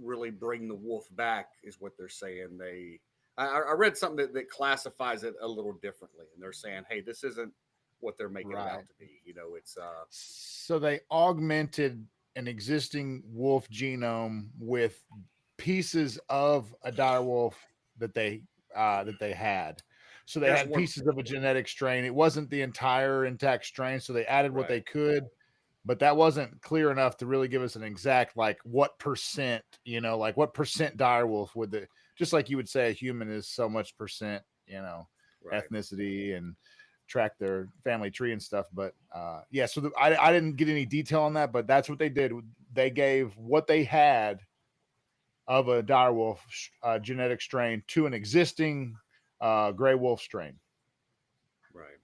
really bring the wolf back is what they're saying. I read something that classifies it a little differently, and they're saying, hey, this isn't what they're making it out Right. to be. It's So they augmented an existing wolf genome with pieces of a dire wolf that they had. So they there's had one pieces of a genetic strain. It wasn't the entire intact strain, so they added what right. they could, but that wasn't clear enough to really give us an exact like what percent, like what percent dire wolf would the just like you would say a human is so much percent, Right. ethnicity and track their family tree and stuff. But yeah, so I didn't get any detail on that, but that's what they did. They gave what they had of a direwolf genetic strain to an existing gray wolf strain. Right.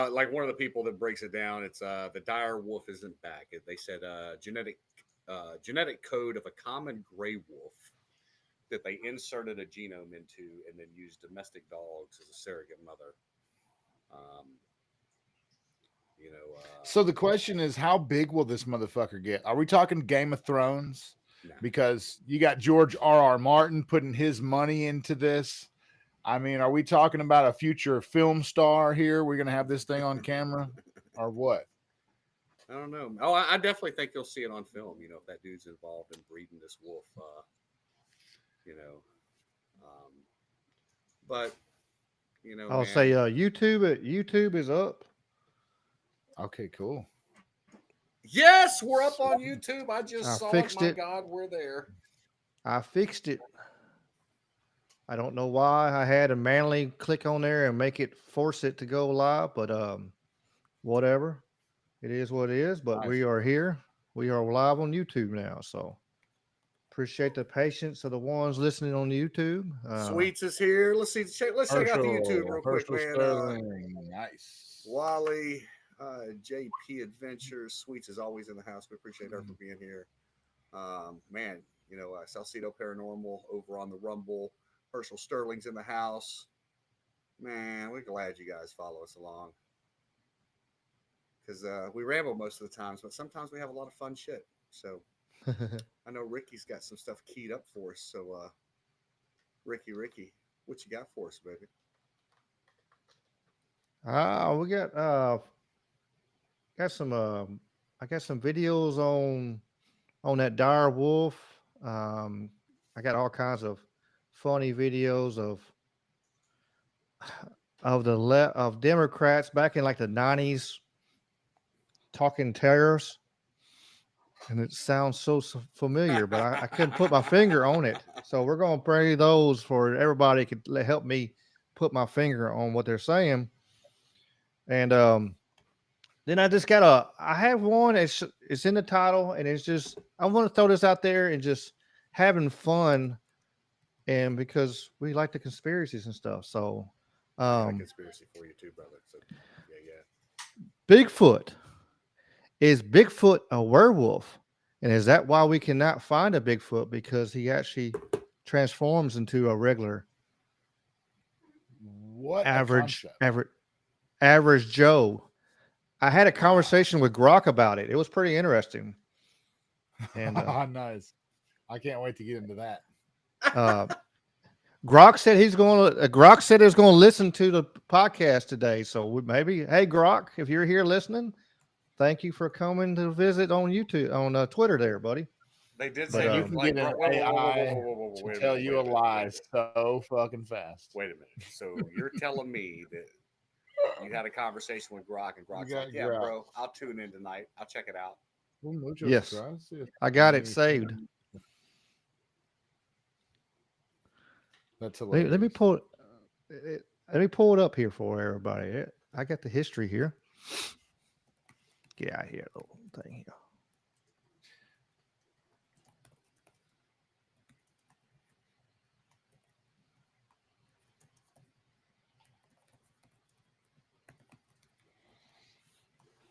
Like one of the people that breaks it down, it's the dire wolf isn't back. They said genetic code of a common gray wolf that they inserted a genome into and then used domestic dogs as a surrogate mother. Um, So the question is, how big will this motherfucker get? Are we talking Game of Thrones? nah. Because you got George R. Martin putting his money into this. I mean, are we talking about a future film star here? We're gonna have this thing on camera, or what? I don't know. Oh, I definitely think you'll see it on film. If that dude's involved in breeding this wolf. You know, um, but I'll say man. YouTube is up. Okay, cool. Yes, we're up on YouTube. I I just saw it. fixed My it. God, we're there. I fixed it. I don't know why I had to manually click on there and make it force it to go live, but whatever. It is what it is. But Nice. we are here. We are live on YouTube now. So appreciate the patience of the ones listening on YouTube. Sweets is here. Let's check out the YouTube real quick, Herschel man. Sterling, nice. Wally, JP Adventures. Sweets is always in the house. We appreciate her for being here. Man, Salcedo Paranormal over on the Rumble. Herschel Sterling's in the house. Man, we're glad you guys follow us along because we ramble most of the times, but sometimes we have a lot of fun shit. So I know Ricky's got some stuff keyed up for us. So, Ricky, what you got for us, baby? We got some I got some videos on that dire wolf. I got all kinds of funny videos of Democrats back in like the 90s talking tariffs, and it sounds so familiar, but I couldn't put my finger on it. So we're gonna play those for everybody could help me put my finger on what they're saying. And then I have one. It's in the title, and it's just I want to throw this out there and just having fun, and because we like the conspiracies and stuff. So, I got a conspiracy for you too, brother. So, yeah. Bigfoot. Is Bigfoot a werewolf? And is that why we cannot find a Bigfoot? Because he actually transforms into a regular What average average Joe. I had a conversation with Grok about it. It was pretty interesting. And nice. I can't wait to get into that. Grok said Grok said he was going to listen to the podcast today. So maybe, hey Grok, if you're here listening, thank you for coming to visit on YouTube, on Twitter there, buddy. They did But say you can get an AI to tell you a lie so fucking fast. Wait a minute. So you're telling me that you had a conversation with Grok, and Grok's like, "Yeah, bro, I'll tune in tonight. I'll check it out." Yes, I got it saved. That's hilarious. Let me pull it up here for everybody. I got the history here. Get out of here, little thing here.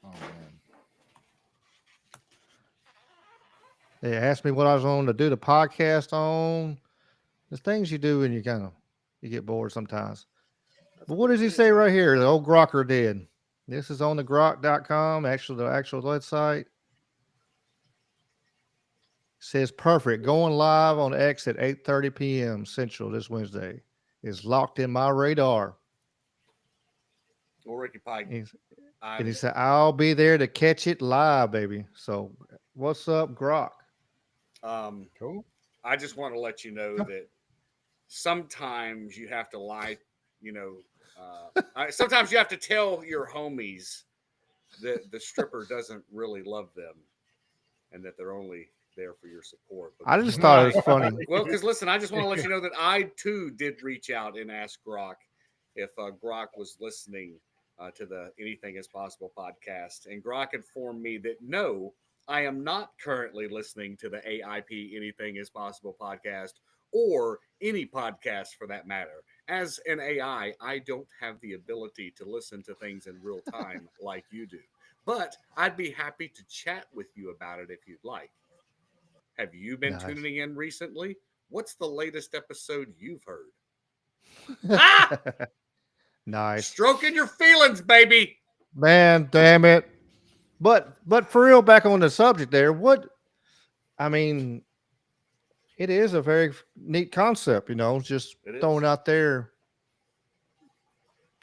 Oh man. They asked me what I was on to do the podcast on. The things you do and you get bored sometimes. But what does he say right here? The old Grokker did. This is on the grok.com, the actual website. Says perfect. Going live on X at 8:30 p.m. Central this Wednesday. Is locked in my radar. Well, Ricky Pike, And he said, I'll be there to catch it live, baby. So what's up, Grok? Cool. I just want to let you know that sometimes you have to lie, you know, sometimes you have to tell your homies that the stripper doesn't really love them and that they're only there for your support. I just thought it was funny. Well, because listen, I just want to let you know that I too did reach out and ask Grok if Grok was listening to the Anything Is Possible podcast. And Grok informed me that no, I am not currently listening to the A.I.P. Anything Is Possible podcast or any podcast for that matter. As an AI, I don't have the ability to listen to things in real time like you do. But I'd be happy to chat with you about it if you'd like. Have you been tuning in recently? What's the latest episode you've heard? Ah! Nice. Stroking your feelings, baby. Man, damn it. But for real, back on the subject there, I mean, it is a very neat concept, just throwing out there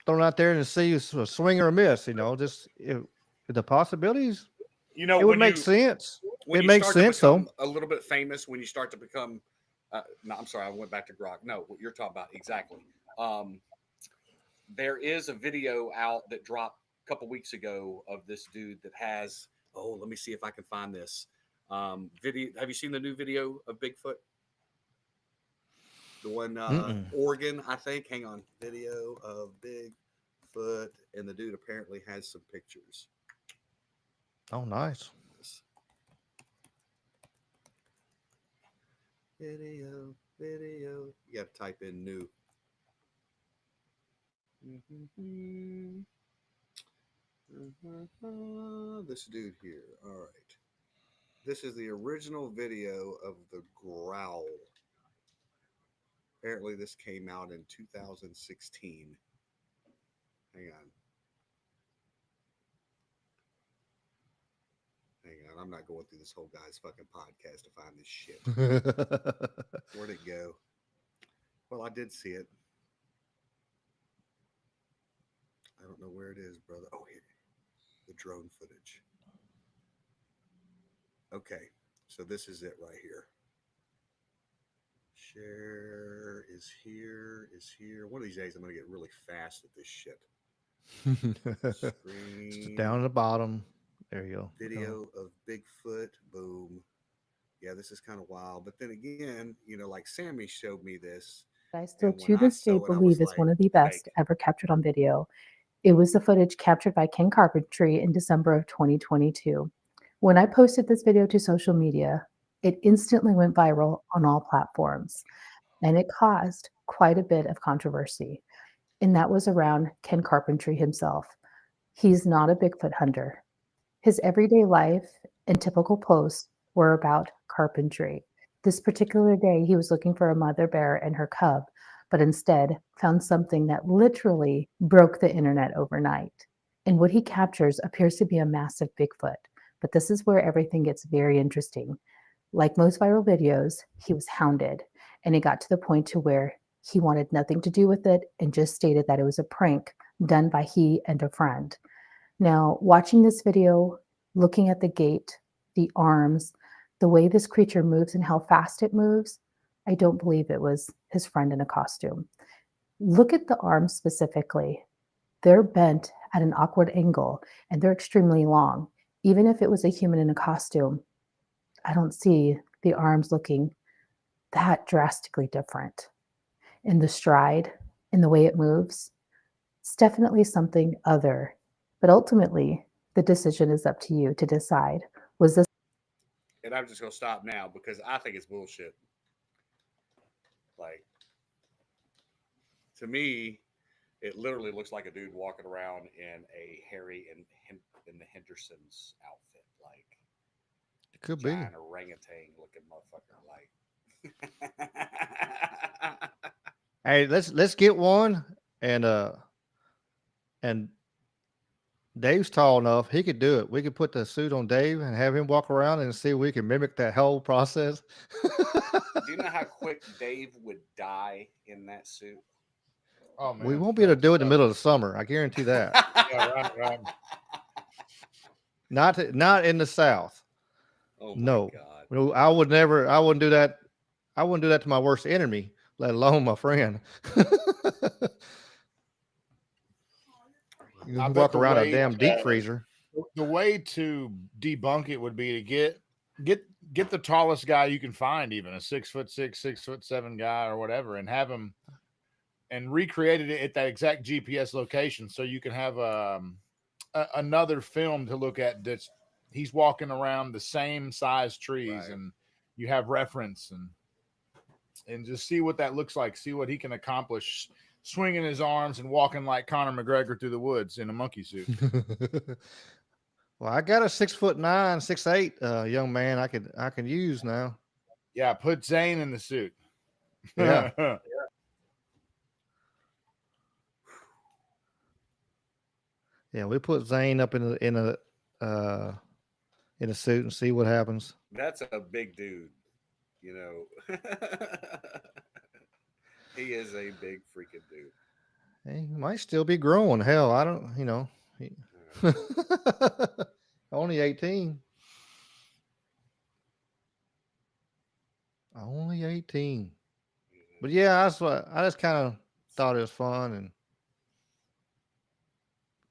and see a swing or a miss, just the possibilities. It would make sense. It makes sense, though. A little bit famous when you start to become. No, I'm sorry, I went back to Grok. No, what you're talking about exactly. There is a video out that dropped a couple weeks ago of this dude that has. Oh, let me see if I can find this video. Have you seen the new video of Bigfoot? The one Oregon, I think. Hang on, video of Bigfoot, and the dude apparently has some pictures. Oh, nice. Video. You got to type in new. This dude here. All right. This is the original video of the growl. Apparently, this came out in 2016. Hang on. I'm not going through this whole guy's fucking podcast to find this shit. Where'd it go? Well, I did see it. I don't know where it is, brother. Oh, here. The drone footage. Okay. So this is it right here. Share is here. One of these days I'm going to get really fast at this shit. Screen. Down at the bottom. There you go. Video of Bigfoot. Boom. Yeah, this is kind of wild. But then again, like Sammy showed me this. I still to this day believe it's one of the best ever captured on video. It was the footage captured by Ken Carpentry in December of 2022. When I posted this video to social media, it instantly went viral on all platforms, and it caused quite a bit of controversy. And that was around Ken Carpentry himself. He's not a Bigfoot hunter. His everyday life and typical posts were about carpentry. This particular day, he was looking for a mother bear and her cub, but instead found something that literally broke the internet overnight. And what he captures appears to be a massive Bigfoot. But this is where everything gets very interesting. Like most viral videos, he was hounded, and it got to the point to where he wanted nothing to do with it and just stated that it was a prank done by he and a friend. Now, watching this video, looking at the gait, the arms, the way this creature moves and how fast it moves, I don't believe it was his friend in a costume. Look at the arms specifically. They're bent at an awkward angle and they're extremely long. Even if it was a human in a costume, I don't see the arms looking that drastically different. In the stride, in the way it moves, it's definitely something other. But ultimately, the decision is up to you to decide. Was this? And I'm just going to stop now because I think it's bullshit. Like, to me, it literally looks like a dude walking around in a Harry and in the Henderson's outfit. Like, it could be an orangutan looking motherfucker. Like, hey, let's get one and Dave's tall enough. He could do it. We could put the suit on Dave and have him walk around and see if we can mimic that whole process. Do you know how quick Dave would die in that suit? Oh man, We won't be able to do it in the middle of the summer. I guarantee that. Yeah, right. Not in the South. Oh my No. God. No, I would never. I wouldn't do that. I wouldn't do that to my worst enemy, let alone my friend. You I can bet walk the around a way damn deep freezer. the way to debunk it would be to get the tallest guy you can find, even a 6'6", 6'7" guy or whatever, and have him and recreated it at that exact GPS location, so you can have another film to look at that's he's walking around the same size trees, Right. and you have reference and just see what that looks like, see what he can accomplish swinging his arms and walking like Conor McGregor through the woods in a monkey suit. Well, I got a 6'9", 6'8" young man I can use now. Yeah, put Zane in the suit. Yeah. Yeah, we put Zane up in a suit and see what happens. That's a big dude, you know. He is a big freaking dude. He might still be growing. Hell, I don't. Only 18. Only 18. But yeah, that's what I just kind of thought it was fun and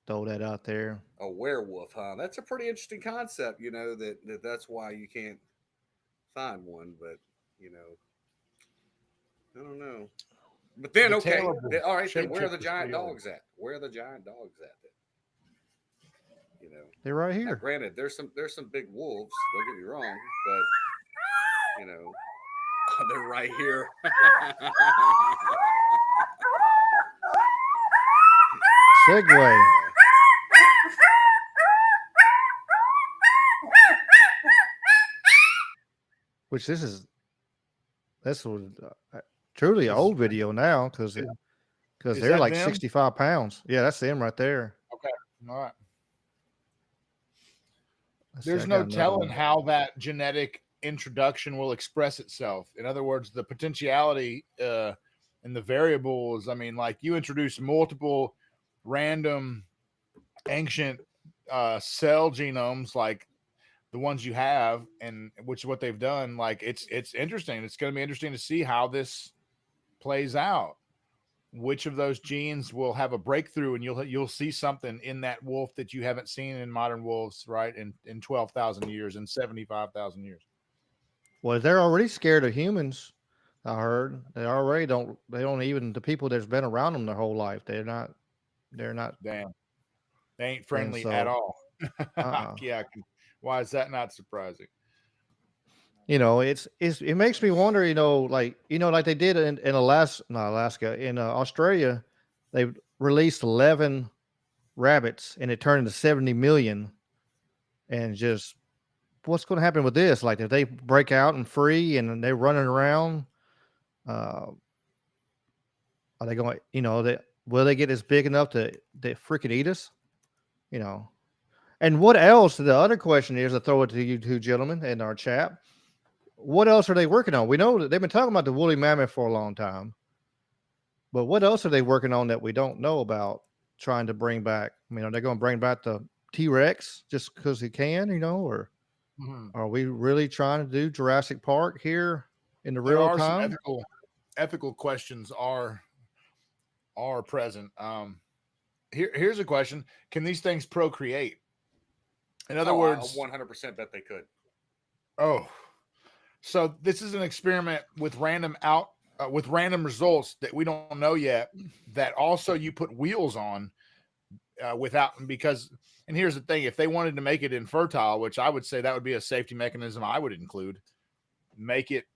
throw that out there. A werewolf, huh? That's a pretty interesting concept, you know, that's why you can't find one, but you know, I don't know. But then, The okay, tail of the all right, then shape where are the shifter's giant pretty old. dogs at? Where are the giant dogs at? Then? You know, They're right now, here. granted, there's some big wolves. Don't get me wrong, but you know, they're right here. Segway. Which that's truly an old video now because Is they're that like them? 65 pounds. Yeah, that's them right there. Okay, all right. Let's see, There's I no got another telling one. how that genetic introduction will express itself. In other words, the potentiality and the variables. I mean, like you introduce multiple random ancient cell genomes, like the ones you have, and which is what they've done. Like it's interesting. It's going to be interesting to see how this plays out. Which of those genes will have a breakthrough, and you'll see something in that wolf that you haven't seen in modern wolves, right? In 12,000 years, in 75,000 years. Well, they're already scared of humans. I heard they already don't. They don't even the people that's been around them their whole life. They're not. Damn, they ain't And friendly so, at all. uh-uh. Yeah, why is that not surprising? It makes me wonder. Like they did in Alaska, in Australia, they released 11 rabbits, and it turned into 70 million. And just what's going to happen with this? Like, if they break out and free and they're running around, are they going? Will they get as big enough to freaking eat us? And what else? The other question is, to throw it to you two gentlemen in our chat. What else are they working on? We know that they've been talking about the woolly mammoth for a long time, but what else are they working on that we don't know about? Trying to bring back. I mean, are they going to bring back the T-Rex just because they can? Or are we really trying to do Jurassic Park here in the There real are time? some ethical questions are present. Here's a question: can these things procreate? In other words, 100% bet they could. Oh, so this is an experiment with random results that we don't know yet. That also you put wheels on because. And here's the thing: if they wanted to make it infertile, which I would say that would be a safety mechanism, I would include, make it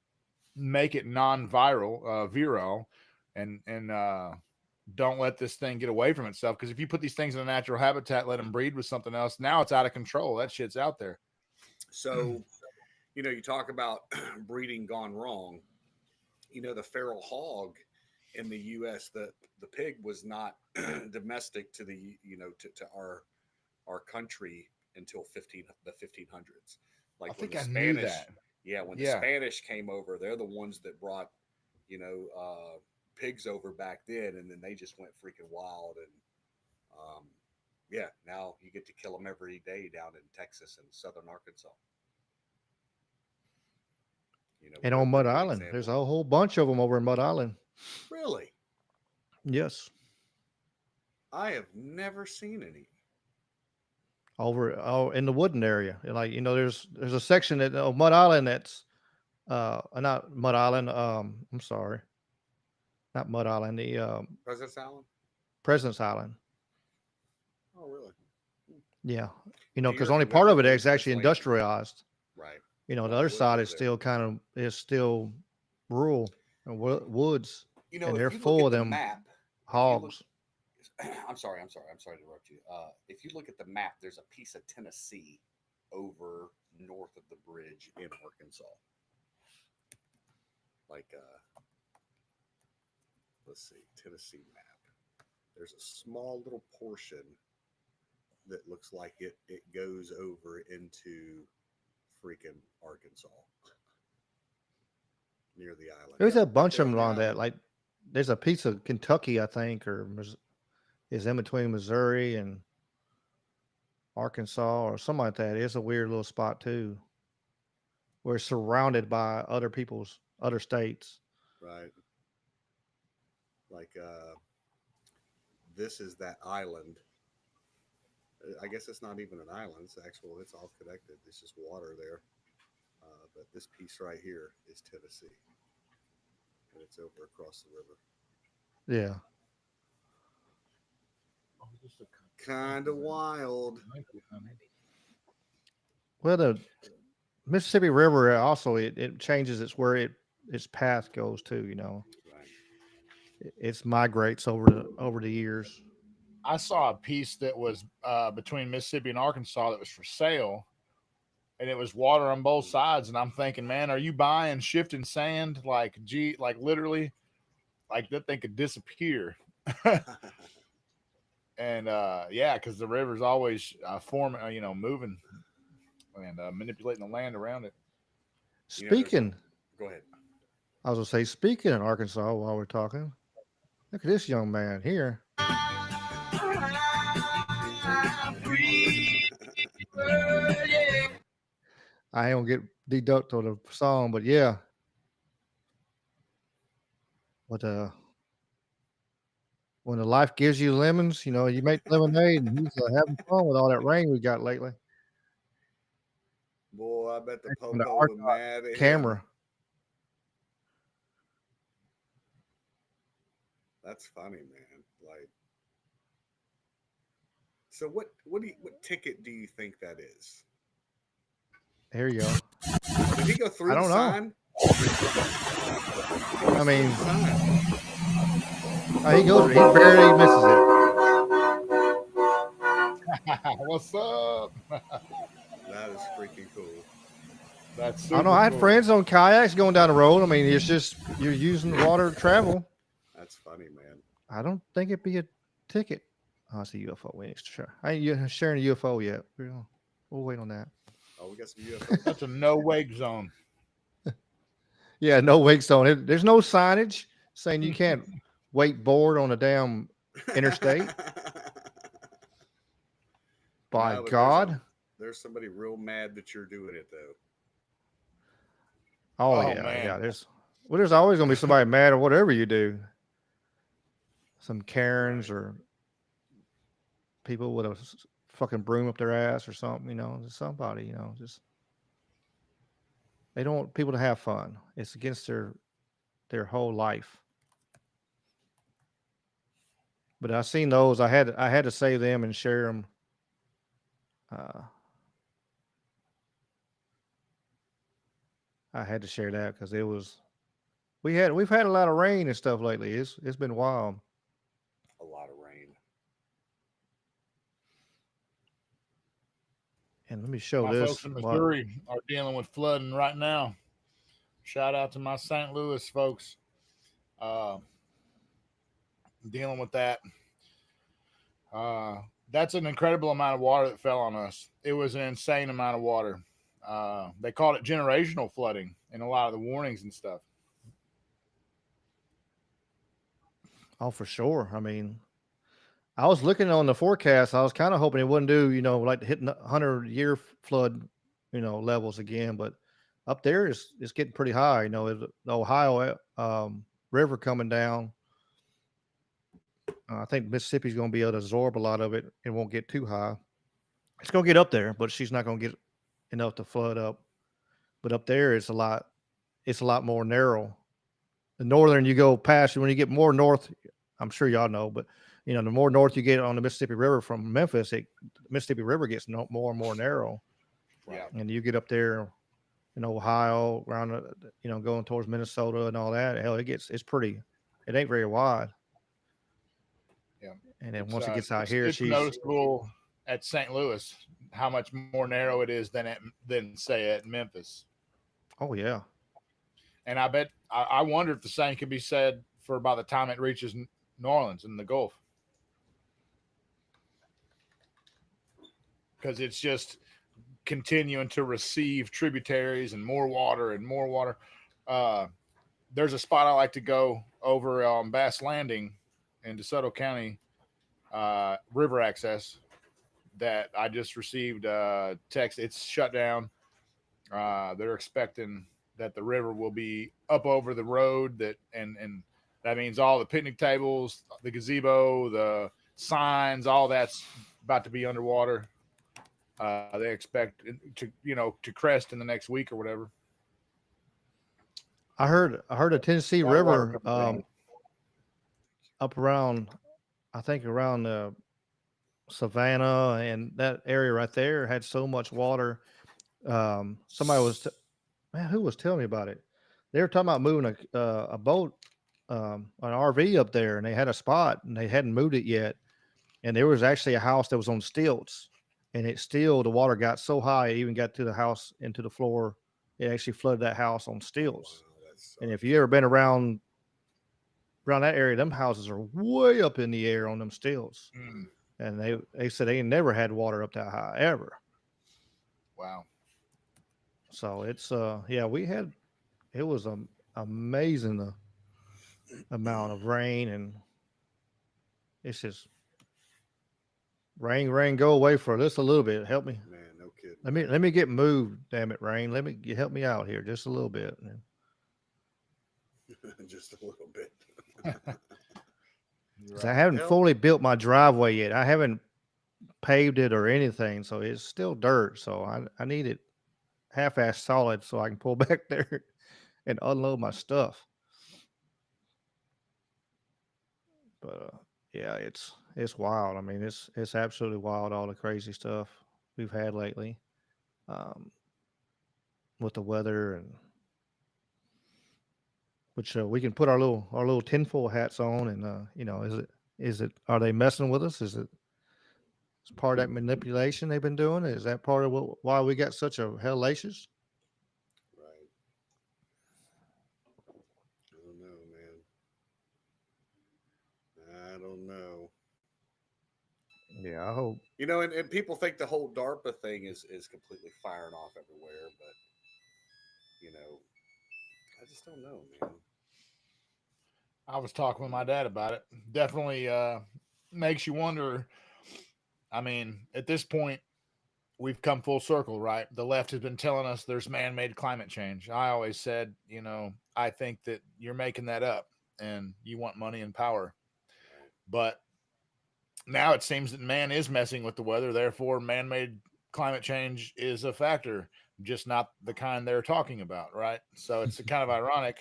non-viral, viral, and don't let this thing get away from itself. Because if you put these things in a natural habitat, let them breed with something else, now it's out of control. That shit's out there. So, you talk about breeding gone wrong. The feral hog in the U.S., the pig was not domestic to the, to our our country until the 1500s. Like I when think the I knew Spanish, that. yeah, when the Yeah. Spanish came over, they're the ones that brought, pigs over back then, and then they just went freaking wild. And yeah, now you get to kill them every day down in Texas and southern Arkansas. And on Mud Island, there's a whole bunch of them over in Mud Island. Really? Yes. I have never seen any. Over in the Wooden area. Like, there's a section at Mud Island that's not Mud Island, I'm sorry. Not Mud Island, the President's Island? President's Island. Oh, really? Yeah. Do Because you only reckon part that of the it is woods actually definitely- industrialized. Right. The All the other woods side over is there. still rural and woods, and if they're you full look of at the them map, hogs. I'm sorry to interrupt you. If you look at the map, there's a piece of Tennessee over north of the bridge in Arkansas. Like, let's see, Tennessee map. There's a small little portion that looks like it goes over into freaking Arkansas near the island. There's a bunch of Right them there on on the that. island. Like, there's a piece of Kentucky, I think, is in between Missouri and Arkansas or something like that. It's a weird little spot too. We're surrounded by other states. Right. Like, this is that island. I guess it's not even an island. It's all connected. It's just water there. But this piece right here is Tennessee. And it's over across the river. Yeah. Kind of wild. Well, the Mississippi River also it changes its path goes to. Right. It migrates over the years. I saw a piece that was between Mississippi and Arkansas that was for sale, and it was water on both sides. And I'm thinking, man, are you buying shifting sand? Like, gee, like literally, like that thing could disappear. And yeah, because the river's always forming, moving and manipulating the land around it. Speaking, Go ahead. I was gonna say, speaking in Arkansas while we're talking, look at this young man here. I ain't gonna get deduct on the song, but yeah. But when the life gives you lemons, you make lemonade, and he's having fun with all that rain we got lately. Boy, I bet the From the popo were mad at camera. him. That's funny, man. Like, so what ticket do you think that is? Here you go. Did he go through I the don't know. sign? I mean, Sign. he barely misses it. What's up? That is freaking cool. That's I super don't know. I had cool. friends on kayaks going down the road. I mean, it's just you're using water to travel. That's funny, man. I don't think it'd be a ticket. Oh, it's a UFO. We ain't sure. I ain't sharing a UFO yet. We'll wait on that. Oh, we got some UFO. That's a no wake zone. Yeah, no wake zone. There's no signage saying you can't wakeboard on a damn interstate. By No, but God. there's somebody real mad that you're doing it though. Oh yeah, man. yeah. There's always gonna be somebody mad at whatever you do. Some Karens or people with a fucking broom up their ass or something. Somebody. Just they don't want people to have fun. It's against their whole life. But I seen those. I had to save them and share them. I had to share that because we've had a lot of rain and stuff lately. It's been wild. A lot of rain. And let me show My this. folks in Missouri are dealing with flooding right now. Shout out to my St. Louis folks. Dealing with that. that's an incredible amount of water that fell on us. It was an insane amount of water. They called it generational flooding in a lot of the warnings and stuff. Oh, for sure. I mean, I was looking on the forecast. I was kind of hoping it wouldn't do, like hitting 100-year flood, levels again. But up there, it's getting pretty high. The Ohio River coming down. I think Mississippi's going to be able to absorb a lot of it. It won't get too high. It's going to get up there, but she's not going to get enough to flood up. But up there, it's a lot more narrow. The northern you go past, when you get more north, I'm sure y'all know, but the more north you get on the Mississippi River from Memphis, Mississippi River gets more and more narrow. Yeah. And you get up there in Ohio, around going towards Minnesota and all that. Hell, it's ain't very wide. Yeah. And then once it gets out here, it's noticeable at St. Louis how much more narrow it is than say at Memphis. Oh yeah. And I bet I wonder if the same could be said for by the time it reaches New Orleans and the Gulf, because it's just continuing to receive tributaries and more water and more water. There's a spot I like to go over on Bass Landing in DeSoto County, river access, that I just received a text. It's shut down. They're expecting that the river will be up over the road, and that means all the picnic tables, the gazebo, the signs, all that's about to be underwater. They expect to crest in the next week or whatever. I heard the Tennessee River up around, I think around Savannah and that area right there had so much water. Somebody was who was telling me about it? They were talking about moving a boat, an RV up there, and they had a spot and they hadn't moved it yet. And there was actually a house that was on stilts, and the water got so high, it even got to the house, into the floor. It actually flooded that house on stilts. Wow, and if you ever been around that area, them houses are way up in the air on them stilts. Mm. And they said they never had water up that high ever. Wow. So it's it was an amazing amount of rain, and it's just rain, go away for just a little bit. Help me, man. No kidding. Let me get moved. Damn it, rain. Help me out here just a little bit. Just a little bit. Right. I haven't fully built my driveway yet. I haven't paved it or anything, so it's still dirt. So I need it half-ass solid so I can pull back there and unload my stuff. But yeah, it's wild. I mean, it's absolutely wild, all the crazy stuff we've had lately, with the weather, and which we can put our little tinfoil hats on, and are they messing with us? Is part of that manipulation they've been doing? Is that part of why we got such a hellacious? Right. I don't know, man. I don't know. Yeah, I hope. And people think the whole DARPA thing is completely firing off everywhere, but I just don't know, man. I was talking with my dad about it. Definitely makes you wonder. I mean, at this point, we've come full circle, right? The left has been telling us there's man-made climate change. I always said, I think that you're making that up and you want money and power. But now it seems that man is messing with the weather. Therefore, man-made climate change is a factor, just not the kind they're talking about, right? So it's a kind of ironic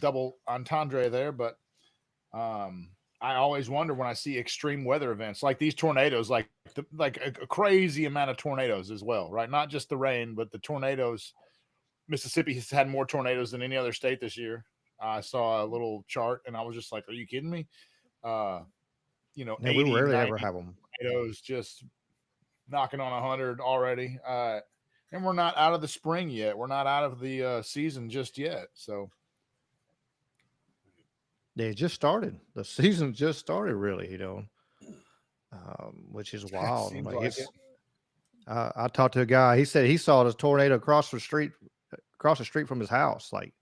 double entendre there. But I always wonder when I see extreme weather events like these tornadoes, like a crazy amount of tornadoes as well, right? Not just the rain, but the tornadoes. Mississippi has had more tornadoes than any other state this year. I saw a little chart and I was just like, are you kidding me? 80, we rarely ever have them. Tornadoes just knocking on 100 already. And we're not out of the spring yet. We're not out of the season just yet. So they just started. The season just started, really. which is wild. Seems Like, like it. I talked to a guy. He said he saw this tornado across the street from his house, like,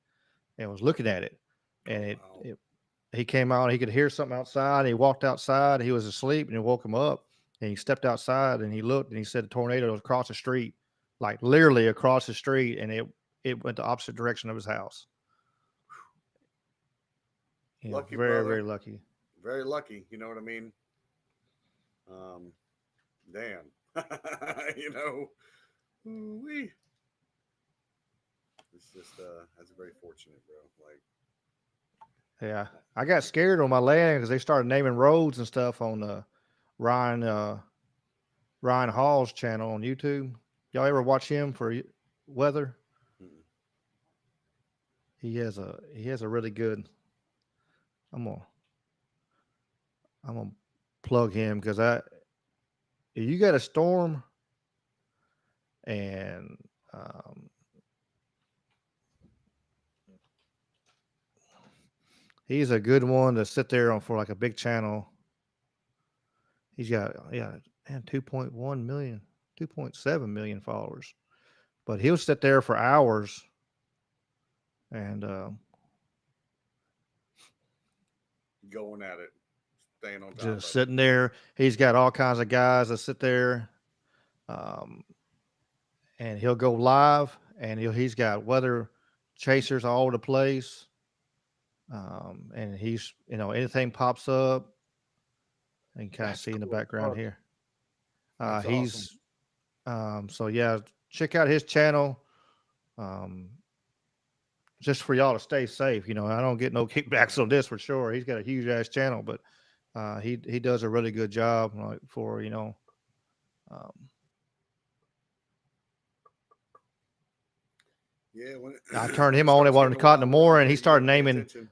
and was looking at it. And Wow. he came out. And he could hear something outside. And he walked outside. He was asleep, and it woke him up. And he stepped outside, and he looked, and he said the tornado was across the street, like literally across the street, and it went the opposite direction of his house. Lucky, very, brother. very lucky. Very lucky. You know what I mean? Damn. You know, ooh-wee. It's just that's very fortunate, bro. Like, Yeah, I got scared on my land because they started naming roads and stuff on Ryan Hall's channel on YouTube. Y'all ever watch him for weather? mm-mm. He has a really good. I'm gonna plug him because if you got a storm and he's a good one to sit there on for like a big channel. He's got 2.1 million, 2.7 million followers, but he'll sit there for hours and Going at it, staying on top just of sitting there. He's got all kinds of guys that sit there, and he'll go live, and he's got weather chasers all over the place, and he's anything pops up, and you can kind of That's see in the cool. background here. That's He's awesome. so yeah, check out his channel. Just for y'all to stay safe. I don't get no kickbacks on this for sure. He's got a huge ass channel, but he does a really good job, like, for Yeah, when I turned when him it on. It starts wasn't getting a caught in the lot more, and warmer, he you got to started pay naming. attention.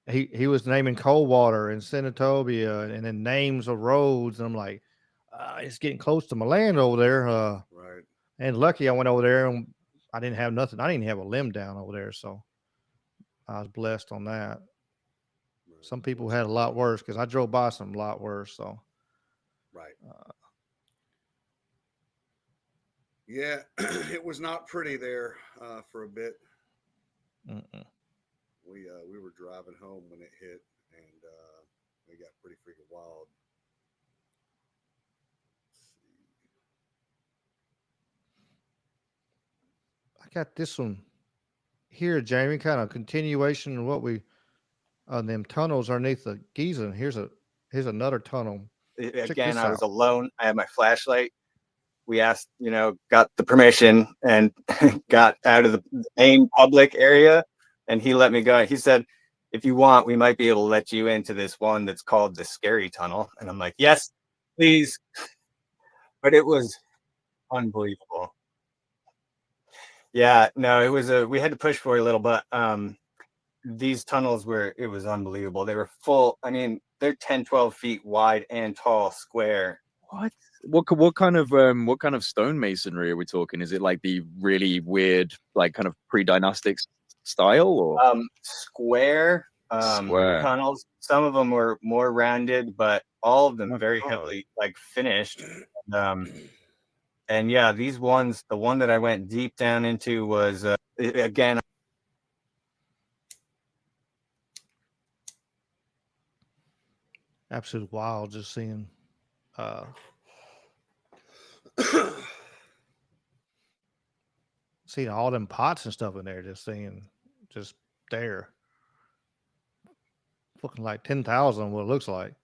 He was naming Coldwater and Senatobia, and then names of roads, and I'm like, it's getting close to my land over there. Right. And lucky I went over there, and I didn't have nothing. I didn't have a limb down over there, so I was blessed on that. Right. Some people had a lot worse because I drove by some a lot worse. So, Right. Yeah, it was not pretty there for a bit. mm-mm. We were driving home when it hit, and it got pretty freaking wild. I got this one here, Jamie. Kind of continuation of what we on them tunnels underneath the Giza. Here's another tunnel. Check Again, this I was out. alone. I had my flashlight. We asked, got the permission and got out of the main public area, and he let me go. He said, if you want, we might be able to let you into this one that's called the Scary Tunnel. And I'm like, yes, please. But it was unbelievable. Yeah, no, we had to push for a little, but these tunnels it was unbelievable. They were full. I mean, they're 10, 12 feet wide and tall, square. What kind of stonemasonry are we talking? Is it like the really weird, like, kind of pre-dynastic style, or square square? tunnels? Some of them were more rounded, but all of them very heavily like finished. And yeah, these ones, the one that I went deep down into was again. Absolute wild. Just seeing. Seeing all them pots and stuff in there, just there. Looking like 10,000, what it looks like.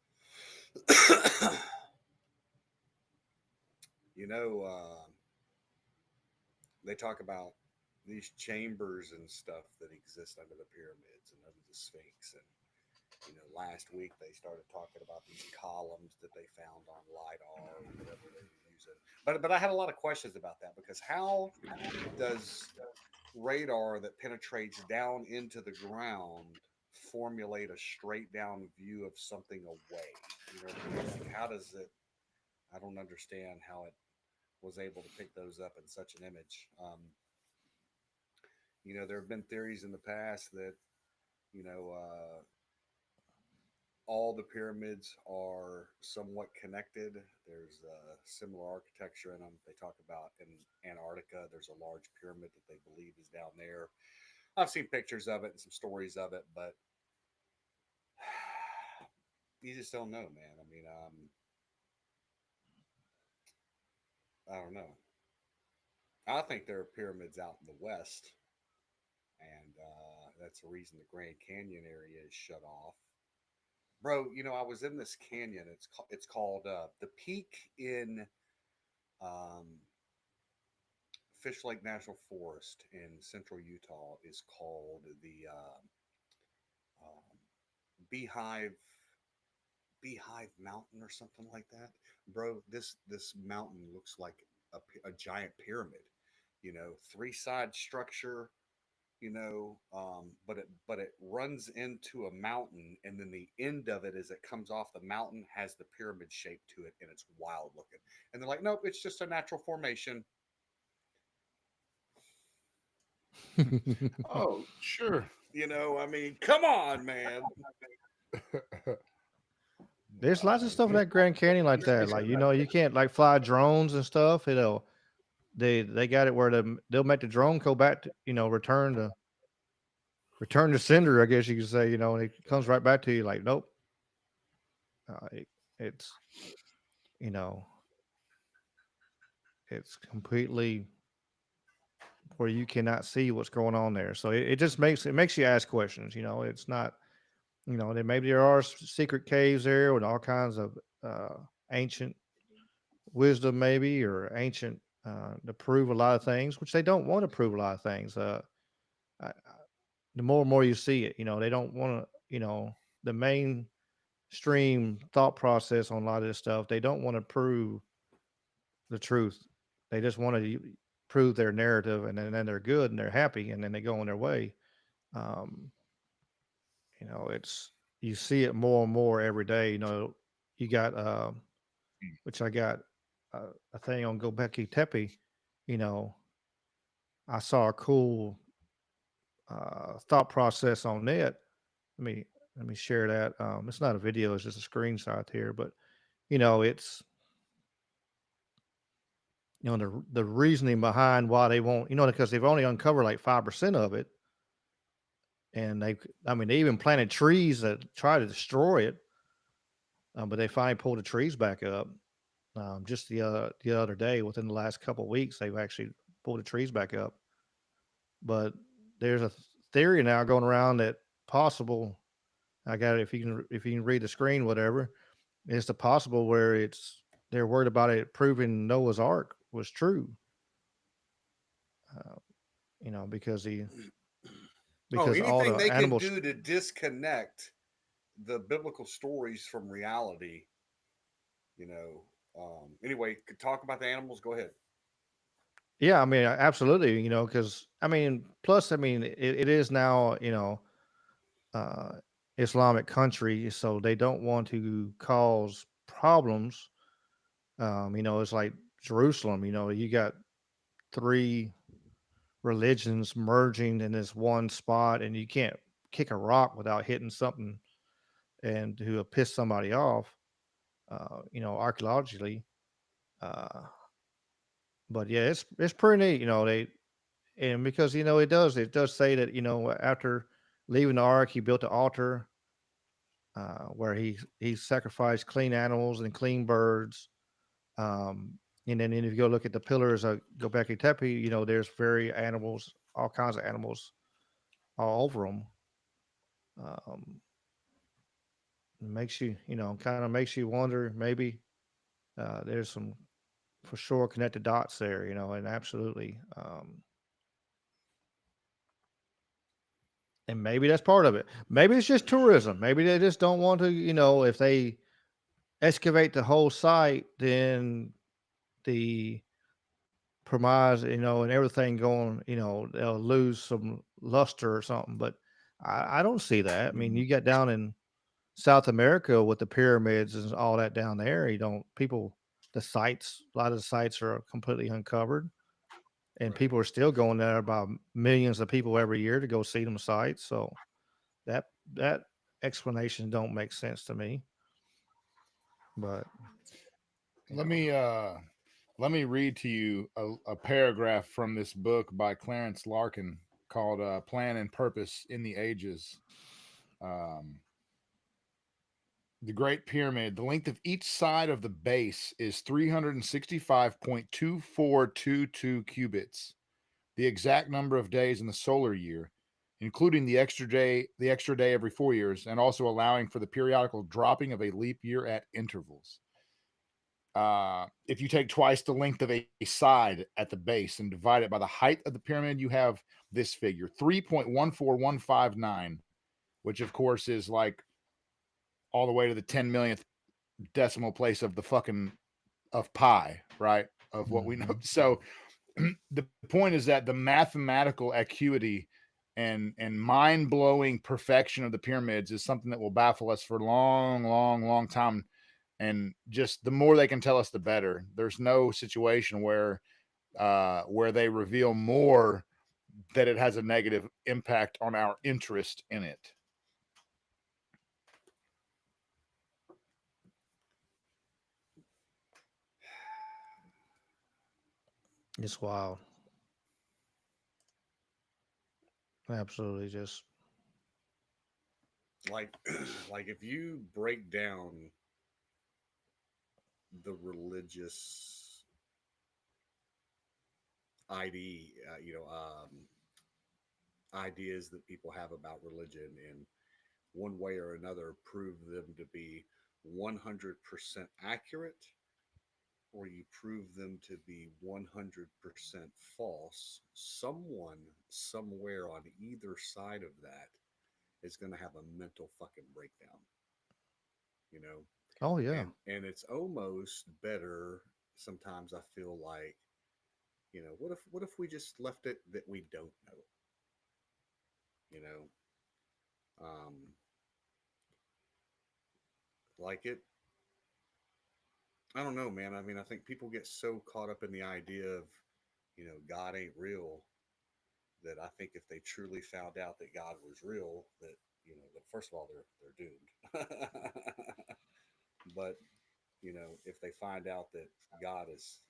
They talk about these chambers and stuff that exist under the pyramids and under the Sphinx. And, last week they started talking about these columns that they found on LiDAR or whatever they were using. But I had a lot of questions about that, because how does radar that penetrates down into the ground formulate a straight down view of something away? Like, how does it? I don't understand how it was able to pick those up in such an image. There have been theories in the past that, all the pyramids are somewhat connected. There's similar architecture in them. They talk about in Antarctica, there's a large pyramid that they believe is down there. I've seen pictures of it and some stories of it, but you just don't know, man. I mean, I don't know. I think there are pyramids out in the west, and that's the reason the Grand Canyon area is shut off. Bro, I was in this canyon. It's called the Peak in um, Fish Lake National Forest in central Utah is called the um, Beehive Beehive Mountain or something like that. Bro, this mountain looks like a giant pyramid. Three side structure. But it runs into a mountain, and then the end of it, as it comes off the mountain, has the pyramid shape to it, and it's wild looking. And they're like, nope, it's just a natural formation. Oh, sure. I mean, come on, man. There's lots of stuff in that Grand Canyon like that. Like, you can't like fly drones and stuff. They got it where they'll make the drone go back to, return to sender, I guess you could say, and it comes right back to you like, nope. It's, you know, it's completely where you cannot see what's going on there. So it just makes you ask questions. It's not, maybe there are secret caves there with all kinds of ancient wisdom, maybe, or ancient to prove a lot of things, which they don't want to prove a lot of things. The more and more you see it, they don't want to, the mainstream thought process on a lot of this stuff, they don't want to prove the truth. They just want to prove their narrative, and then they're good and they're happy, and then they go on their way. Um, you see it more and more every day. You got which I got a thing on Gobekli Tepe. I saw a cool thought process on it. Let me share that. It's not a video; it's just a screenshot here. But it's the reasoning behind why they won't. Because they've only uncovered like 5% of it, and they even planted trees that try to destroy it, but they finally pulled the trees back up. Just the other day, within the last couple of weeks, they've actually pulled the trees back up. But there's a theory now going around that possible. I got it. If you can read the screen, whatever, it's the possible where they're worried about it proving Noah's Ark was true. Because all Anything the they animals can do to disconnect the biblical stories from reality. Anyway, could talk about the animals. Go ahead. Yeah, absolutely. Because plus, it is now, uh, Islamic country, so they don't want to cause problems. It's like Jerusalem. You got 3 religions merging in this one spot, and you can't kick a rock without hitting something and to piss somebody off. Archaeologically. Uh, but yeah, it's pretty neat. And because it does say that after leaving the ark, he built an altar where he sacrificed clean animals and clean birds. And then if you go look at the pillars of Göbekli Tepe, there's very animals, all kinds of animals all over them. It makes you, kind of makes you wonder, maybe there's some for sure connected dots there, and absolutely. And maybe that's part of it. Maybe it's just tourism. Maybe they just don't want to, if they excavate the whole site, then the premise, and everything going, they'll lose some luster or something. But I don't see that. You get down in South America with the pyramids and all that down there, a lot of the sites are completely uncovered. And Right. people are still going there, about millions of people every year to go see them sites. So that explanations don't make sense to me. But let me read to you a paragraph from this book by Clarence Larkin called Plan and Purpose in the Ages. The Great Pyramid, the length of each side of the base is 365.2422 cubits, the exact number of days in the solar year, including the extra day every 4 years, and also allowing for the periodical dropping of a leap year at intervals. If you take twice the length of a side at the base and divide it by the height of the pyramid, you have this figure, 3.14159, which of course is like all the way to the 10 millionth decimal place of the fucking of pi, right? Of what we know. So the point is that the mathematical acuity and mind-blowing perfection of the pyramids is something that will baffle us for a long time. And just the more they can tell us, the better. There's no situation where they reveal more that it has a negative impact on our interest in it. it's wild. Absolutely, just Like, like if you break down the religious ID, ideas that people have about religion, and one way or another prove them to be 100% accurate, or you prove them to be 100% false, someone somewhere on either side of that is going to have a mental fucking breakdown, you know? oh yeah. And it's almost better sometimes, I feel like, what if we just left it that we don't know, you know? Like it, I don't know, man. I mean, I think people get so caught up in the idea of, God ain't real, that I think if they truly found out that God was real, that, that first of all, they're doomed. But, if they find out that God is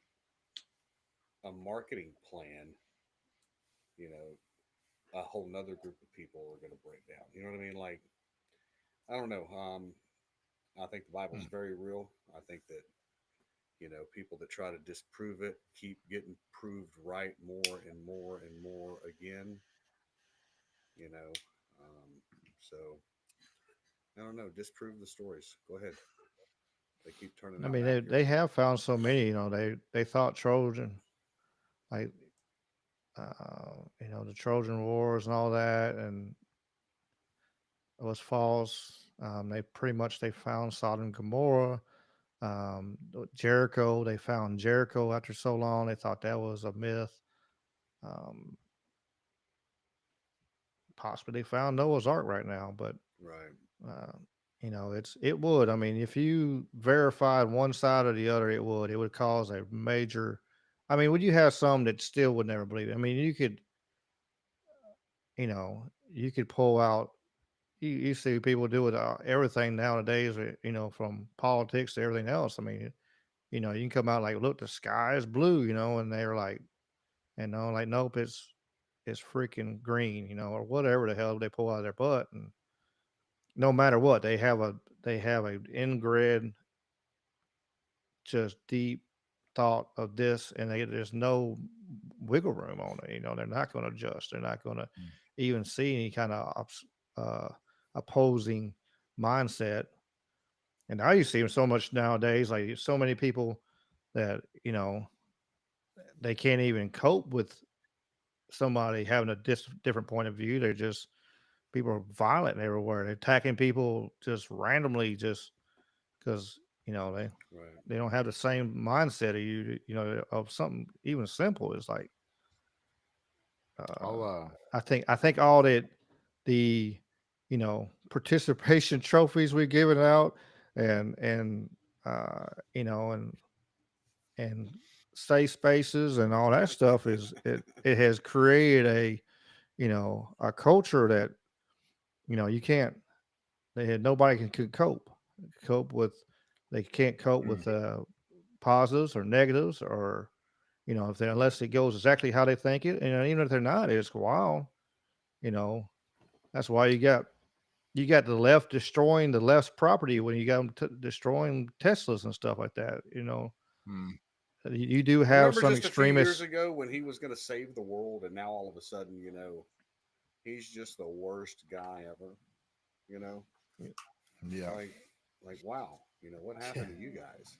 a marketing plan, you know, a whole nother group of people are going to break down. You know what I mean? Like, I don't know. I think the Bible is very real. I think that, people that try to disprove it keep getting proved right more and more and more again, you know. So I don't know. Disprove the stories. Go ahead. They keep turning I out mean, they accurate. have found so many. They thought Trojan, like the Trojan Wars and all that, and it was false. They pretty much they found Sodom and Gomorrah, Jericho. They found Jericho after so long. They thought that was a myth. Um, Possibly they found Noah's Ark right now, but Right. uh, it would. I mean, if you verified one side or the other, it would cause a major. I mean, would you have some that still would never believe it? I mean, you could pull out. You see people do it everything nowadays. From politics to everything else. I mean, you can come out like, look, the sky is blue, and they're like, like, nope, it's freaking green, or whatever the hell they pull out of their butt, and no matter what, they have a inbred, just deep thought of this, and there's no wiggle room on it. They're not going to adjust. They're not going to even see any kind of uh, opposing mindset. And now you see them so much nowadays, like so many people that they can't even cope with somebody having a different point of view. They're just people are violent everywhere. They're attacking people just randomly, just because Right. they don't have the same mindset of of something even simple. It's like I'll I think all that the participation trophies we're giving out and uh, you know and safe spaces and all that stuff it has created a culture that you can't They had nobody could cope with. They can't cope with positives or negatives, or if they unless it goes exactly how they think it, and even if they're not, it's wild. That's why you got the left destroying the left's property when you got them destroying Teslas and stuff like that. You do have Remember some just a few years extremists. ago when he was going to save the world, and now all of a sudden, he's just the worst guy ever. Yeah. Like wow, what happened to you guys?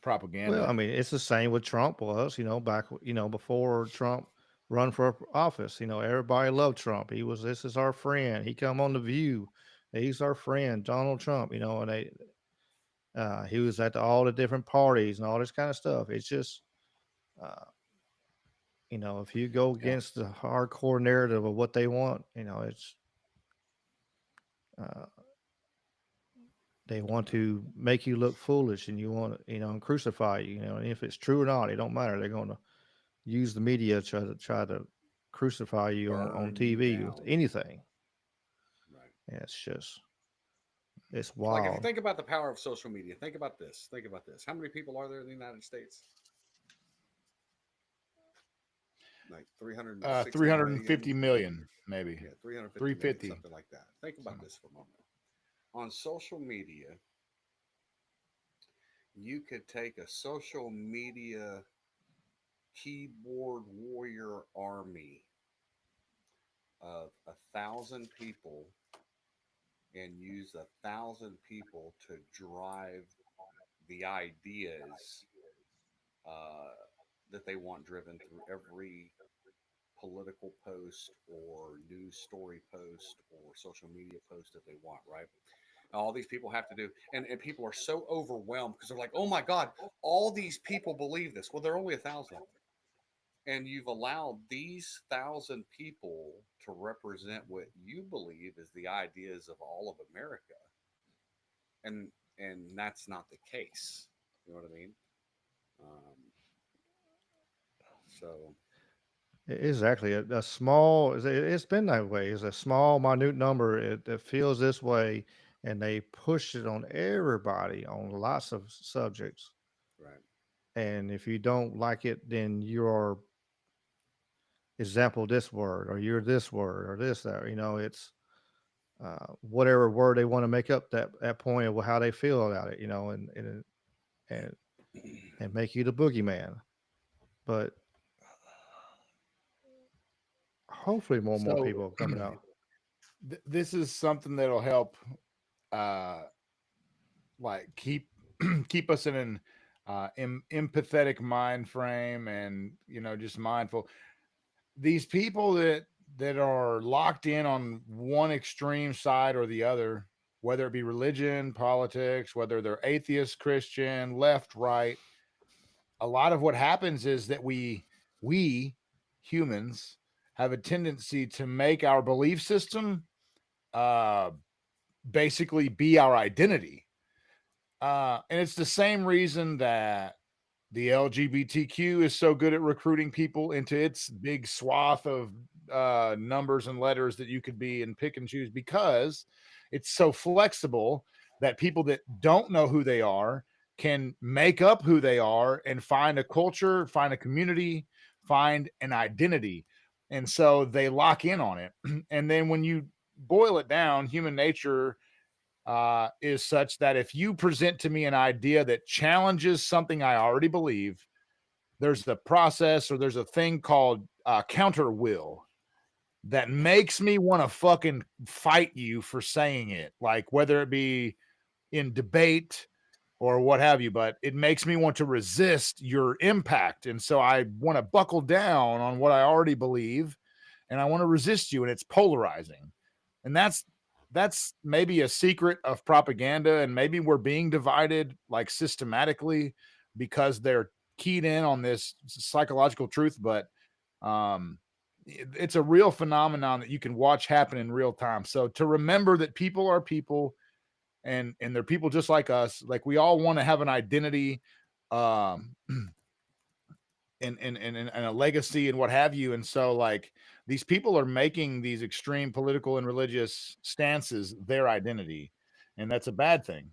Propaganda. Well, I mean, it's the same with Trump was, back, before Trump run for office. Everybody loved Trump. This is our friend. He come on The View. He's our friend, Donald Trump. And he was at all the different parties and all this kind of stuff. It's just, if you go against the hardcore narrative of what they want, it's. They want to make you look foolish, and you want to, and crucify you. And if it's true or not, it don't matter. They're going to use the media to try to crucify you on TV with anything. Right. And it's wild. Like if you think about the power of social media, think about this. How many people are there in the United States? Like 350 million, maybe. Yeah, 350 350 million, something like that. Think about this for a moment. On social media, you could take a social media keyboard warrior army of 1,000 people and use 1,000 people to drive the ideas that they want driven through every political post or news story post or social media post that they want, right? All these people have to do, and people are so overwhelmed because they're like, oh my God, all these people believe this. Well, there are only 1,000 of them. And you've allowed these 1,000 people to represent what you believe is the ideas of all of America. And that's not the case. You know what I mean? So exactly a small. It's been that way. It's a small, minute number that feels this way, and they push it on everybody on lots of subjects. right. And if you don't like it, then you're example this word, or you're this word, or this that. It's whatever word they want to make up that point of how they feel about it. And make you the boogeyman. But hopefully more people are coming out. This is something that'll help like keep us in an empathetic mind frame, and just mindful. These people that are locked in on one extreme side or the other, whether it be religion, politics, whether they're atheist, Christian, left, right, a lot of what happens is that we humans have a tendency to make our belief system basically be our identity. And it's the same reason that the LGBTQ is so good at recruiting people into its big swath of numbers and letters that you could be and pick and choose, because it's so flexible that people that don't know who they are can make up who they are and find a culture, find a community, find an identity. And so they lock in on it. And then when you boil it down, human nature is such that if you present to me an idea that challenges something I already believe, there's the process, or there's a thing called counter will that makes me want to fucking fight you for saying it, like whether it be in debate or what have you, but it makes me want to resist your impact. And so I want to buckle down on what I already believe, and I want to resist you, and it's polarizing. And that's maybe a secret of propaganda, and maybe we're being divided like systematically because they're keyed in on this psychological truth. But it's a real phenomenon that you can watch happen in real time. So to remember that people are people, and they're people just like us. Like we all want to have an identity, and and a legacy and what have you. And so like these people are making these extreme political and religious stances their identity, and that's a bad thing.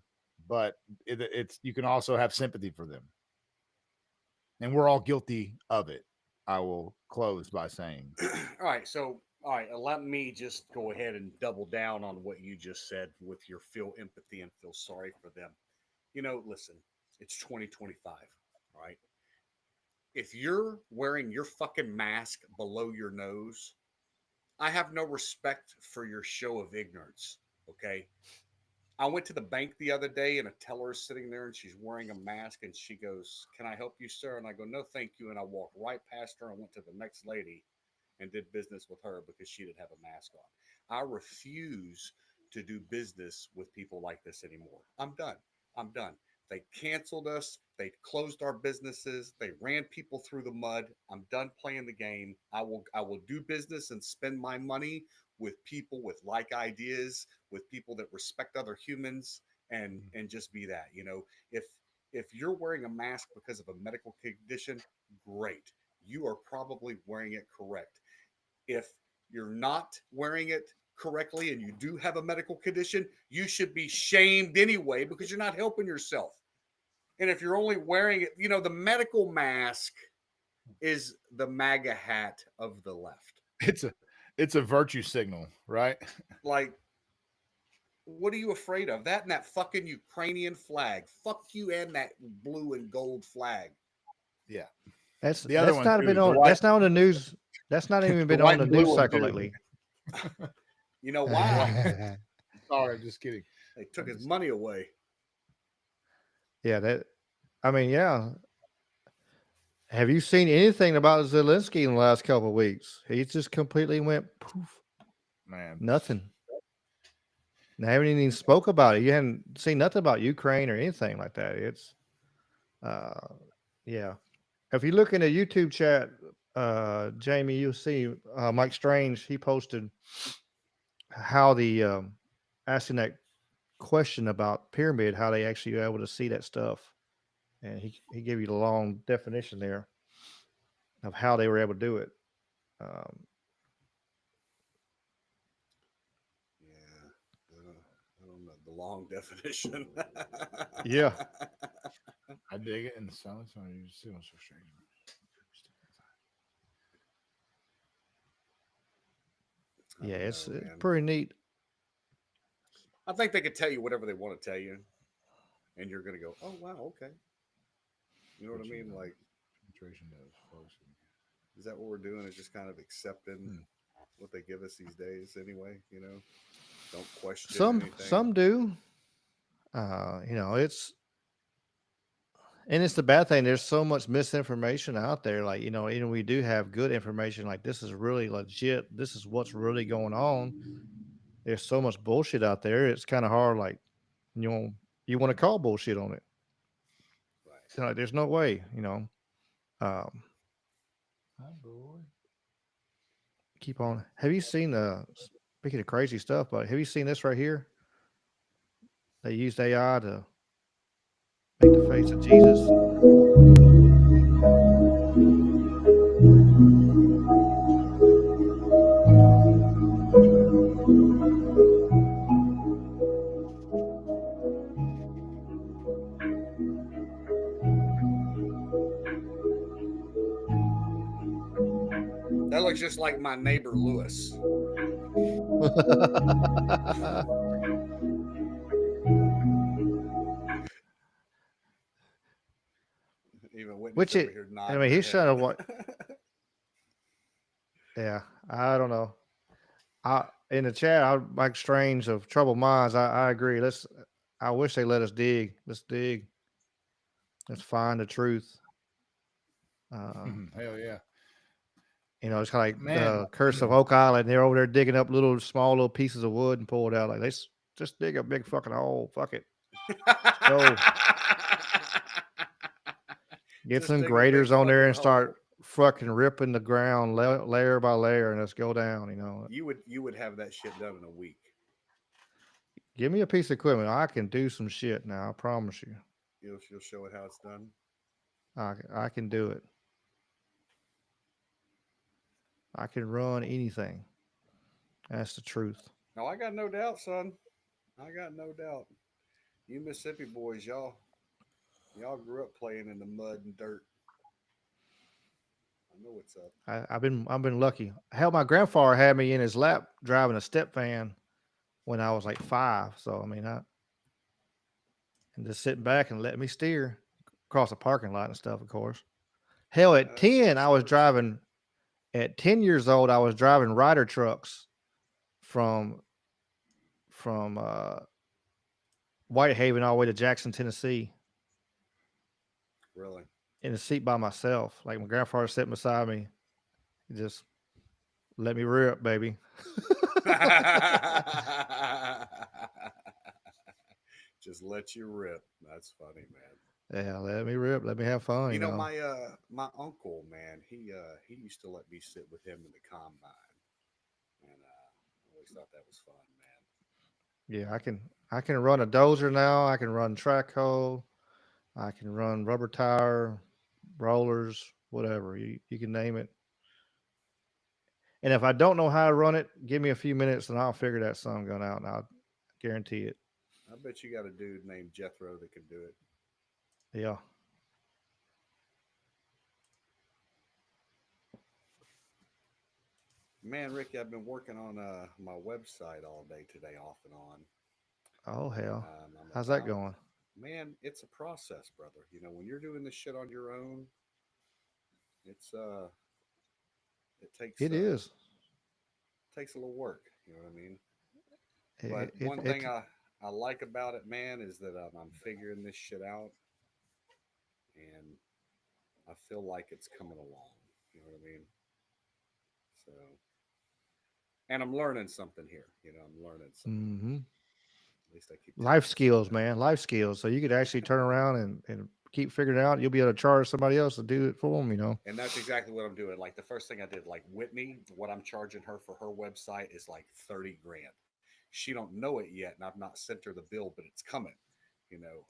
But it's you can also have sympathy for them, and we're all guilty of it. I will close by saying. All right, so all right, let me just go ahead and double down on what you just said with your feel empathy and feel sorry for them. Listen, it's 2025, all right? If you're wearing your fucking mask below your nose, I have no respect for your show of ignorance, okay? I went to the bank the other day and a teller is sitting there and she's wearing a mask and she goes, "Can I help you, sir?" And I go, "No, thank you." And I walked right past her and went to the next lady and did business with her because she didn't have a mask on. I refuse to do business with people like this anymore. I'm done. I'm done. They canceled us. They closed our businesses. They ran people through the mud. I'm done playing the game. I will do business and spend my money with people with like ideas, with people that respect other humans, and just be that. If you're wearing a mask because of a medical condition, great. You are probably wearing it correct. If you're not wearing it correctly and you do have a medical condition, you should be shamed anyway because you're not helping yourself. And if you're only wearing it, the medical mask is the MAGA hat of the left. It's a virtue signal, right? Like, what are you afraid of? That and that fucking Ukrainian flag. Fuck you and that blue and gold flag. Yeah. That's the other that's one not too, been the on. white, That's not on the news. That's not even the been white on the and blue news one cycle too. lately. You know why? Sorry, I'm just kidding. They took his money away. Yeah, yeah. Have you seen anything about Zelensky in the last couple of weeks? He just completely went poof. Man, Nothing. I haven't even spoke about it. You haven't seen nothing about Ukraine or anything like that. It's, yeah. If you look in the YouTube chat, Jamie, you'll see Mike Strange. He posted how the asking that question about pyramid, how they actually were able to see that stuff, and he gave you the long definition there of how they were able to do it. I don't know the long definition. Yeah. I dig it. And the silence on you still so strange. Yeah, it's pretty neat. I think they could tell you whatever they want to tell you, and you're going to go, "Oh wow, okay." You know what I mean? Like, is that what we're doing? Is just kind of accepting what they give us these days, anyway? Don't question anything. Some do. It's the bad thing. There's so much misinformation out there. Like, even we do have good information. Like, this is really legit. This is what's really going on. There's so much bullshit out there. It's kind of hard. Like, you want to call bullshit on it. Right. So, like, there's no way. Keep on. Have you seen speaking of crazy stuff? But have you seen this right here? They used AI to make the face of Jesus. That looks just like my neighbor Lewis. Even Whitney's over here nodding. I mean, he's trying to what? Yeah, I don't know. In the chat, Mike Strange of Troubled Minds. I agree. I wish they let us dig. Let's dig. Let's find the truth. Hell yeah. It's kind of like the Curse of Oak Island. They're over there digging up small little pieces of wood and pull it out. Like, let's just dig a big fucking hole. Fuck it. Let's go. Get some graders on there and start fucking ripping the ground layer by layer, and let's go down. You would have that shit done in a week. Give me a piece of equipment. I can do some shit now. I promise you. You'll show it how it's done. I can do it. I can run anything. That's the truth. No, I got no doubt, son. I got no doubt. You Mississippi boys, y'all grew up playing in the mud and dirt. I know what's up. I've been lucky. Hell, my grandfather had me in his lap driving a step van when I was like 5. So I mean, and just sitting back and letting me steer across the parking lot and stuff. Of course. Hell, at That's 10, I was first. driving. At 10 years old, I was driving rider trucks from Whitehaven all the way to Jackson, Tennessee, Really? in the seat by myself. Like my grandfather sitting beside me, he just let me rip, baby. Just let you rip. That's funny, man. Yeah, let me rip. Let me have fun. You You know, know. my uncle, man, he used to let me sit with him in the combine, and I always thought that was fun, Yeah, I can run a dozer now. I can run track hoe. I can run rubber tire, rollers, whatever you can name it. And if I don't know how to run it, give me a few minutes and I'll figure that some gun out, and I'll guarantee it. man. I bet you got a dude named Jethro that can do it. Yeah. Man, Ricky, I've been working on my website all day today, off and on, Oh and hell, I'm how's that about, going? man, it's a process, brother. You know, when you're doing this shit on your own, it's It it is. takes a little work. You know what I mean? But It it, one thing it I like about it, man, is that I'm figuring this shit out, and I feel like it's coming along. You know what I mean? So, and I'm learning something here. You know, I'm learning something. hmm At least I keep telling Life myself skills, that. man. Life skills. So you could actually turn around and keep figuring it out. You'll be able to charge somebody else to do it for them. You know. And that's exactly what I'm doing. Like the first thing I did, like Whitney, what I'm charging her for her website is like 30 grand. She don't know it yet, and I've not sent her the bill, but it's coming. You know,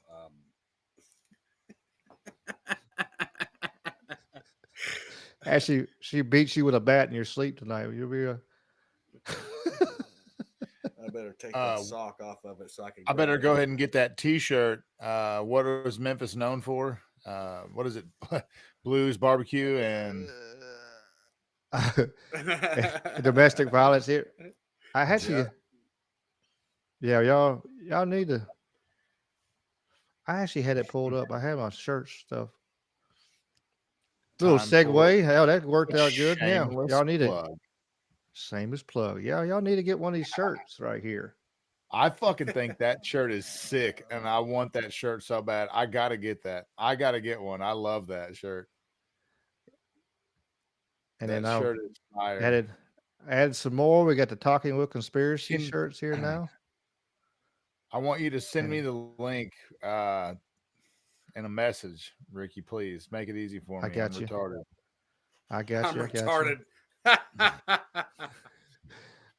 Actually, she beats you with a bat in your sleep tonight. You'll be a I better take that sock off of it so I can I grab better it. go ahead and get that T-shirt. What was Memphis known for? What is it? Blues, barbecue, and domestic violence here. I Yeah. actually, yeah, y'all need to. I actually had it pulled up. I had my shirt stuff. Little time for segue. Hell, that worked a out good. Yeah, shameless y'all need it. plug. Same as plug. Yeah, y'all need to get one of these shirts right here. I fucking think that shirt is sick, and I want that shirt so bad. I gotta get that. I gotta get one. I love that shirt. And then That I've shirt is fire. added some more. We got the Talking with Conspiracy Can shirts here now. I want you to send me And the link in a message, Ricky? Please make it easy for I me. I'm got you. retarded. I got I'm you. I got you. retarded.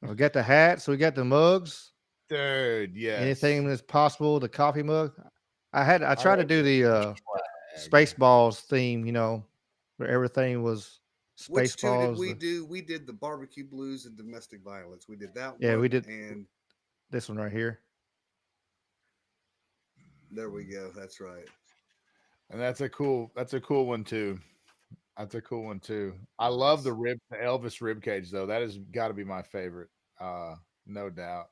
We got the hats. We got the mugs. Dude, yes. Anything that's possible. The coffee mug. I I tried to like do the the swag. Spaceballs theme. Where everything was Which two did Spaceballs. we do? We did the barbecue blues and domestic violence. We did that Yeah, we one, did and this one right here. there we go. That's right. And that's a cool one too. That's a cool one too. I love Nice. the Elvis rib cage though. That has got to be my favorite. No doubt.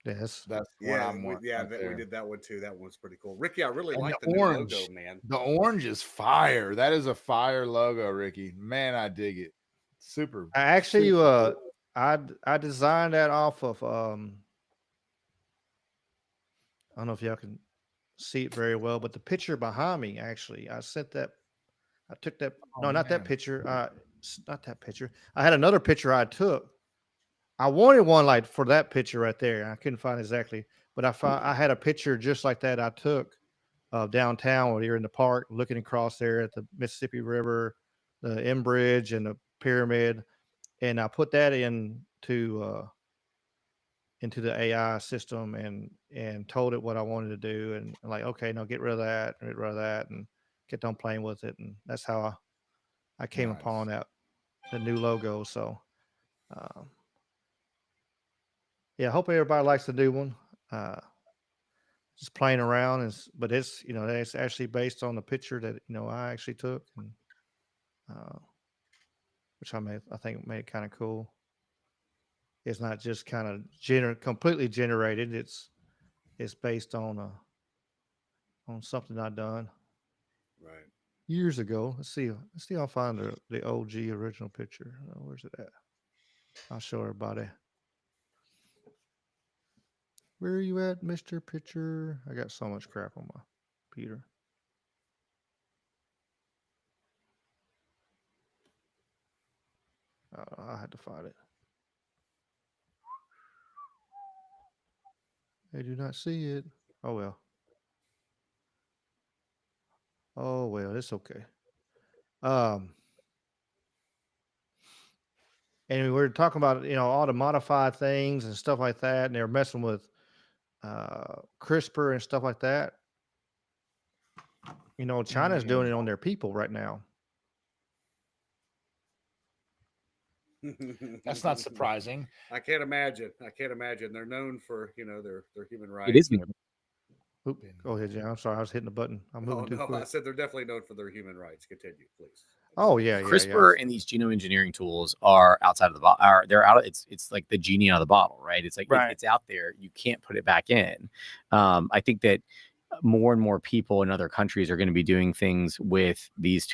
Yes. That's the one Yeah, I'm wanting right we there. did that one too. That one's pretty cool. Ricky, I really And like the new logo, man. the orange is fire. That is a fire logo, Ricky. Man, I dig it. Super, I actually super cool. I designed that off of I don't know if y'all can see it very well, but the picture behind me actually I took that Oh no, not that man, picture. Not that picture. I had another picture I took. I wanted one like for that picture right there. I couldn't find exactly, but I had a picture just like that I took of downtown when you're in the park looking across there at the Mississippi River, the M Bridge and the pyramid, and I put that into the AI system and told it what I wanted to do and like, okay, no, get rid of that, and get on playing with it. And that's how I came upon nice. that new logo. So, yeah, I hope everybody likes the new one. Just playing around, but it's it's actually based on the picture that I actually took, and which I think made it kind of cool. It's not just kind of completely generated. It's based on something I've done Right. years ago. Let's see. I'll find the OG original picture. Where's it at? I'll show everybody. Where are you at, Mr. Picture? I got so much crap on my computer. I had to find it. I do not see it. Oh well. Oh well, it's okay. And we were talking about all the modified things and stuff like that, and they were messing with CRISPR and stuff like that. China's doing it on their people right now. That's not surprising. I can't imagine. They're known for their human rights. It is. Oop, go ahead, John. I'm sorry, I was hitting the button. I'm moving too quick. I said they're definitely known for their human rights. Continue, please. Oh yeah, CRISPR and these genome engineering tools are outside of the bottle. They're out. It's like the genie out of the bottle, right? It's like it's out there. You can't put it back in. I think that more and more people in other countries are going to be doing things with these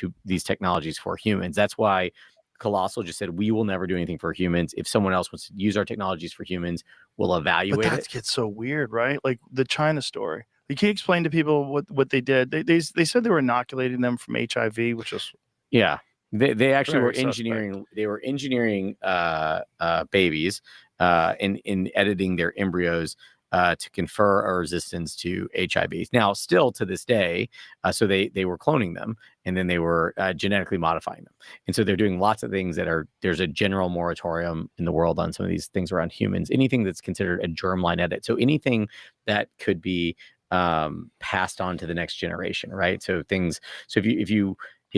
technologies for humans. That's why Colossal just said we will never do anything for humans. If someone else wants to use our technologies for humans, we'll evaluate but that it. Gets so weird, right? Like the China story. You can't explain to people what they did. They said they were inoculating them from HIV, which was they actually were very engineering. suspect. They were engineering babies in editing their embryos to confer a resistance to HIV. Now, still to this day, so they were cloning them, and then they were genetically modifying them. And so they're doing lots of things there's a general moratorium in the world on some of these things around humans. Anything that's considered a germline edit, so anything that could be passed on to the next generation, right? So if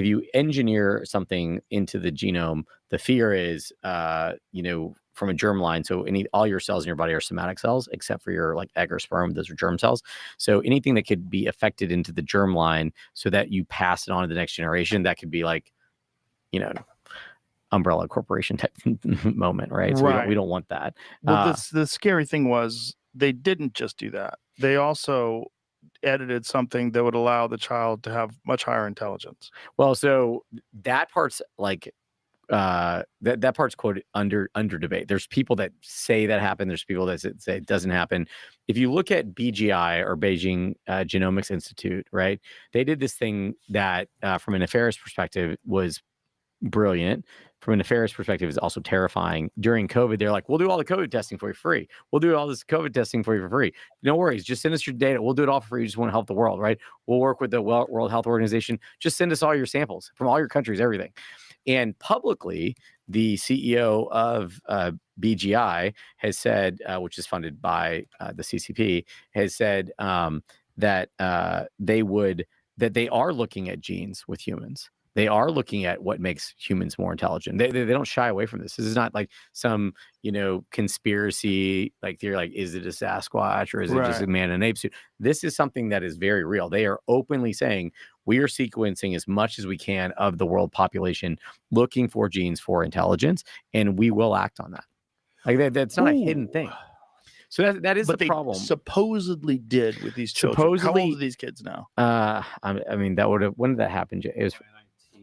you engineer something into the genome, the fear is from a germline. So all your cells in your body are somatic cells, except for your like egg or sperm. Those are germ cells. So anything that could be affected into the germline so that you pass it on to the next generation, that could be like, umbrella corporation type moment, right? So we don't want that. Well, the scary thing was they didn't just do that. They also edited something that would allow the child to have much higher intelligence. Well, so that part's like that part's quoted under debate. There's people that say that happened. There's people that say it doesn't happen. If you look at BGI or Beijing Genomics Institute, right? They did this thing that from a nefarious perspective was brilliant. From a nefarious perspective is also terrifying. During COVID, they're like, we'll do all the COVID testing for you free. We'll do all this COVID testing for you for free. No worries. Just send us your data. We'll do it all for free. You just want to help the world, right? We'll work with the World Health Organization. Just send us all your samples from all your countries, everything. And publicly, the CEO of BGI has said, which is funded by the CCP, has said that they are looking at genes with humans. They are looking at what makes humans more intelligent. They don't shy away from this. This is not like some, conspiracy, like they're like, is it a Sasquatch or is it just a man in an ape suit? This is something that is very real. They are openly saying we are sequencing as much as we can of the world population, looking for genes for intelligence, and we will act on that. Like that's not a hidden thing. So that is the problem. Supposedly did with these children. How old are these kids now? I mean, that would have. When did that happen? It was.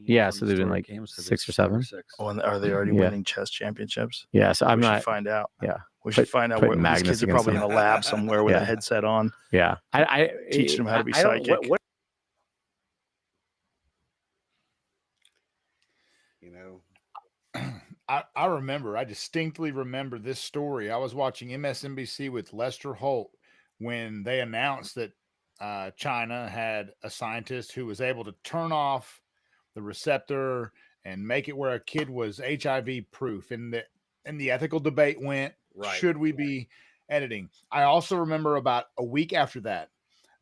Yeah, so they've been like 6 or 7. Oh, and are they already winning chess championships? Yeah, so we should find out. Yeah, we should find out where these kids are probably in a lab somewhere with a headset on. Yeah, I teach them how to be psychic. I remember. I distinctly remember this story. I was watching MSNBC with Lester Holt when they announced that China had a scientist who was able to turn off the receptor and make it where a kid was HIV proof. And the ethical debate went, should we be editing? I also remember about a week after that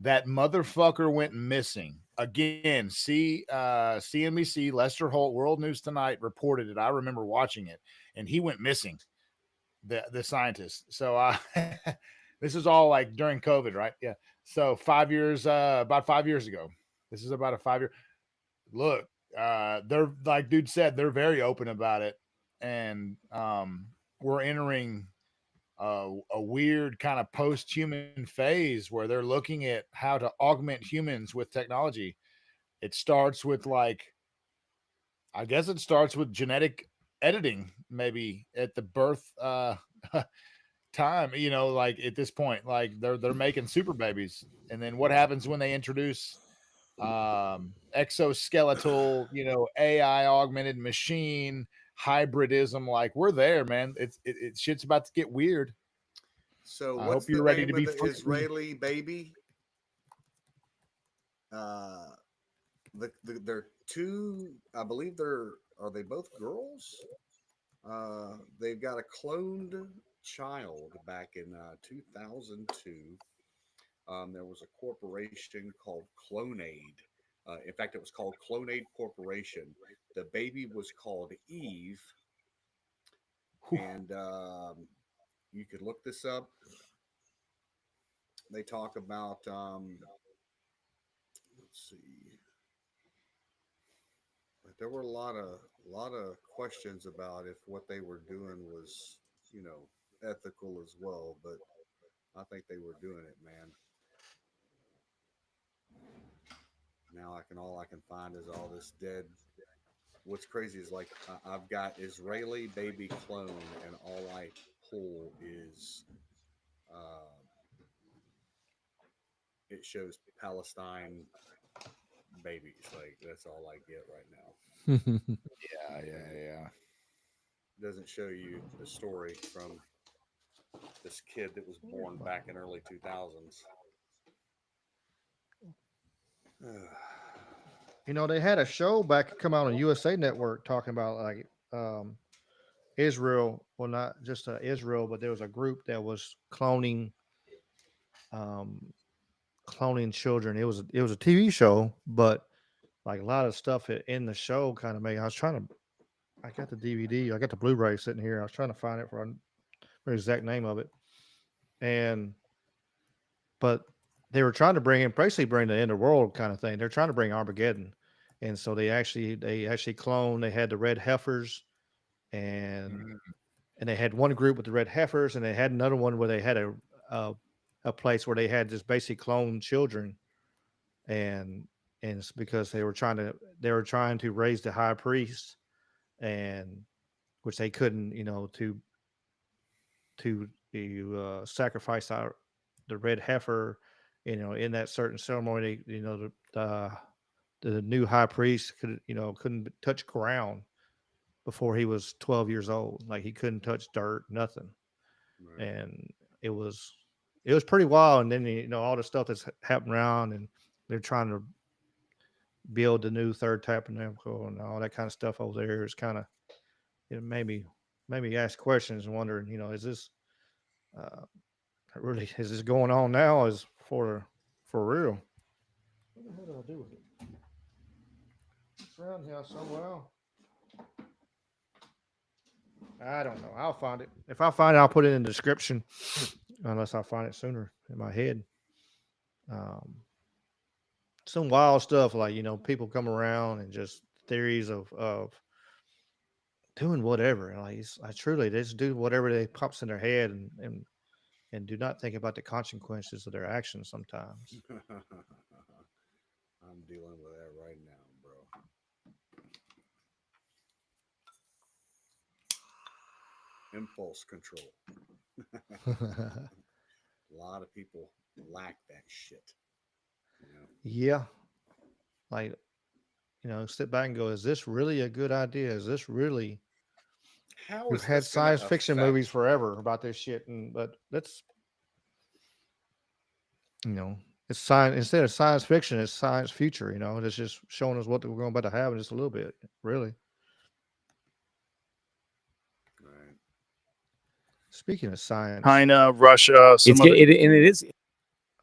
motherfucker went missing again, CNBC, Lester Holt, World News Tonight reported it. I remember watching it, and he went missing, the scientist. So this is all like during COVID, right? Yeah. So 5 years, about 5 years ago. This is about a 5 year. Look, they're like dude said, they're very open about it, and we're entering a weird kind of post-human phase where they're looking at how to augment humans with technology. It starts with I guess it starts with genetic editing, maybe at the birth time, like at this point, like they're making super babies. And then what happens when they introduce exoskeletal, AI augmented machine hybridism? Like, we're there, man. It shit's about to get weird. So I what's hope you're the ready name to be of the free. Israeli baby? They're two, I believe are they both girls? They've got a cloned child back in 2002. There was a corporation called Clonaid. In fact, it was called Clonaid Corporation. The baby was called Eve, and you could look this up. They talk about let's see. But there were a lot of questions about if what they were doing was, ethical as well. But I think they were doing it, man. Now all I can find is all this dead. What's crazy is like I've got Israeli baby clone, and all I pull is it shows Palestine babies. Like, that's all I get right now. Yeah. It doesn't show you the story from this kid that was born back in early 2000s. They had a show back come out on USA Network talking about like Israel. Well, not just Israel, but there was a group that was cloning children. It was a TV show, but like a lot of stuff in the show kind of made. I got the DVD, I got the Blu-ray sitting here. I was trying to find it for the exact name of it, but they were trying to basically bring the end of the world kind of thing. They're trying to bring Armageddon, and so they actually cloned. They had the red heifers, and they had one group with the red heifers, and they had another one where they had a place where they had just basically cloned children, and it's because they were trying to raise the high priest, and which they couldn't, to sacrifice the red heifer, in that certain ceremony. The new high priest couldn't touch ground before he was 12 years old. Like, he couldn't touch dirt, nothing. Right. And it was pretty wild. And then, all the stuff that's happened around, and they're trying to build the new third tabernacle and all that kind of stuff over there. It's kind of, it made me ask questions and wondering, is this really, is this going on now? Is for real? What the hell did I do with it? It's around here somewhere. I don't know. I'll find it. If I find it, I'll put it in the description. Unless I find it sooner in my head. Some wild stuff, like, people come around and just theories of doing whatever. Like, they just do whatever they pops in their head, and do not think about the consequences of their actions sometimes. I'm dealing with that right now, bro. Impulse control. A lot of people lack that shit. Yeah. Like, sit back and go, is this really a good idea? Is this really... We've had science fiction movies forever about this shit, but that's, it's science. Instead of science fiction, it's science future. It's just showing us what we're about to have in just a little bit, really. Right. Speaking of science, China, Russia, it is.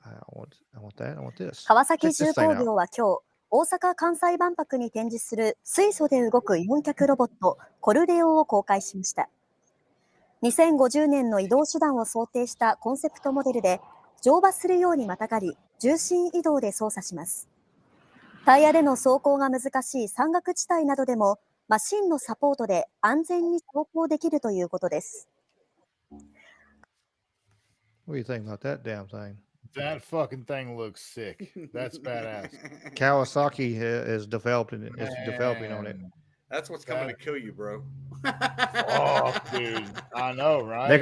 I want that. I want this. 川崎重工業は今日大阪・関西万博に展示する水素で動く4脚ロボットコルレオを公開しました。2050年の移動手段を想定したコンセプトモデルで、乗馬するようにまたがり、重心移動で操作します。タイヤでの走行が難しい山岳地帯などでも、マシンのサポートで安全に走行できるということです。What do you think about that damn thing? That fucking thing looks sick. That's badass. Kawasaki is developing it. It's developing on it. Man, That's what's coming to kill you, bro. fuck, dude. I know, right? They're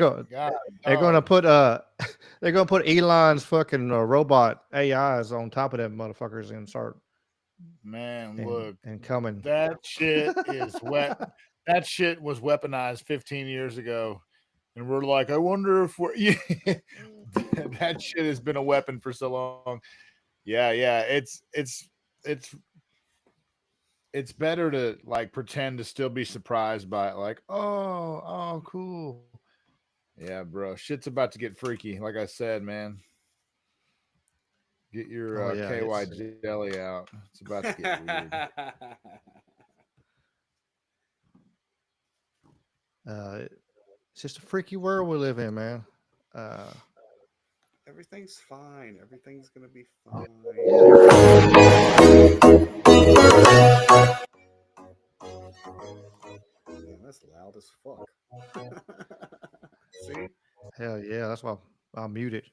gonna put they're gonna put Elon's fucking robot AIs on top of them motherfuckers and start. Man, look, and coming. That shit is wet. That shit was weaponized 15 years ago, and we're like, I wonder if we're. That shit has been a weapon for so long. Yeah, it's better to like pretend to still be surprised by it, like, oh, cool. Yeah, bro, shit's about to get freaky. Like I said, man, get your KY jelly out. It's about to get weird. It's just a freaky world we live in, man. Everything's fine. Everything's gonna be fine. Man, that's loud as fuck. See? Hell yeah, that's why I'll mute it.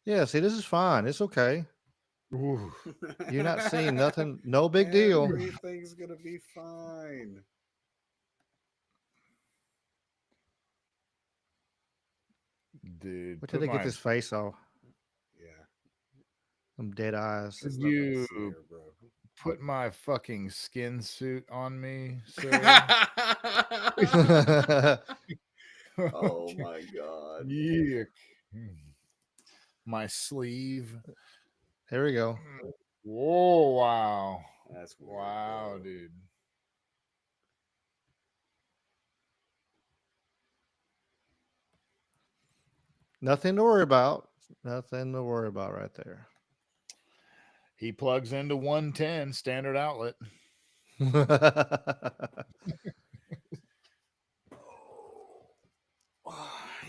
Yeah, see, this is fine. It's okay. Ooh. You're not seeing nothing. No big deal. Everything's gonna be fine. Dude, What did they get this face off? Yeah. Some dead eyes. You put my fucking skin suit on me, sir. Oh my god. Yeah. My sleeve. There we go. Whoa, wow. That's weird, wow, bro. Dude. Nothing to worry about. Nothing to worry about right there. He plugs into 110 standard outlet.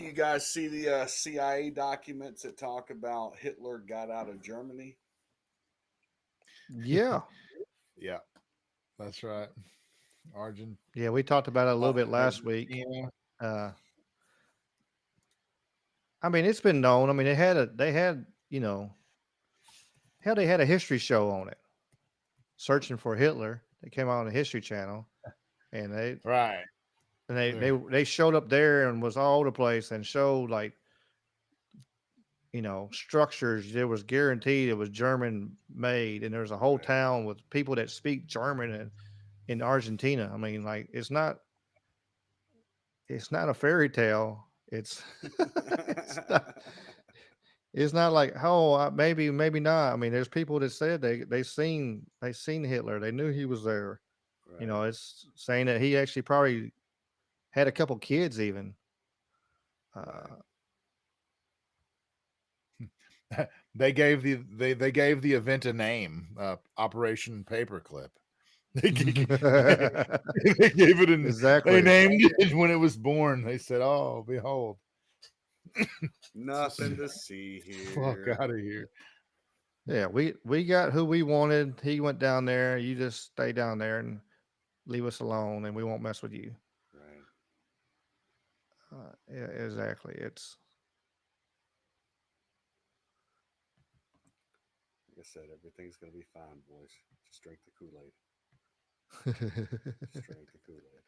You guys see the CIA documents that talk about Hitler got out of Germany? Yeah. Yeah. That's right. Argent. Yeah, we talked about it a little bit last week. Yeah. I mean, it's been known. I mean, they had a history show on it, searching for Hitler. They came out on the History Channel, and they showed up there and was all over the place and showed like, structures. There was guaranteed it was German made, and there's a whole town with people that speak German and in Argentina. I mean, like it's not a fairy tale. It's it's not like, maybe not. I mean, there's people that said they seen Hitler. They knew he was there. Right. It's saying that he actually probably had a couple kids even. They gave the event a name, Operation Paperclip. They gave it an exactly. They named it when it was born. They said, "Oh, behold, nothing to see here. Fuck out of here." Yeah, we got who we wanted. He went down there. You just stay down there and leave us alone, and we won't mess with you. Right. Yeah, exactly. It's. Like I said, everything's gonna be fine, boys. Just drink the Kool-Aid. Just drink the Kool-Aid.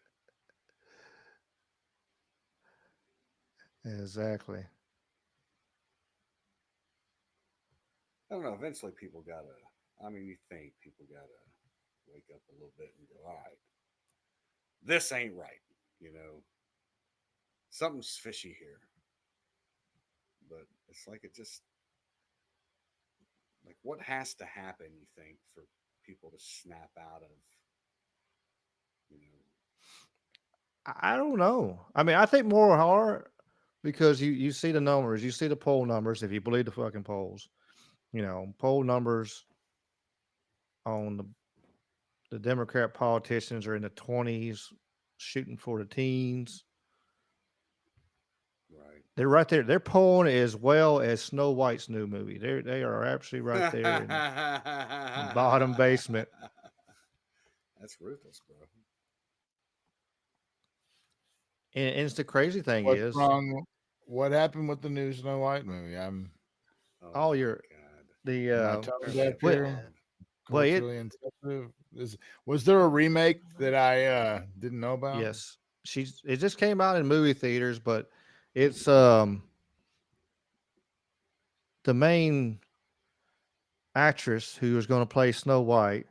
Exactly. I don't know. Eventually, people gotta. I mean, you think people gotta wake up a little bit and go, "All right, this ain't right." Something's fishy here. But it's like what has to happen? You think for people to snap out of? I don't know. I mean, I think more hard because you see the numbers, you see the poll numbers. If you believe the fucking polls, poll numbers on the Democrat politicians are in the 20s shooting for the teens. Right. They're right there. They're pulling as well as Snow White's new movie. They are absolutely right there in the bottom basement. That's ruthless, bro. And it's the crazy thing What's is wrong? What happened with the new Snow White movie? Oh all my your God. Am I the tone Apparently deaf it's well, here? bad. well it Culturally insensitive. Was there a remake that I didn't know about? yes it just came out in movie theaters, but it's the main actress who was going to play Snow White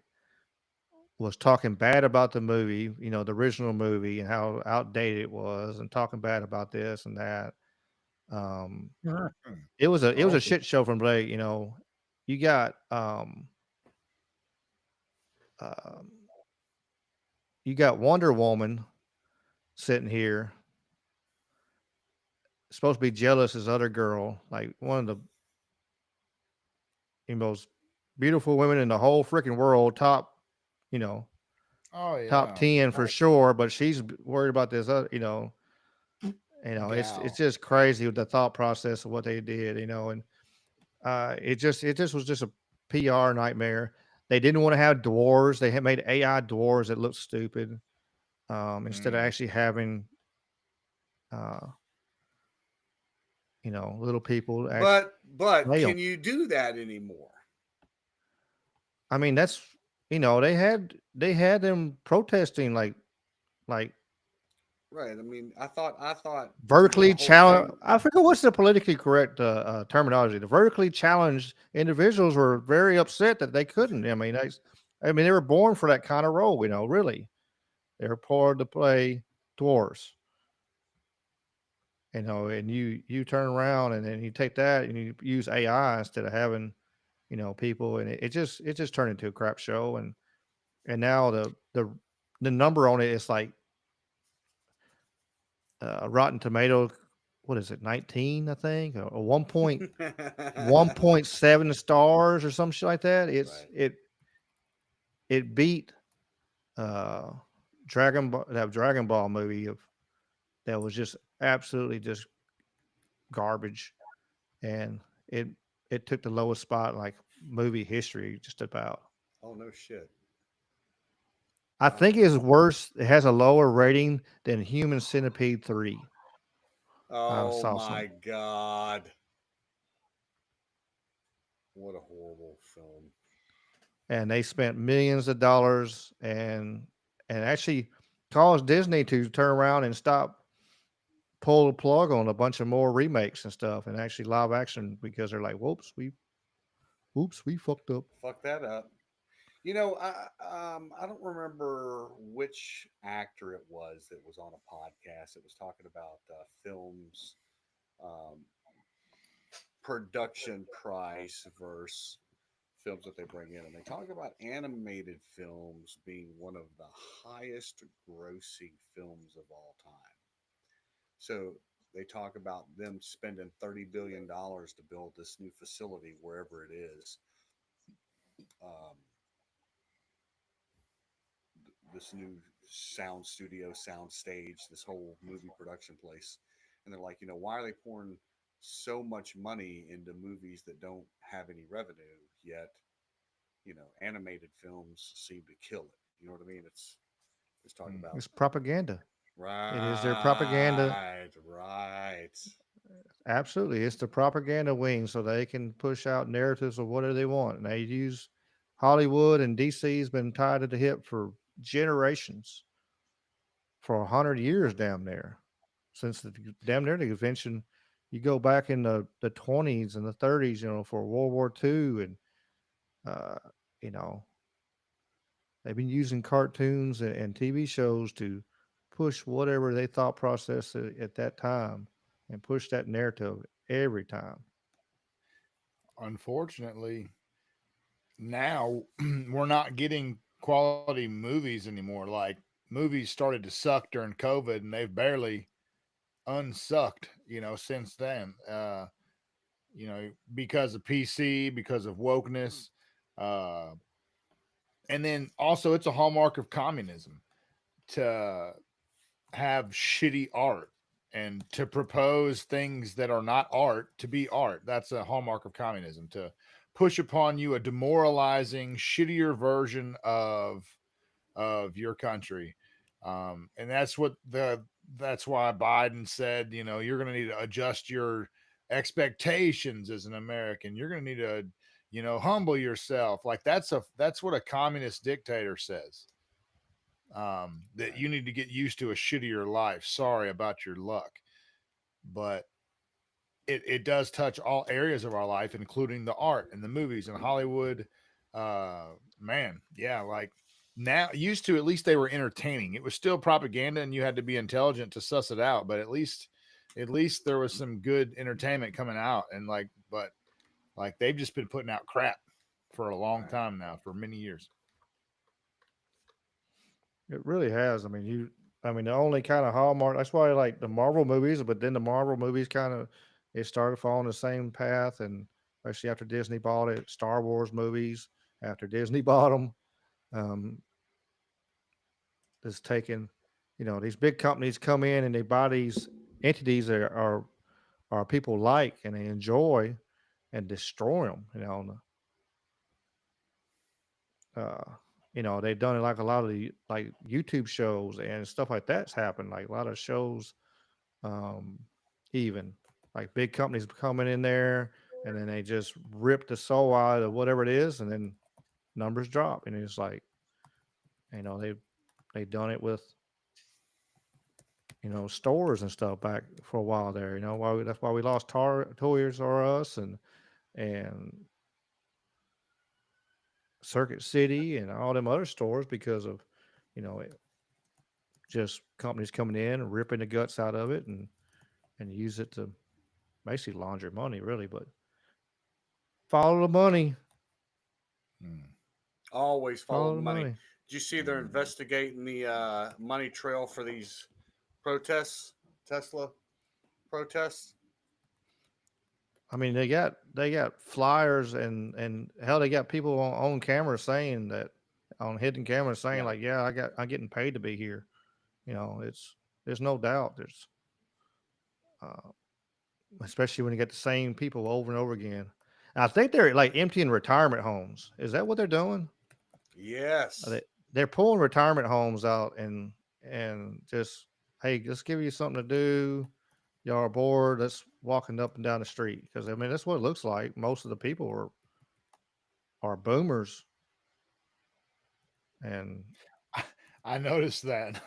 was talking bad about the movie, you know, the original movie and how outdated it was, and talking bad about this and that. Um, it was a Oh, shit show from Blake. You know, you got um, you got Wonder Woman sitting here, supposed to be jealous as other girl, like one of the most beautiful women in the whole freaking world, top, you know, oh top yeah. 10 for sure. But she's worried about this other, it's Gal. just crazy with the thought process of what they did, and it just was just a PR nightmare. They didn't want to have dwarves. They had made AI dwarves that looked stupid, instead of actually having uh, little people actually But play 'em. can you do that anymore? I mean, that's they had them protesting like Right. I mean, I thought vertically the whole challenged. thing. I forget what's the politically correct terminology. The vertically challenged individuals were very upset that they couldn't. I mean, they were born for that kind of role. Really, they were born to play dwarves. And you turn around and then you take that and you use AI instead of having people, and it just turned into a crap show. And now the number on it is like Rotten Tomato, what is it, 19, I think, or 1.7 stars or some shit like that. Right. It beat uh Dragon Ball movie that was just absolutely just garbage, and it took the lowest spot in like movie history just about. Oh no shit. I Wow. think it's worse. It has a lower rating than Human Centipede 3. I Oh saw some. my God. What a horrible film. And they spent millions of dollars and actually caused Disney to turn around and pull the plug on a bunch of more remakes and stuff, and actually live action, because they're like, whoops, we fucked up. Fuck that up. I don't remember which actor it was on a podcast. It was talking about films, um, production price versus films that they bring in, and they talk about animated films being one of the highest grossing films of all time. So they talk about them spending $30 billion to build this new facility wherever it is. Um, this new sound studio, sound stage, this whole movie production place. And they're like, why are they pouring so much money into movies that don't have any revenue yet? Animated films seem to kill it. You know what I mean? It's talking about It's propaganda. It is their propaganda. right. Absolutely. It's the propaganda wing, so they can push out narratives of whatever they want. And they use Hollywood, and DC's been tied at the hip for generations, for 100 years, damn near, since damn near the convention. You go back in the 20s and the 30s, for World War II, and uh, you know, they've been using cartoons and TV shows to push whatever they thought process at that time, and push that narrative every time. Unfortunately, now we're not getting quality movies anymore. Like movies started to suck during COVID, and they've barely unsucked, since then. Because of PC, because of wokeness, uh, And then also, it's a hallmark of communism to have shitty art and to propose things that are not art to be art. That's a hallmark of communism, to push upon you a demoralizing, shittier version of your country. And that's why Biden said, you know, you're going to need to adjust your expectations as an American. You're going to need to, you know, humble yourself. Like that's what a communist dictator says. That you need to get used to a shittier life. Sorry about your luck. But it does touch all areas of our life, including the art and the movies and Hollywood. Man, yeah, like now used to, at least they were entertaining. It was still propaganda and you had to be intelligent to suss it out, but at least there was some good entertainment coming out. And but they've just been putting out crap for a long time now, for many years. It really has. I mean, the only kind of hallmark, that's why I like the Marvel movies, but then the Marvel movies it started following the same path. And especially after Disney bought it, Star Wars movies, after Disney bought them, is taking, these big companies come in and they buy these entities that are people like and they enjoy and destroy them, they've done it like a lot of the like YouTube shows and stuff like that's happened. Like a lot of shows, even like big companies coming in there and then they just rip the soul out of whatever it is, and then numbers drop. And it's like, they've done it with stores and stuff back for a while there. That's why we lost Toys R Us and Circuit City and all them other stores because of just companies coming in and ripping the guts out of it and use it to basically launder money, really. But follow the money. Always follow the money. Did you see they're investigating the money trail for these protests, Tesla protests? I mean, they got flyers and hell, they got people on camera saying that, on hidden cameras saying like, yeah, I'm getting paid to be here. There's no doubt. There's, especially when you get the same people over and over again. And I think they're like emptying retirement homes. Is that what they're doing? Yes. They're pulling retirement homes out and just, hey, let's give you something to do. Y'all are bored. Let's walking up and down the street. Because I mean, that's what it looks like. Most of the people are boomers. And I noticed that.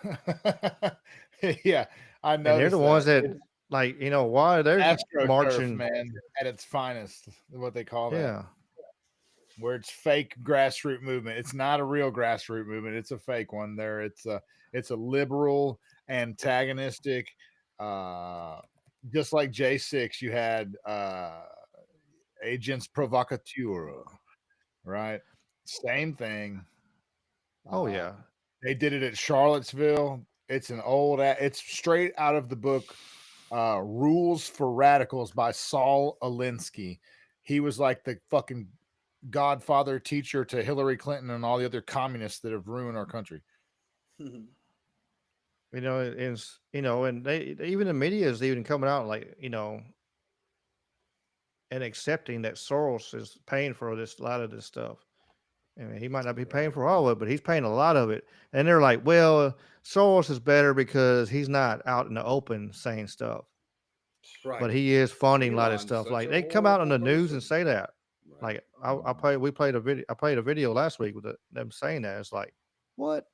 Yeah, I noticed. And they're the ones that like, why they're marching, man, at its finest, what they call that. Yeah. Where it's fake grassroots movement. It's not a real grassroots movement. It's a fake one. There, it's a liberal, antagonistic, just like J6, you had agents provocateur, right? Same thing. Oh yeah. They did it at Charlottesville. It's it's straight out of the book Rules for Radicals by Saul Alinsky. He was like the fucking godfather teacher to Hillary Clinton and all the other communists that have ruined our country. And they even the media is even coming out like, and accepting that Soros is paying for a lot of this stuff. I mean, he might not be paying for all of it, but he's paying a lot of it. And they're like, well, Soros is better because he's not out in the open saying stuff. Right. But he is funding a lot of stuff. Like they come out on the news and say that. Right. Like I played a video last week with them saying that. It's like, what?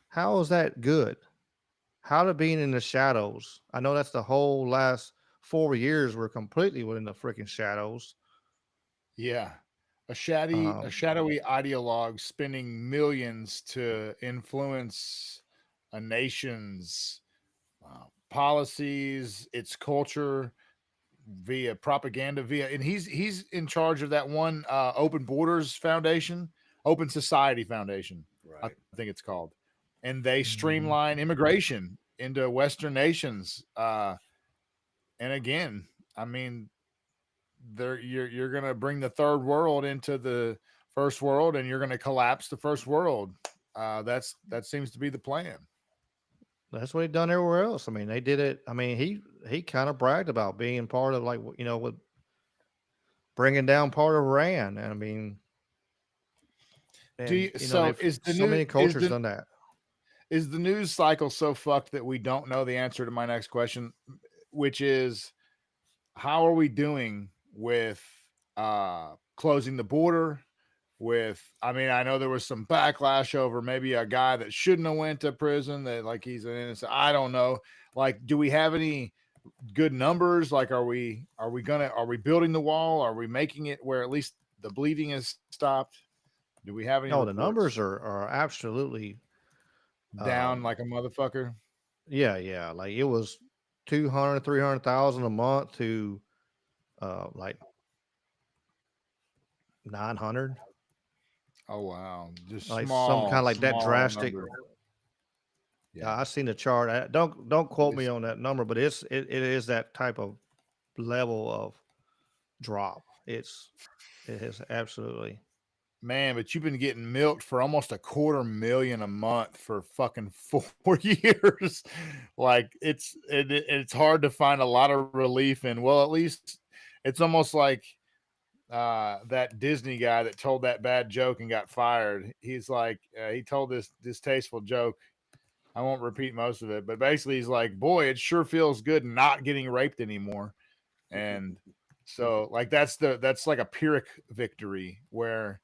How is that good? How to being in the shadows? I know that's the whole last 4 years we're completely within the freaking shadows. Yeah. A shadowy ideologue spending millions to influence a nation's policies, its culture, via propaganda, and he's in charge of that one Open Borders Foundation, Open Society Foundation, right. I think it's called, and they streamline immigration into Western nations. And again, I mean, you're going to bring the third world into the first world, and you're going to collapse the first world. That seems to be the plan. That's what he done everywhere else. I mean, they did it. I mean, he kind of bragged about being part of, like, you know, with bringing down part of Iran. And I mean, and so many cultures done that. Is the news cycle so fucked that we don't know the answer to my next question, which is, how are we doing with closing the border? I mean, I know there was some backlash over maybe a guy that shouldn't have went to prison, that like he's an innocent. I don't know. Like, do we have any good numbers? Like, are we building the wall? Are we making it where at least the bleeding is stopped? Do we have any? No, reports? the numbers are absolutely down like a motherfucker. Yeah. Like, it was 200, 300,000 a month to like 900. Oh wow, just like small, some kind of like that drastic. number. Yeah, I seen the chart. Don't quote me on that number, but it is that type of level of drop. It is absolutely. Man, but you've been getting milked for almost $250,000 a month for fucking 4 years. Like, it's hard to find a lot of relief in. Well, at least it's almost like that Disney guy that told that bad joke and got fired. He's like, he told this distasteful joke. I won't repeat most of it, but basically he's like, boy, it sure feels good not getting raped anymore. And so, like, that's like a Pyrrhic victory where,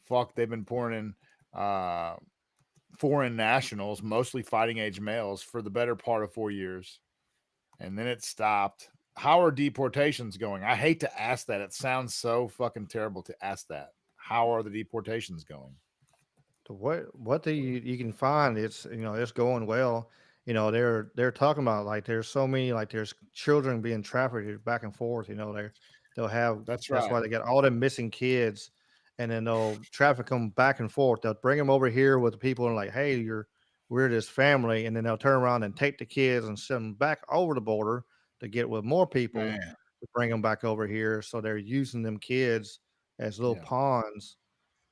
fuck, they've been pouring in foreign nationals, mostly fighting age males, for the better part of 4 years. And then it stopped. How are deportations going? I hate to ask that. It sounds so fucking terrible to ask that. How are the deportations going? What you can find, it's, you know, it's going well. You know, they're talking about, like, there's so many, like, there's children being trafficked back and forth. You know, they'll have that's why they got all them missing kids, and then they'll traffic them back and forth. They'll bring them over here with the people and, like, hey, we're this family, and then they'll turn around and take the kids and send them back over the border to get with more people to bring them back over here. So they're using them kids as little pawns.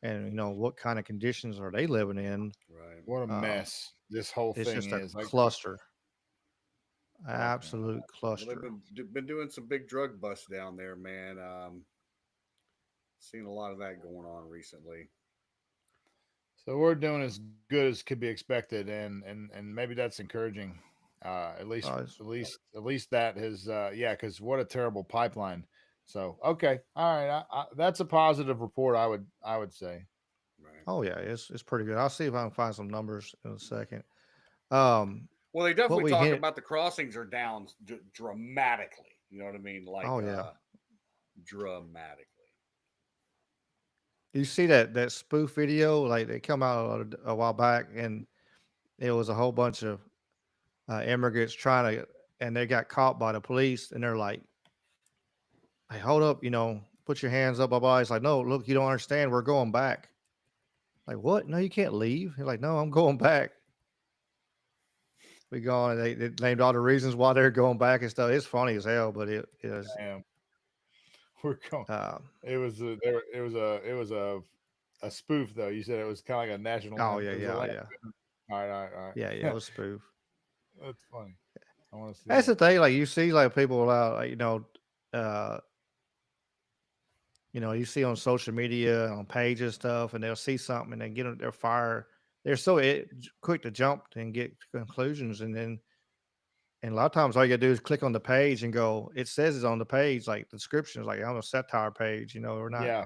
And, you know, what kind of conditions are they living in? Right. What a mess this whole thing is. It's just a cluster. Absolute cluster. Well, they've been doing some big drug busts down there, man. Seen a lot of that going on recently. So we're doing as good as could be expected, and maybe that's encouraging. At least that has because what a terrible pipeline. So okay, all right, that's a positive report. I would say. Right. Oh yeah, it's pretty good. I'll see if I can find some numbers in a second. Well, they definitely talk about the crossings are down dramatically. You know what I mean? Like, dramatically. You see that spoof video? Like, they come out a while back, and it was a whole bunch of immigrants and they got caught by the police, and they're like, hey, hold up, you know, put your hands up. Blah. It's like, no, look, you don't understand. We're going back. Like, what? No, you can't leave. You're like, no, I'm going back. We going. They named all the reasons why they're going back and stuff. It's funny as hell, but it is. Damn. We're going. It was a spoof, though. You said it was kind of like a national. Oh yeah. All right. Yeah, it was spoof. That's funny. I want to see. That's the thing. Like, you see, like, people out, like, you see on social media, on pages stuff, and they'll see something and they get their fire. They're so quick to jump and get conclusions, and a lot of times all you gotta do is click on the page and go. It says it's on the page, like the description is like on a satire page, or not. Yeah,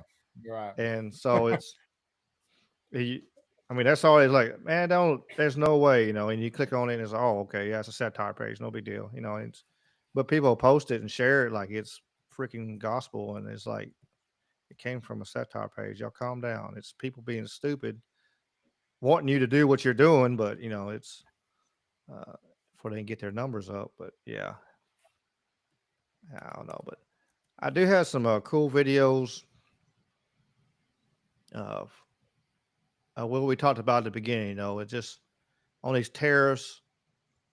right. And so it's. I mean, that's always like, man, there's no way, and you click on it and it's, oh, okay, yeah, it's a satire page, no big deal, but people post it and share it like it's freaking gospel, and it's like, it came from a satire page. Y'all calm down. It's people being stupid, wanting you to do what you're doing, but it's before they can get their numbers up. But yeah, I don't know, but I do have some cool videos of what we talked about at the beginning. It's just on these tariffs,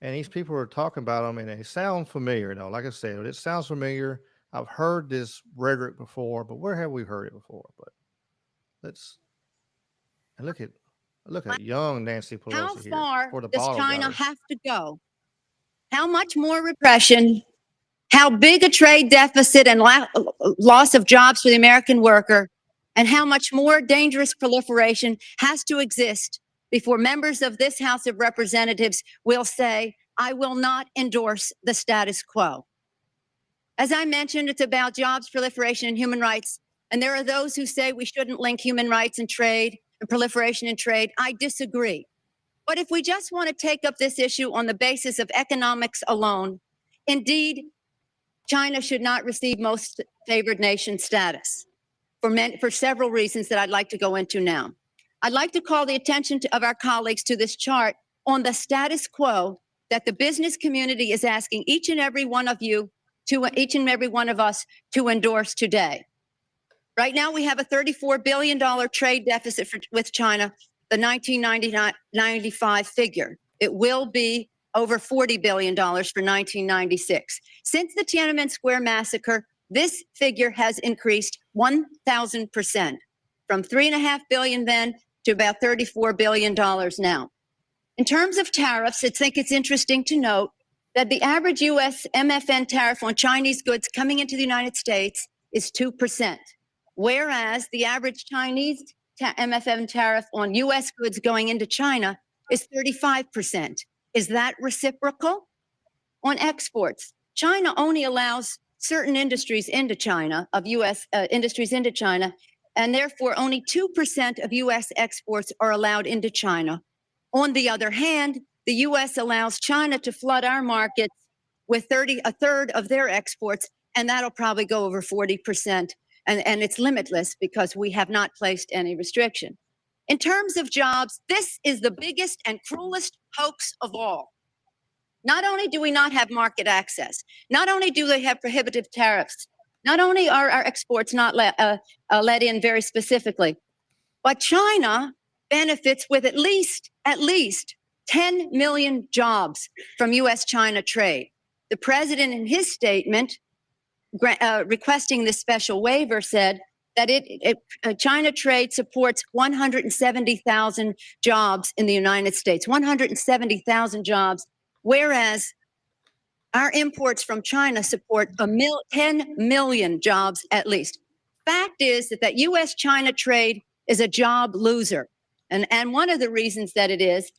and these people are talking about them, and they sound familiar. Like I said, it sounds familiar. I've heard this rhetoric before, but where have we heard it before? But And look at young Nancy Pelosi How here. far For the does bottle China got her. have to go? How much more repression? How big a trade deficit and loss of jobs for the American worker? And how much more dangerous proliferation has to exist before members of this House of Representatives will say, I will not endorse the status quo? As I mentioned, it's about jobs, proliferation, and human rights. And there are those who say we shouldn't link human rights and trade and proliferation and trade. I disagree. But if we just want to take up this issue on the basis of economics alone, indeed, China should not receive most favored nation status for several reasons that I'd like to go into now. I'd like to call the attention of our colleagues to this chart on the status quo that the business community is asking each and every one of you each and every one of us to endorse today. Right now, we have a $34 billion trade deficit with China, the 1995 figure. It will be over $40 billion for 1996. Since the Tiananmen Square massacre, this figure has increased 1,000%, from $3.5 billion then to about $34 billion now. In terms of tariffs, I think it's interesting to note that the average U.S. MFN tariff on Chinese goods coming into the United States is 2%, whereas the average Chinese MFN tariff on U.S. goods going into China is 35%. Is that reciprocal? On exports, China only allows certain industries into China, of U.S. Industries into China, and therefore only 2% of U.S. exports are allowed into China. On the other hand, the U.S. allows China to flood our markets with a third of their exports, and that'll probably go over 40%. And it's limitless because we have not placed any restriction. In terms of jobs, this is the biggest and cruelest hoax of all. Not only do we not have market access, not only do they have prohibitive tariffs, not only are our exports not let in very specifically, but China benefits with at least 10 million jobs from U.S.-China trade. The president, in his statement requesting this special waiver, said that China trade supports 170,000 jobs in the United States, 170,000 jobs, whereas our imports from China support 10 million jobs at least. Fact is that U.S.-China trade is a job loser. And one of the reasons that it is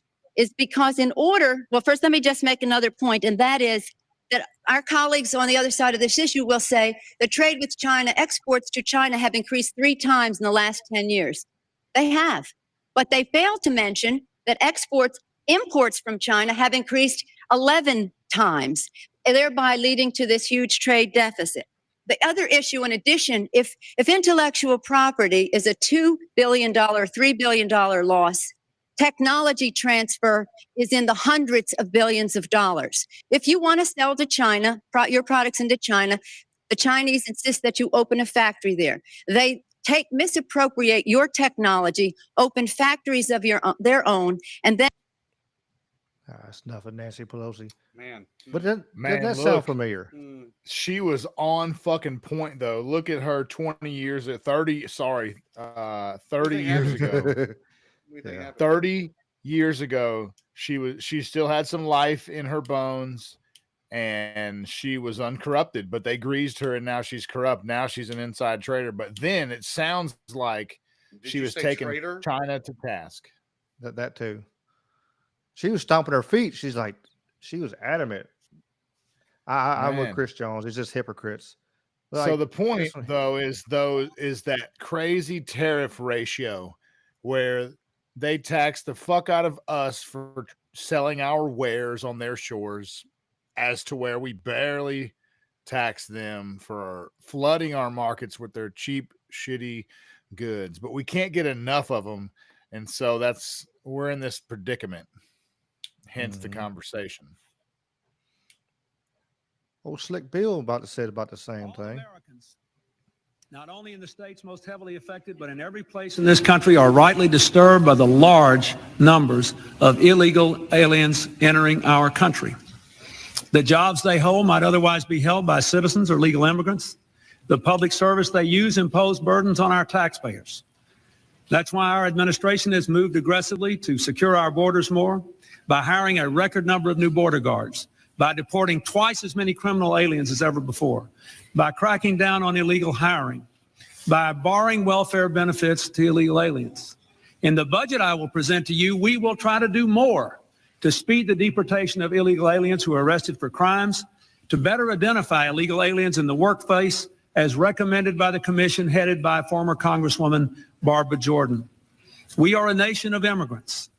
because well, first let me just make another point, and that is that our colleagues on the other side of this issue will say the trade with China, exports to China have increased 3 times in the last 10 years. They have, but they fail to mention that imports from China have increased 11 times, thereby leading to this huge trade deficit. The other issue, in addition, if intellectual property is a $2 billion, $3 billion loss, technology transfer is in the hundreds of billions of dollars. If you want to sell to China, your products into China, the Chinese insist that you open a factory there. They misappropriate your technology, open factories of their own, and then. That's enough of Nancy Pelosi. Man. But doesn't that sound familiar? She was on fucking point though. Look at her 20 years at 30 years ago. 30 years ago, she still had some life in her bones and she was uncorrupted, but they greased her and now she's corrupt. Now she's an inside trader. But then it sounds like she was taking China to task. That too. She was stomping her feet. She was adamant. I'm with Chris Jones. It's just hypocrites. So the point though is that crazy tariff ratio where they tax the fuck out of us for selling our wares on their shores, as to where we barely tax them for flooding our markets with their cheap, shitty goods. But we can't get enough of them. And so we're in this predicament. Hence the conversation. Old Slick Bill about to say about the same thing. Americans, not only in the states most heavily affected, but in every place in this country, are rightly disturbed by the large numbers of illegal aliens entering our country. The jobs they hold might otherwise be held by citizens or legal immigrants. The public service they use impose burdens on our taxpayers. That's why our administration has moved aggressively to secure our borders more by hiring a record number of new border guards, by deporting twice as many criminal aliens as ever before, by cracking down on illegal hiring, by barring welfare benefits to illegal aliens. In the budget I will present to you, we will try to do more to speed the deportation of illegal aliens who are arrested for crimes, to better identify illegal aliens in the workplace as recommended by the commission headed by former Congresswoman Barbara Jordan. We are a nation of immigrants,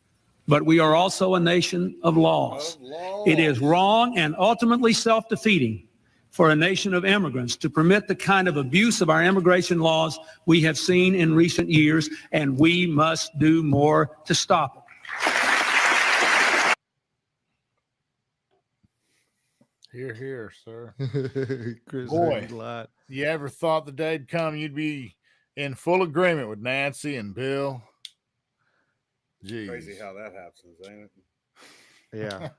but we are also a nation of laws. It is wrong and ultimately self-defeating for a nation of immigrants to permit the kind of abuse of our immigration laws we have seen in recent years, and we must do more to stop it. Here, here, sir. Chris, Boy, you lied. you ever thought the day'd come you'd be in full agreement with Nancy and Bill? Jeez. Crazy how that happens, ain't it? Yeah.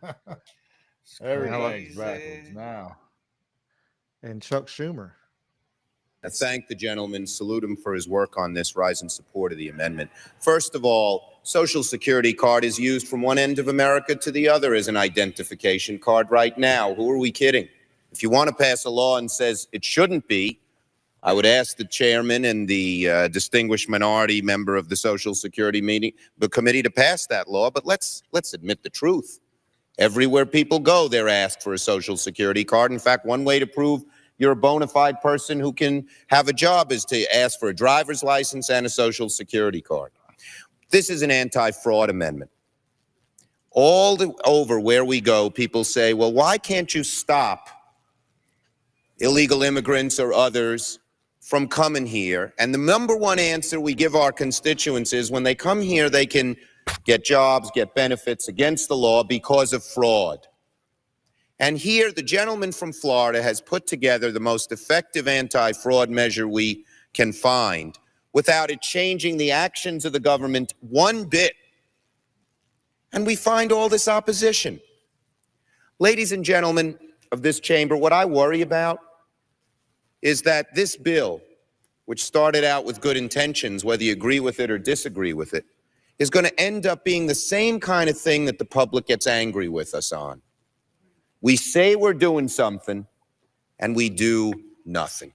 Everything's backwards now. And Chuck Schumer. I thank the gentleman, salute him for his work on this, rise in support of the amendment. First of all, Social Security card is used from one end of America to the other as an identification card right now. Who are we kidding? If you want to pass a law and says it shouldn't be, I would ask the chairman and the distinguished minority member of the Social Security committee to pass that law. But let's admit the truth. Everywhere people go, they're asked for a Social Security card. In fact, one way to prove you're a bona fide person who can have a job is to ask for a driver's license and a Social Security card. This is an anti-fraud amendment. All over where we go, people say, well, why can't you stop illegal immigrants or others from coming here? And the number one answer we give our constituents is when they come here, they can get jobs, get benefits against the law because of fraud. And here, the gentleman from Florida has put together the most effective anti-fraud measure we can find without it changing the actions of the government one bit. And we find all this opposition. Ladies and gentlemen of this chamber, what I worry about is that this bill, which started out with good intentions, whether you agree with it or disagree with it, is going to end up being the same kind of thing that the public gets angry with us on. We say we're doing something, and we do nothing.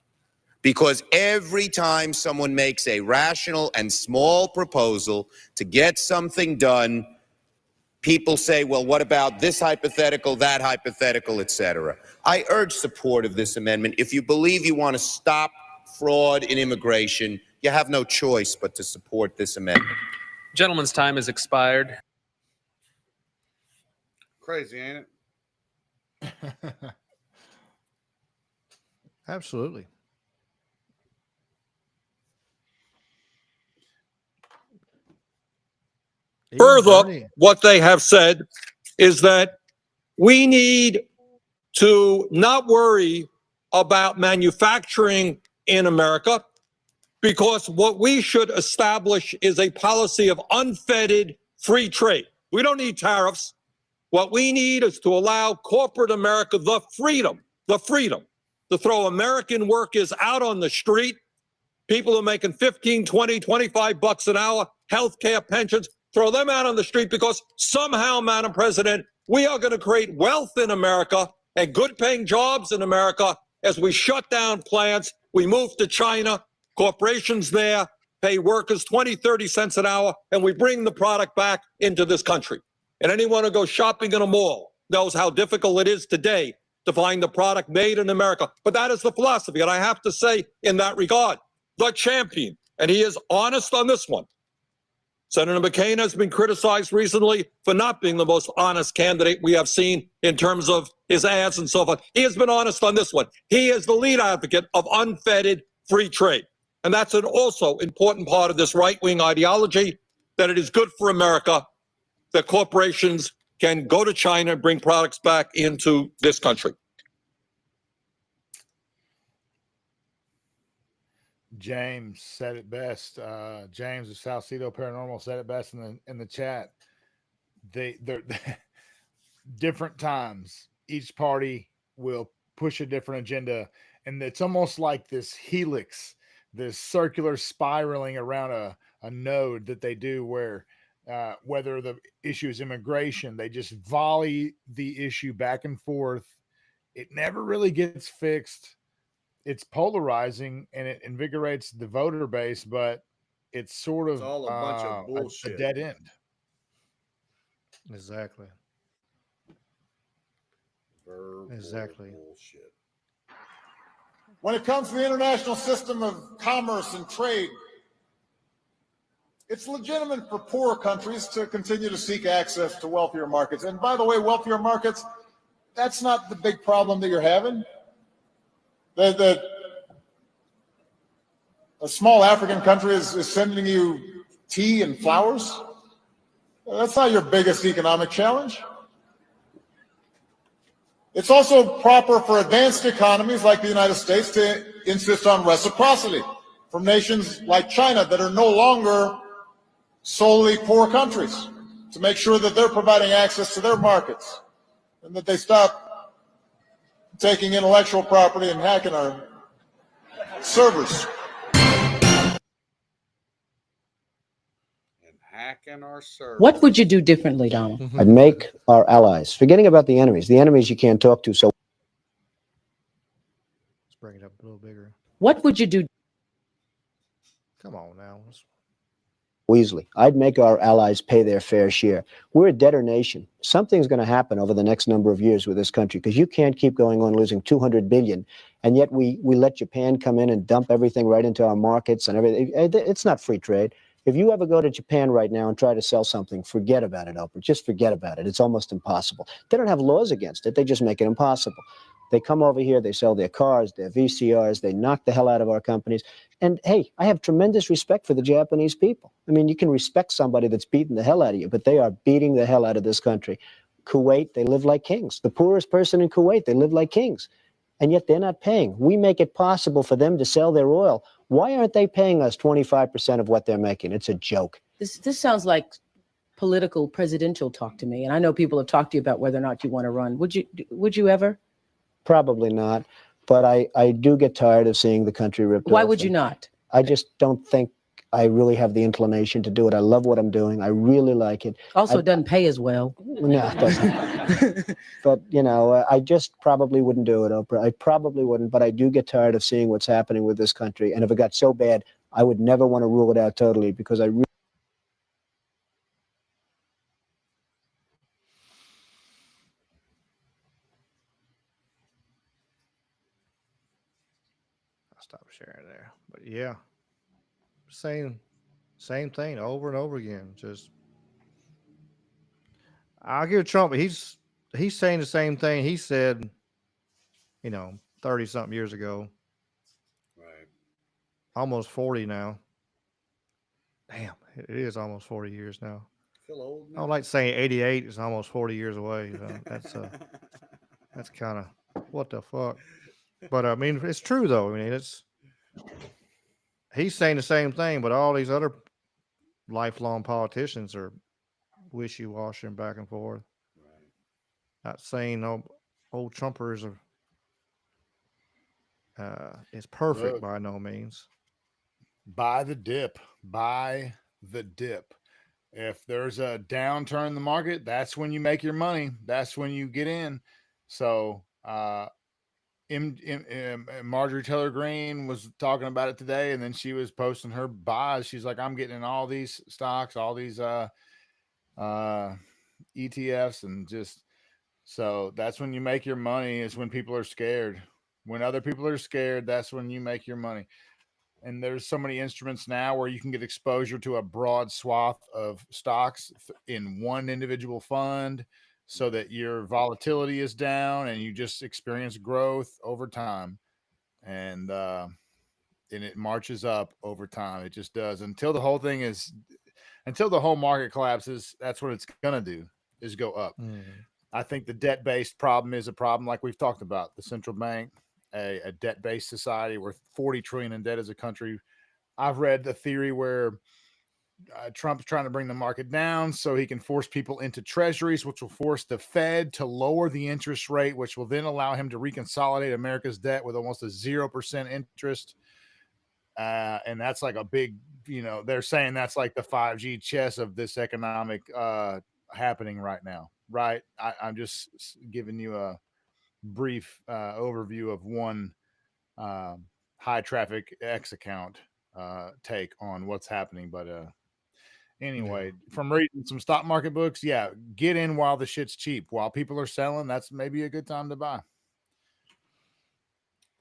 Because every time someone makes a rational and small proposal to get something done, people say, well, what about this hypothetical, that hypothetical, etc. I urge support of this amendment. If you believe you want to stop fraud in immigration, you have no choice but to support this amendment. Gentleman's time has expired. Crazy, ain't it? Absolutely. Further, what they have said is that we need to not worry about manufacturing in America because what we should establish is a policy of unfettered free trade. We don't need tariffs. What we need is to allow corporate America the freedom to throw American workers out on the street, people who are making 15, 20, 25 bucks an hour, healthcare, pensions, throw them out on the street because somehow, Madam President, we are going to create wealth in America and good paying jobs in America as we shut down plants, we move to China, corporations there pay workers 20, 30 cents an hour, and we bring the product back into this country. And anyone who goes shopping in a mall knows how difficult it is today to find the product made in America. But that is the philosophy. And I have to say in that regard, the champion, and he is honest on this one. Senator McCain has been criticized recently for not being the most honest candidate we have seen in terms of his ads and so forth. He has been honest on this one. He is the lead advocate of unfettered free trade. And that's an also important part of this right-wing ideology, that it is good for America that corporations can go to China and bring products back into this country. James said it best. James of Salcedo Paranormal said it best in the chat. They're different times. Each party will push a different agenda, and it's almost like this helix, this circular spiraling around a node that they do where whether the issue is immigration, they just volley the issue back and forth. It never really gets fixed. It's polarizing and it invigorates the voter base, but it's sort of all a bunch of a bullshit. dead end. Exactly. Exactly. Bullshit. When it comes to the international system of commerce and trade, it's legitimate for poorer countries to continue to seek access to wealthier markets. And by the way, wealthier markets, that's not the big problem that you're having. A small African country is sending you tea and flowers. That's not your biggest economic challenge. It's also proper for advanced economies like the United States to insist on reciprocity from nations like China that are no longer solely poor countries, to make sure that they're providing access to their markets and that they stop taking intellectual property and hacking our servers. Hacking our servers. What would you do differently, Donald? I'd make our allies, forgetting about the enemies you can't talk to. So Let's bring it up a little bigger. What would you do? Come on now. easily. I'd make our allies pay their fair share. We're a debtor nation. Something's going to happen over the next number of years with this country, because you can't keep going on losing $200 billion, and yet we let Japan come in and dump everything right into our markets and everything. It's not free trade. If you ever go to Japan right now and try to sell something, forget about it, Oprah. Just forget about it. It's almost impossible. They don't have laws against it. They just make it impossible. They come over here, they sell their cars, their VCRs, they knock the hell out of our companies. And hey, I have tremendous respect for the Japanese people. I mean, you can respect somebody that's beating the hell out of you, but they are beating the hell out of this country. Kuwait, they live like kings. The poorest person in Kuwait, they live like kings. And yet they're not paying. We make it possible for them to sell their oil. Why aren't they paying us 25% of what they're making? It's a joke. This sounds like political presidential talk to me. And I know people have talked to you about whether or not you want to run. Would you ever? Probably not. But I do get tired of seeing the country ripped off. Why would you not? I just don't think I really have the inclination to do it. I love what I'm doing. I really like it. Also, it doesn't pay as well. No, it doesn't. But, you know, I just probably wouldn't do it, Oprah. I probably wouldn't, but I do get tired of seeing what's happening with this country. And if it got so bad, I would never want to rule it out totally, because I really... I'll stop sharing there. But yeah, same thing over and over again. Just, I'll give Trump, he's saying the same thing he said, 30 something years ago. Right. Almost 40 now. Damn, it is almost 40 years now. Feel old now? I don't like saying 88 is almost 40 years away. That's kind of what the fuck. But I mean, it's true though. I mean, he's saying the same thing, but all these other lifelong politicians are wishy-washy and back and forth. Right. Not saying old Trumpers is perfect. Look, by no means. Buy the dip. Buy the dip. If there's a downturn in the market, that's when you make your money. That's when you get in. So Marjorie Taylor Greene was talking about it today, and then she was posting her buys. She's like, I'm getting in all these stocks, all these ETFs, and just so that's when you make your money, is when people are scared. When other people are scared, that's when you make your money. And there's so many instruments now where you can get exposure to a broad swath of stocks in one individual fund, so that your volatility is down and you just experience growth over time. And it marches up over time. It just does until the whole market collapses. That's what it's going to do, is go up. I think the debt-based problem is a problem, like we've talked about. The central bank, a debt-based society, we're 40 trillion in debt as a country. I've read the theory where Trump's trying to bring the market down so he can force people into treasuries, which will force the Fed to lower the interest rate, which will then allow him to reconsolidate America's debt with almost a 0% interest. And that's like a big, they're saying that's like the 5G chess of this economic happening right now, right? I'm just giving you a brief overview of one high traffic X account take on what's happening. But anyway, from reading some stock market books, yeah, get in while the shit's cheap. While people are selling, that's maybe a good time to buy.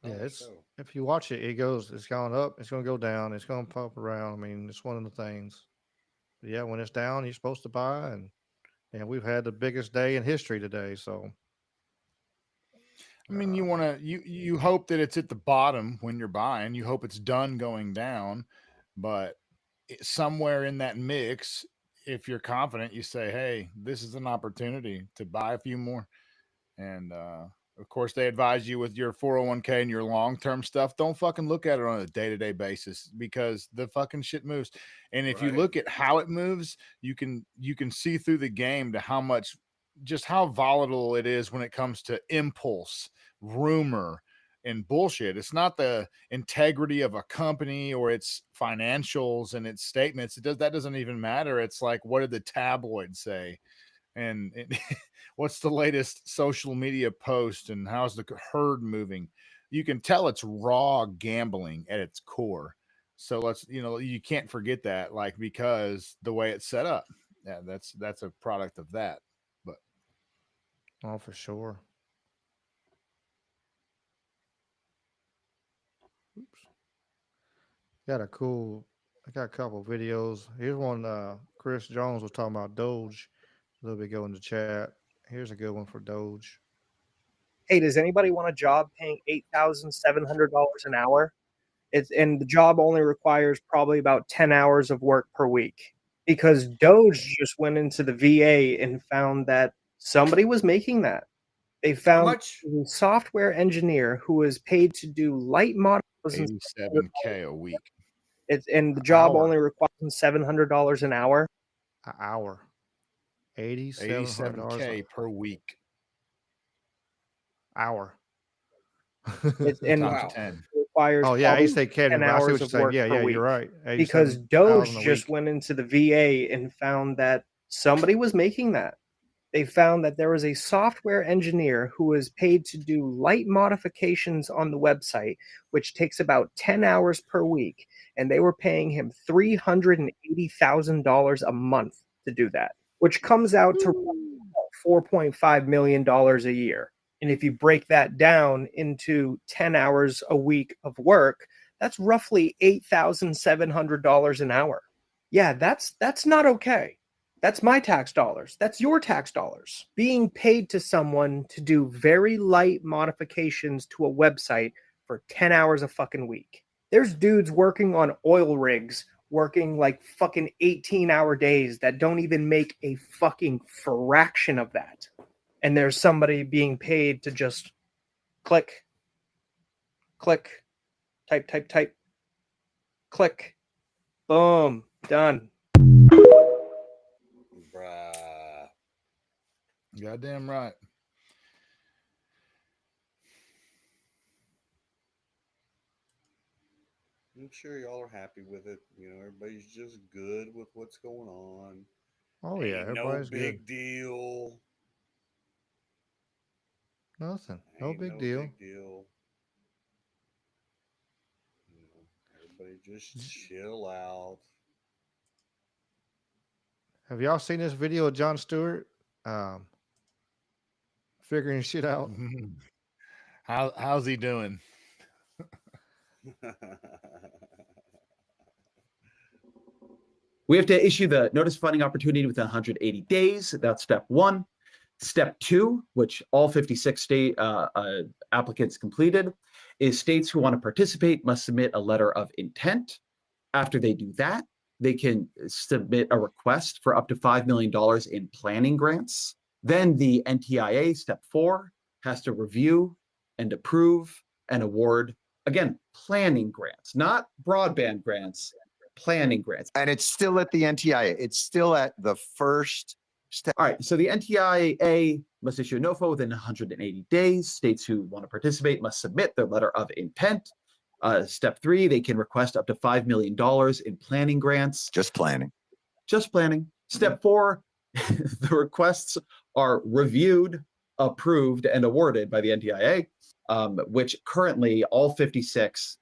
Yeah, if you watch it, it's going up, it's going to go down, it's going to pop around. I mean, it's one of the things. But yeah, when it's down, you're supposed to buy, and we've had the biggest day in history today. So, I mean, you hope that it's at the bottom when you're buying. You hope it's done going down, but somewhere in that mix, if you're confident, you say, "Hey, this is an opportunity to buy a few more." And of course, they advise you with your 401k and your long-term stuff. Don't fucking look at it on a day-to-day basis because the fucking shit moves. And if you look at how it moves, you can see through the game to how volatile it is when it comes to impulse, rumor, and bullshit. It's not the integrity of a company or its financials and its statements. That doesn't even matter. It's like, what did the tabloid say? And what's the latest social media post and how's the herd moving? You can tell it's raw gambling at its core. So you can't forget that, like, because the way it's set up. Yeah, that's a product of that. But oh, for sure. Oops. I got a couple videos. Here's one. Chris Jones was talking about Doge a little bit ago in the chat. Here's a good one for Doge. Hey, does anybody want a job paying $8,700 an hour? And the job only requires probably about 10 hours of work per week, because Doge just went into the VA and found that somebody was making that. They found a software engineer who was paid to do light modifications. $87K a week. And the job only requires $700 an hour. An hour. $87K per week. Hour. And requires oh yeah, probably 10 hours of work per week. You're right. Because Doge just went into the VA and found that somebody was making that. They found that there was a software engineer who was paid to do light modifications on the website, which takes about 10 hours per week, and they were paying him $380,000 a month to do that, which comes out to $4.5 million a year. And if you break that down into 10 hours a week of work, that's roughly $8,700 an hour. Yeah, that's not okay. That's my tax dollars. That's your tax dollars. Being paid to someone to do very light modifications to a website for 10 hours a fucking week. There's dudes working on oil rigs, working like fucking 18-hour days that don't even make a fucking fraction of that. And there's somebody being paid to just click, click, type, click, boom, done. Bruh. Goddamn right. I'm sure y'all are happy with it. Everybody's just good with what's going on. Oh yeah, everybody's no big good. deal. Nothing. No big deal. Everybody just chill out. Have y'all seen this video of Jon Stewart figuring shit out? How's he doing? We have to issue the notice of funding opportunity within 180 days. That's step one. Step two, which all 56 state applicants completed, is states who want to participate must submit a letter of intent. After they do that, they can submit a request for up to $5 million in planning grants. Then the NTIA, step 4, has to review and approve and award, again, planning grants, not broadband grants, planning grants. And it's still at the NTIA. It's still at the first step. All right, so the NTIA must issue a NOFA within 180 days. States who want to participate must submit their letter of intent. Step 3, they can request up to $5 million in planning grants. Just planning. Just planning. Step 4, the requests are reviewed, approved, and awarded by the NTIA, which currently all 56,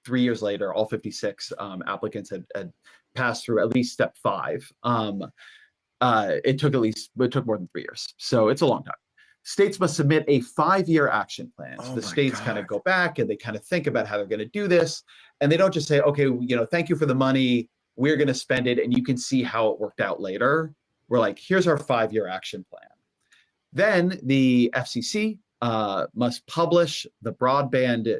3 years later, all 56 applicants had passed through at least step 5. It took more than 3 years. So it's a long time. States must submit a 5-year action plan. So the states kind of go back and they kind of think about how they're going to do this. And they don't just say, okay, thank you for the money. We're going to spend it. And you can see how it worked out later. We're like, here's our 5-year action plan. Then the FCC must publish the broadband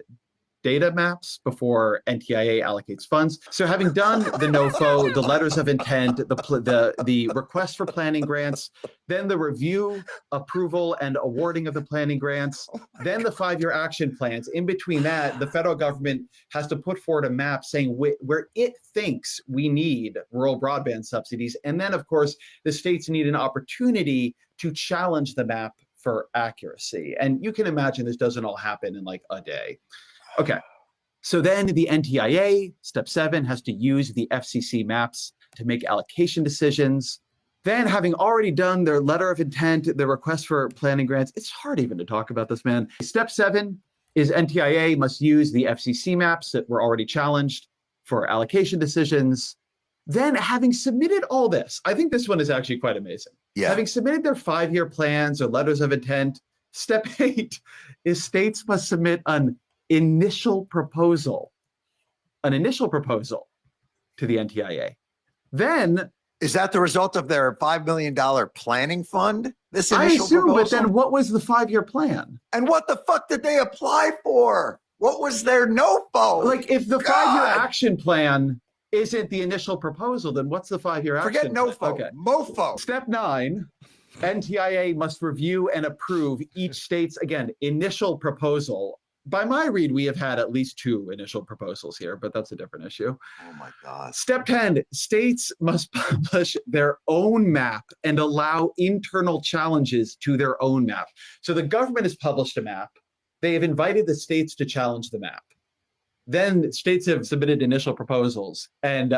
data maps before NTIA allocates funds. So having done the NOFO, the letters of intent, the request for planning grants, then the review, approval, and awarding of the planning grants, then the 5-year action plans. In between that, the federal government has to put forward a map saying where it thinks we need rural broadband subsidies. And then, of course, the states need an opportunity to challenge the map for accuracy. And you can imagine this doesn't all happen in like a day. Okay, so then the NTIA, step 7, has to use the FCC maps to make allocation decisions. Then, having already done their letter of intent, the request for planning grants, it's hard even to talk about this, man. Step 7 is NTIA must use the FCC maps that were already challenged for allocation decisions. Then, having submitted all this, I think this one is actually quite amazing. Yeah. Having submitted their 5-year plans or letters of intent, step 8 is states must submit an initial proposal to the NTIA. Then, is that the result of their $5 million planning fund? This I initial assume, proposal? but then what was the 5-year plan? And what the fuck did they apply for? What was their NOFO? Like, if the 5-year action plan isn't the initial proposal, then what's the 5-year action Forget plan? NOFO, Okay. MOFO. Step 9, NTIA must review and approve each state's, again, initial proposal. By my read, we have had at least 2 initial proposals here, but that's a different issue. Oh my God. Step 10, states must publish their own map and allow internal challenges to their own map. So the government has published a map. They have invited the states to challenge the map. Then states have submitted initial proposals, and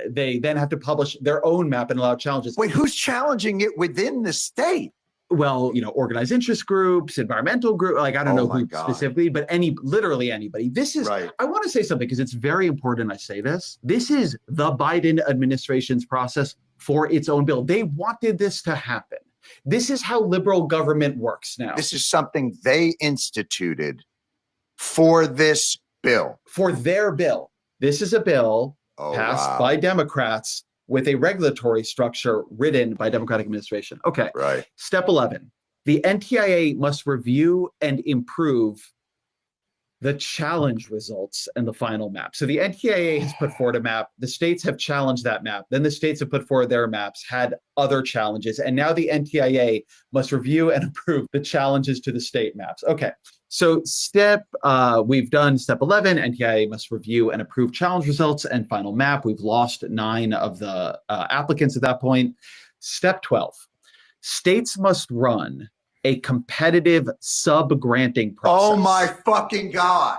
they then have to publish their own map and allow challenges. Wait, who's challenging it within the state? Well, organized interest groups, environmental group, like I don't know who specifically, but literally anybody. This is, right. I want to say something because it's very important I say this. This is the Biden administration's process for its own bill. They wanted this to happen. This is how liberal government works now. This is something they instituted for this bill. For their bill. This is a bill passed by Democrats with a regulatory structure written by Democratic administration. Okay. Right. Step 11. The NTIA must review and improve the challenge results and the final map. So the NTIA has put forward a map. The states have challenged that map. Then the states have put forward their maps, had other challenges. And now the NTIA must review and approve the challenges to the state maps. Okay. So we've done step 11, NTIA must review and approve challenge results and final map. We've lost 9 of the applicants at that point. Step 12, states must run a competitive sub-granting process. Oh my fucking God.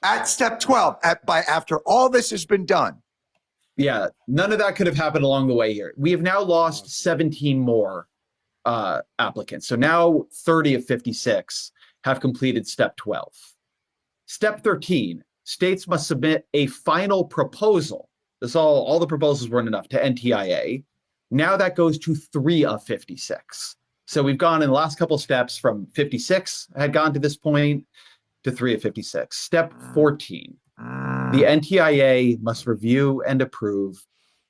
At step 12, after all this has been done. Yeah, none of that could have happened along the way here. We have now lost 17 more applicants. So now 30 of 56 have completed step 12. Step 13, states must submit a final proposal. This all the proposals weren't enough to NTIA. Now that goes to 3 of 56. So we've gone in the last couple steps from 56 had gone to this point to 3 of 56. Step 14, the NTIA must review and approve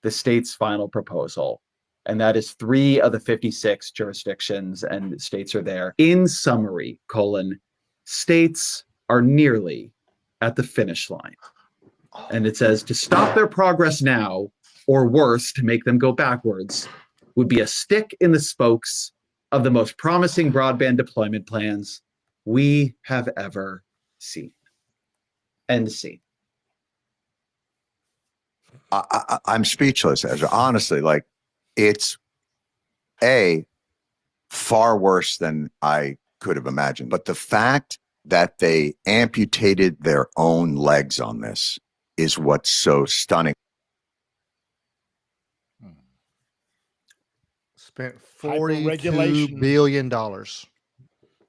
the state's final proposal. And that is 3 of the 56 jurisdictions and states are there. In summary, states are nearly at the finish line. And it says to stop their progress now, or worse, to make them go backwards, would be a stick in the spokes of the most promising broadband deployment plans we have ever seen. End scene. I'm speechless, Ezra. Honestly, like, it's far worse than I could have imagined. But the fact that they amputated their own legs on this is what's so stunning. Spent $42 Hyper-regulation. billion.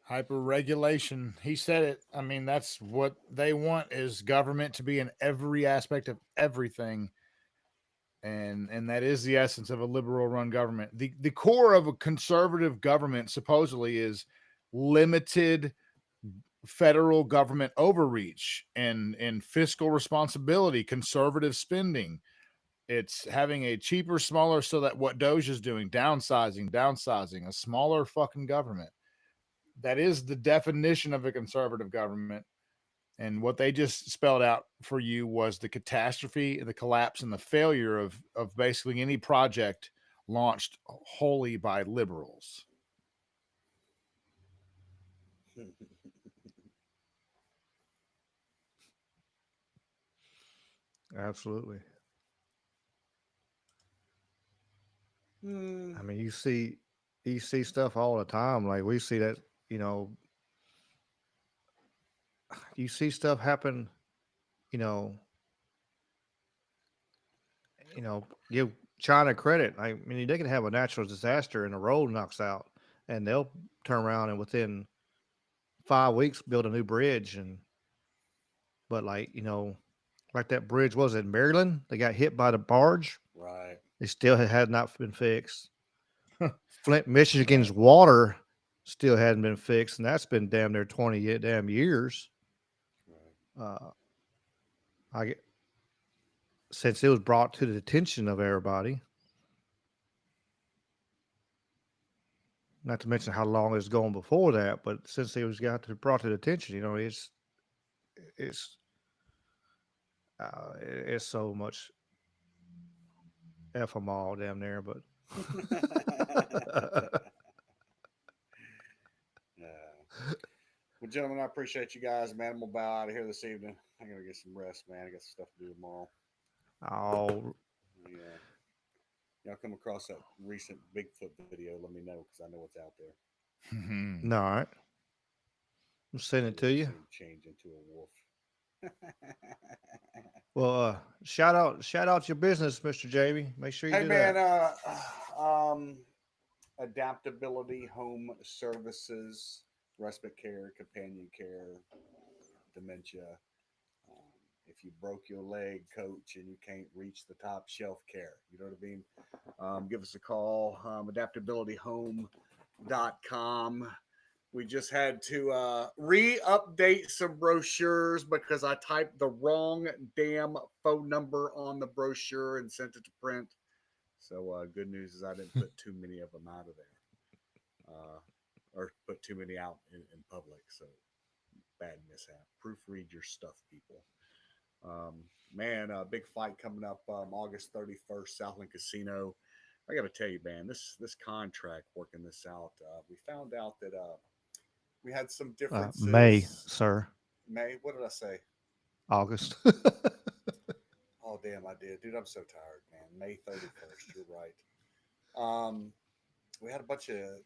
Hyper-regulation. He said it. I mean, that's what they want, is government to be in every aspect of everything. And that is the essence of a liberal run government. The core of a conservative government supposedly is limited federal government overreach and fiscal responsibility, conservative spending. It's having a cheaper, smaller, so that what Doge is doing, downsizing, a smaller fucking government. That is the definition of a conservative government. And what they just spelled out for you was the catastrophe, the collapse, and the failure of basically any project launched wholly by liberals. Absolutely. Hmm. I mean, you see stuff all the time. Like we see that, you see stuff happen, you know, give China credit. I mean, they can have a natural disaster and the road knocks out, and they'll turn around and within 5 weeks build a new bridge. But like that bridge was in Maryland, they got hit by the barge. Right. It still had not been fixed. Flint, Michigan's water still hadn't been fixed, and that's been damn near 20 damn years. Since it was brought to the attention of everybody. Not to mention how long it's going before that, but since it was brought to the attention, it's so much F them all damn near, but Well, gentlemen, I appreciate you guys, man. I'm gonna bow out of here this evening. I gotta get some rest, man. I got some stuff to do tomorrow. Oh, yeah. Y'all come across that recent Bigfoot video, let me know, because I know it's out there. No, all right. I'm sending it to you. Change into a wolf. Well, shout out your business, Mr. Jamie. Make sure you do that. that. Adaptability Home Services, respite care, companion care, dementia. If you broke your leg, coach, and you can't reach the top shelf care, you know what I mean? Give us a call, adaptabilityhome.com. We just had to re-update some brochures because I typed the wrong damn phone number on the brochure and sent it to print. So good news is I didn't put too many of them out of there, or put too many out in public. So bad mishap. Proofread your stuff, people. Man, big fight coming up August 31st, Southland Casino. I got to tell you, man, this contract working this out. We found out that we had some differences. May, sir. May. What did I say? August. Oh, damn, I did. Dude, I'm so tired, man. May 31st. You're right. We had a bunch of,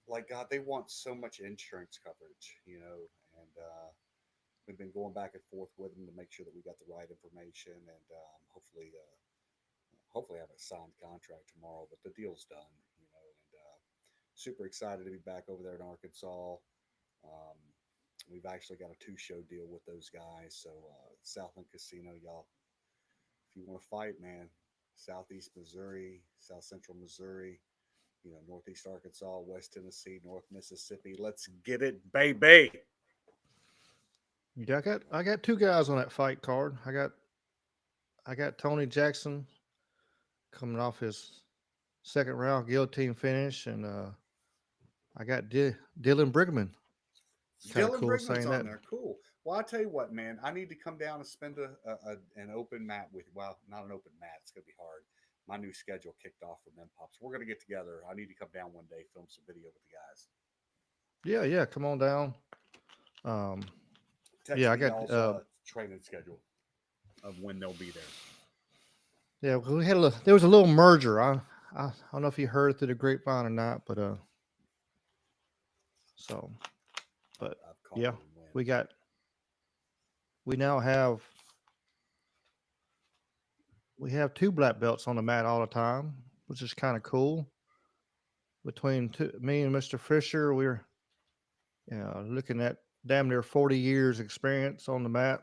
like, God, they want so much insurance coverage, and we've been going back and forth with them to make sure that we got the right information, and hopefully have a signed contract tomorrow, but the deal's done, and super excited to be back over there in Arkansas. We've actually got a 2-show deal with those guys. So Southland Casino, y'all, if you want to fight, man, Southeast Missouri, South Central Missouri, Northeast Arkansas, West Tennessee, North Mississippi. Let's get it, baby. Yeah, I got 2 guys on that fight card. I got Tony Jackson coming off his second round guillotine finish, and I got Dylan Brigman. Dylan Brigman's on there. Cool. Well, I'll tell you what, man. I need to come down and spend an open mat with you. Well, not an open mat. It's going to be hard. My new schedule kicked off from M-Pops. We're going to get together. I need to come down one day, film some video with the guys. Yeah. Come on down. I got training schedule of when they'll be there. Yeah, there was a little merger. I don't know if you heard through the grapevine or not, but Yeah, we now have two black belts on the mat all the time, which is kind of cool. Between me and Mr. Fisher, we're looking at damn near 40 years experience on the mat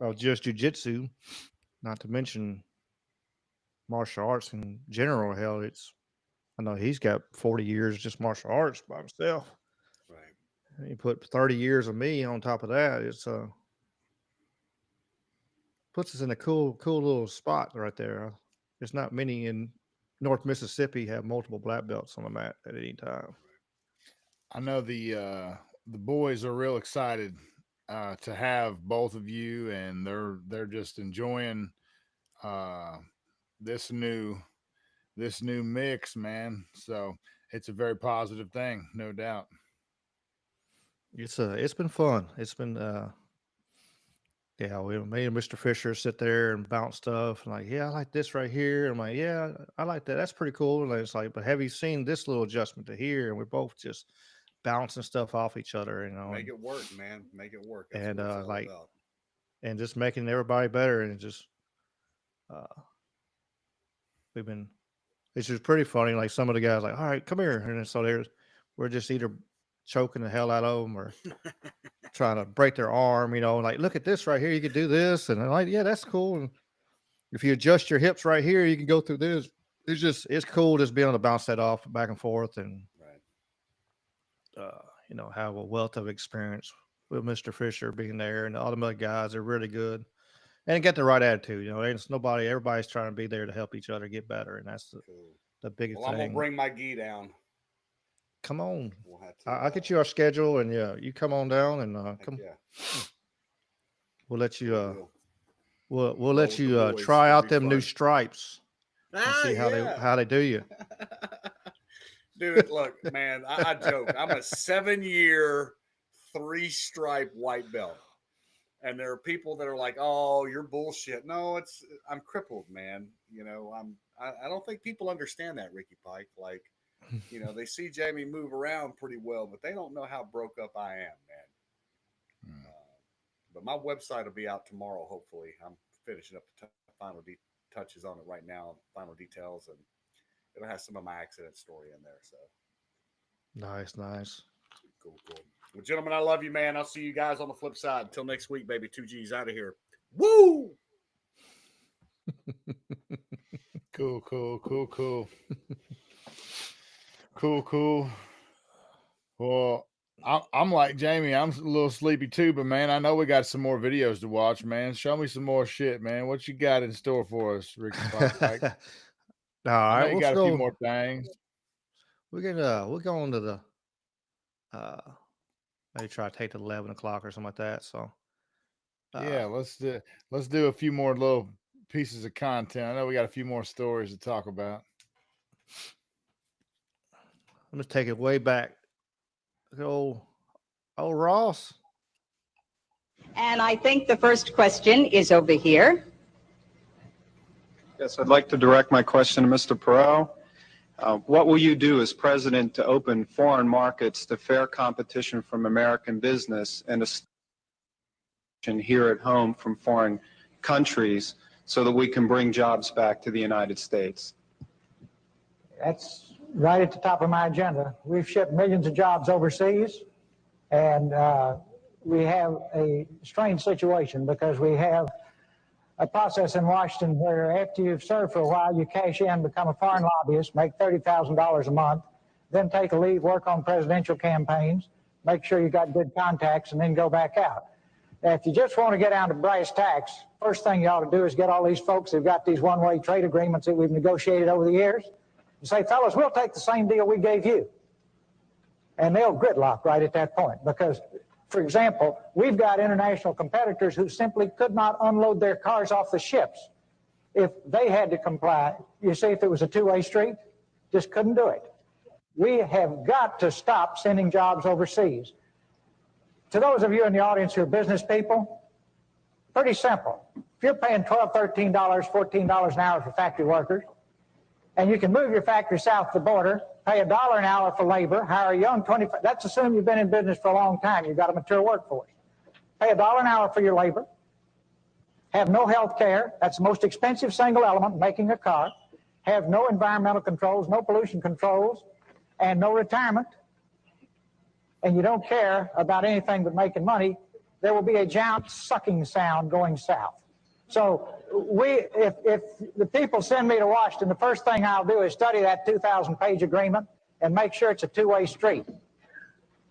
of just jiu-jitsu, not to mention martial arts in general. Hell, I know he's got 40 years just martial arts by himself. Right. You put 30 years of me on top of that, it's puts us in a cool little spot right there. There's not many in North Mississippi have multiple black belts on the mat at any time. I know the boys are real excited to have both of you, and they're just enjoying this new mix, man. So it's a very positive thing, no doubt. It's been fun. It's been me and Mr. Fisher sit there and bounce stuff and like, yeah, I like this right here. I'm like, yeah, I like that. That's pretty cool. And it's like, but have you seen this little adjustment to here? And we're both just bouncing stuff off each other, Make it work, man. Make it work. That's and what it's all like, about. and just making everybody better. And just it's just pretty funny. Like some of the guys like, all right, come here. And so we're just either choking the hell out of them or trying to break their arm, like, look at this right here. You could do this. And I'm like, yeah, that's cool. And if you adjust your hips right here, you can go through this. It's cool just being able to bounce that off back and forth and, have a wealth of experience with Mr. Fisher being there, and all the other guys are really good and get the right attitude. Everybody's trying to be there to help each other get better. And that's the biggest thing. I'm going to bring my gi down. Come on. I'll get you our schedule, and you come on down and come. Yeah. We'll let you we'll let you try out them new stripes and see how they do you. Dude, look, man, I joke. I'm a 7-year 3-stripe white belt. And there are people that are like, "Oh, you're bullshit." No, I'm crippled, man. I don't think people understand that, Ricky Pike. Like, they see Jamie move around pretty well, but they don't know how broke up I am, man. But my website will be out tomorrow, hopefully. I'm finishing up the final touches on it right now, final details, and it'll have some of my accident story in there. So nice. Cool. Well, gentlemen, I love you, man. I'll see you guys on the flip side. Until next week, baby. 2G's out of here. Woo! Cool. Well, I'm like Jamie. I'm a little sleepy too, but man, I know we got some more videos to watch, man. Show me some more shit, man. What you got in store for us, Ricky Pike? All right, you got a few more things. We're going to the maybe try to take to 11 o'clock or something like that. So yeah, let's do a few more little pieces of content. I know we got a few more stories to talk about. I'm just take it way back. Old Ross. And I think the first question is over here. Yes, I'd like to direct my question to Mr. Perot. What will you do as president to open foreign markets to fair competition from American business and here at home from foreign countries so that we can bring jobs back to the United States? That's right at the top of my agenda. We've shipped millions of jobs overseas, and we have a strange situation because we have a process in Washington where after you've served for a while, you cash in, become a foreign lobbyist, make $30,000 a month, then take a leave, work on presidential campaigns, make sure you got good contacts, and then go back out. Now, if you just want to get down to brass tacks, first thing you ought to do is get all these folks who've got these one-way trade agreements that we've negotiated over the years and say, fellas, we'll take the same deal we gave you. And they'll gridlock right at that point because, for example, we've got international competitors who simply could not unload their cars off the ships if they had to comply. You see, if it was a two-way street, just couldn't do it. We have got to stop sending jobs overseas. To those of you in the audience who are business people, pretty simple. If you're paying $12, $13, $14 an hour for factory workers, and you can move your factory south of the border pay $1 an hour for labor, hire a young 25, that's assuming you've been in business for a long time, you've got a mature workforce. Pay $1 an hour for your labor, have no health care, that's the most expensive single element making a car, have no environmental controls, no pollution controls, and no retirement, and you don't care about anything but making money, there will be a giant sucking sound going south. So if the people send me to Washington, the first thing I'll do is study that 2,000-page agreement and make sure it's a two-way street.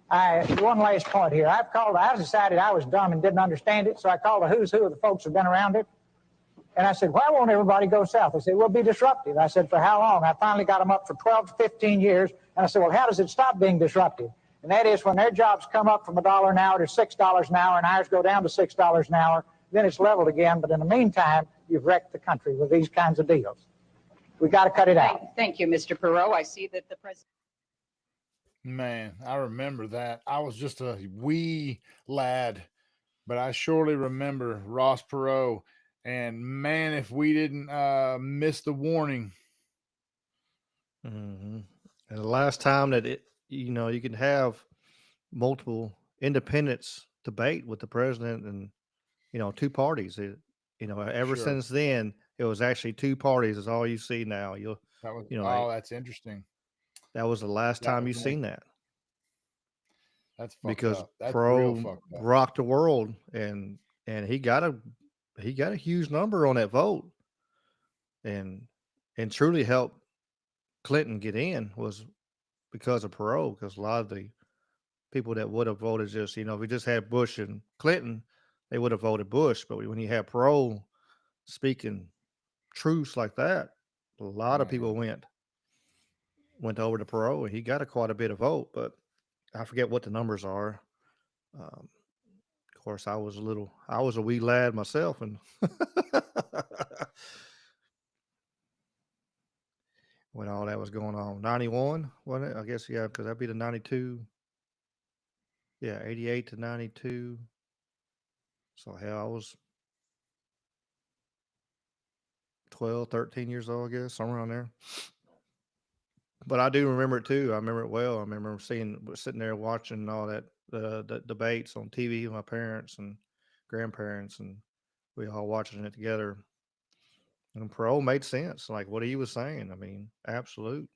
One last point here. I decided I was dumb and didn't understand it, so I called the who's who of the folks who've been around it. And I said, why won't everybody go south? They said, we'll be disruptive. I said, for how long? I finally got them up for 12 to 15 years. And I said, well, how does it stop being disruptive? And that is when their jobs come up from $1 an hour to $6 an hour and ours go down to $6 an hour, then it's leveled again. But in the meantime, you've wrecked the country with these kinds of deals. We got to cut it out. Thank you, Mr. Perot. I see that the president. Man, I remember that. I was just a wee lad, but I surely remember Ross Perot. And man, if we didn't miss the warning. Mm-hmm. And the last time that you can have multiple independents debate with the president and, two parties. Ever Sure. since then, it was actually two parties is all you see now. That's interesting. That was the last time you've seen that. That's fucked because up. That's real Pro fucked up. rocked the world and he got a huge number on that vote and truly helped Clinton get in was because of Perot, because a lot of the people that would have voted just, if we just had Bush and Clinton, they would have voted Bush. But when you have Perot speaking truths like that, a lot of people went over to Perot, and he got quite a bit of vote, but I forget what the numbers are. Of course, I was a wee lad myself, and when all that was going on, 91, wasn't it? I guess, yeah, because that'd be the 92. Yeah, 88 to 92. So hell, I was 12, 13 years old, I guess, somewhere around there. But I do remember it too. I remember it well. I remember sitting there watching all that the debates on TV with my parents and grandparents, and we all watching it together. And Perot made sense, like what he was saying. I mean, absolute.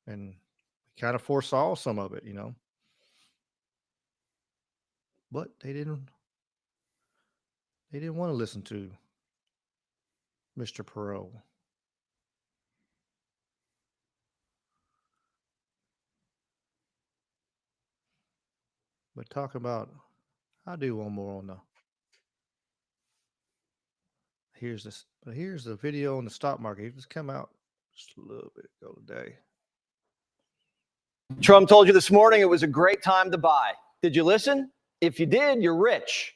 And we kind of foresaw some of it, But they didn't want to listen to Mr. Perot. But talking about, I'll do one more on here's the video on the stock market. It just came out just a little bit ago today. Trump told you this morning it was a great time to buy. Did you listen? If you did, you're rich.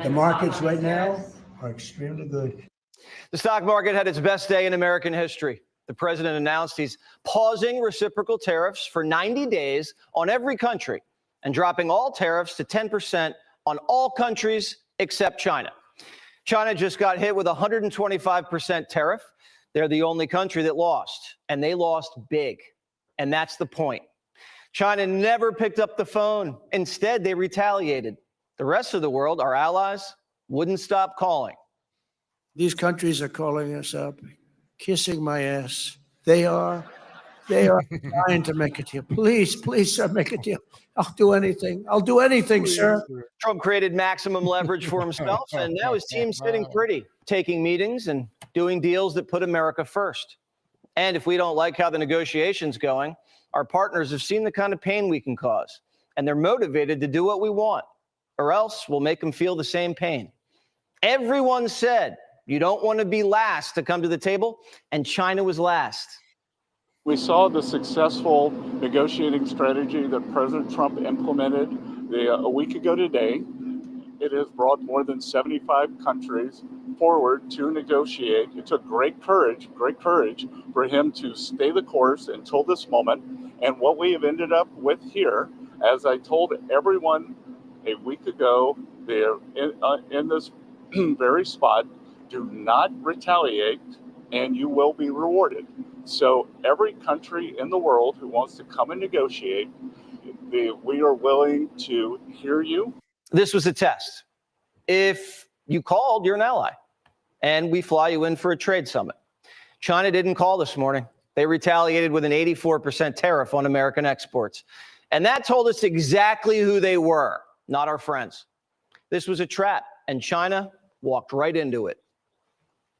The markets right now are extremely good. The stock market had its best day in American history. The president announced he's pausing reciprocal tariffs for 90 days on every country and dropping all tariffs to 10% on all countries except China. China just got hit with a 125% tariff. They're the only country that lost, and they lost big. And that's the point. China never picked up the phone. Instead, they retaliated. The rest of the world, our allies, wouldn't stop calling. These countries are calling us up, kissing my ass. They are trying to make a deal. Please, sir, make a deal. I'll do anything. I'll do anything, sir. Trump created maximum leverage for himself, and now his team's sitting pretty, taking meetings and doing deals that put America first. And if we don't like how the negotiation's going, our partners have seen the kind of pain we can cause, and they're motivated to do what we want, or else we'll make them feel the same pain. Everyone said you don't want to be last to come to the table, and China was last. We saw the successful negotiating strategy that President Trump implemented a week ago today. It has brought more than 75 countries forward to negotiate. It took great courage for him to stay the course until this moment. And what we have ended up with here, as I told everyone a week ago, they're in this very spot, do not retaliate and you will be rewarded. So every country in the world who wants to come and negotiate, we are willing to hear you. This was a test. If you called, you're an ally, and we fly you in for a trade summit. China didn't call this morning. They retaliated with an 84% tariff on American exports. And that told us exactly who they were, not our friends. This was a trap, and China walked right into it.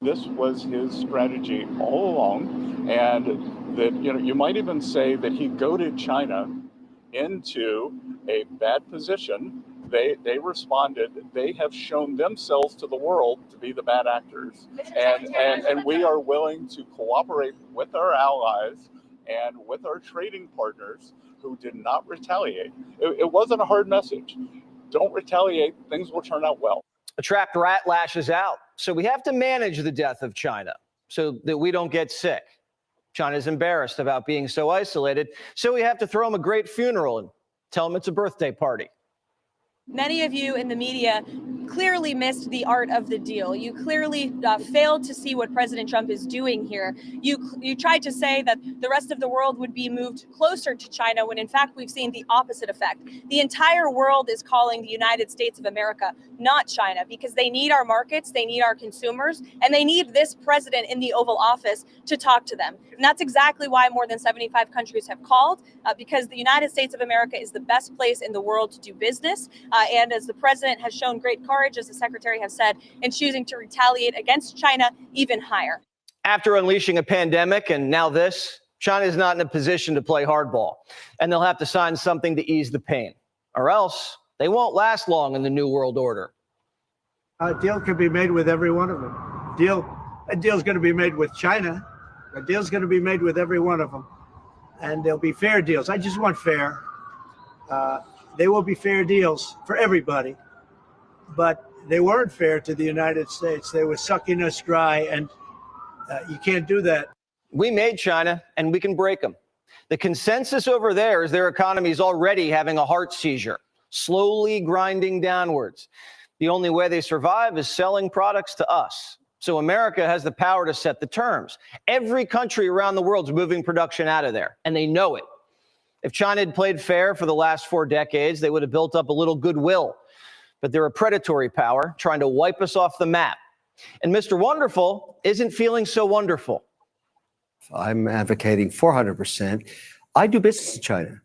This was his strategy all along, and that you might even say that he goaded China into a bad position. They responded. They have shown themselves to the world to be the bad actors, and we are willing to cooperate with our allies and with our trading partners who did not retaliate. It wasn't a hard message. Don't retaliate. Things will turn out well. A trapped rat lashes out. So we have to manage the death of China so that we don't get sick. China's embarrassed about being so isolated, so we have to throw them a great funeral and tell them it's a birthday party. Many of you in the media clearly missed the art of the deal. You clearly failed to see what President Trump is doing here. You tried to say that the rest of the world would be moved closer to China when in fact we've seen the opposite effect. The entire world is calling the United States of America, not China, because they need our markets, they need our consumers, and they need this president in the Oval Office to talk to them. And that's exactly why more than 75 countries have called, because the United States of America is the best place in the world to do business. And as the president has shown great courage, as the secretary has said, in choosing to retaliate against China even higher. After unleashing a pandemic and now this, China is not in a position to play hardball, and they'll have to sign something to ease the pain, or else they won't last long in the New World Order. A deal could be made with every one of them. A deal's going to be made with China. A deal's going to be made with every one of them. And there'll be fair deals. I just want fair. They will be fair deals for everybody. But they weren't fair to the United States. They were sucking us dry, and you can't do that. We made China, and we can break them. The consensus over there is their economy is already having a heart seizure, slowly grinding downwards. The only way they survive is selling products to us. So America has the power to set the terms. Every country around the world is moving production out of there, and they know it. If China had played fair for the last 4 decades, they would have built up a little goodwill. But they're a predatory power trying to wipe us off the map. And Mr. Wonderful isn't feeling so wonderful. I'm advocating 400%. I do business in China.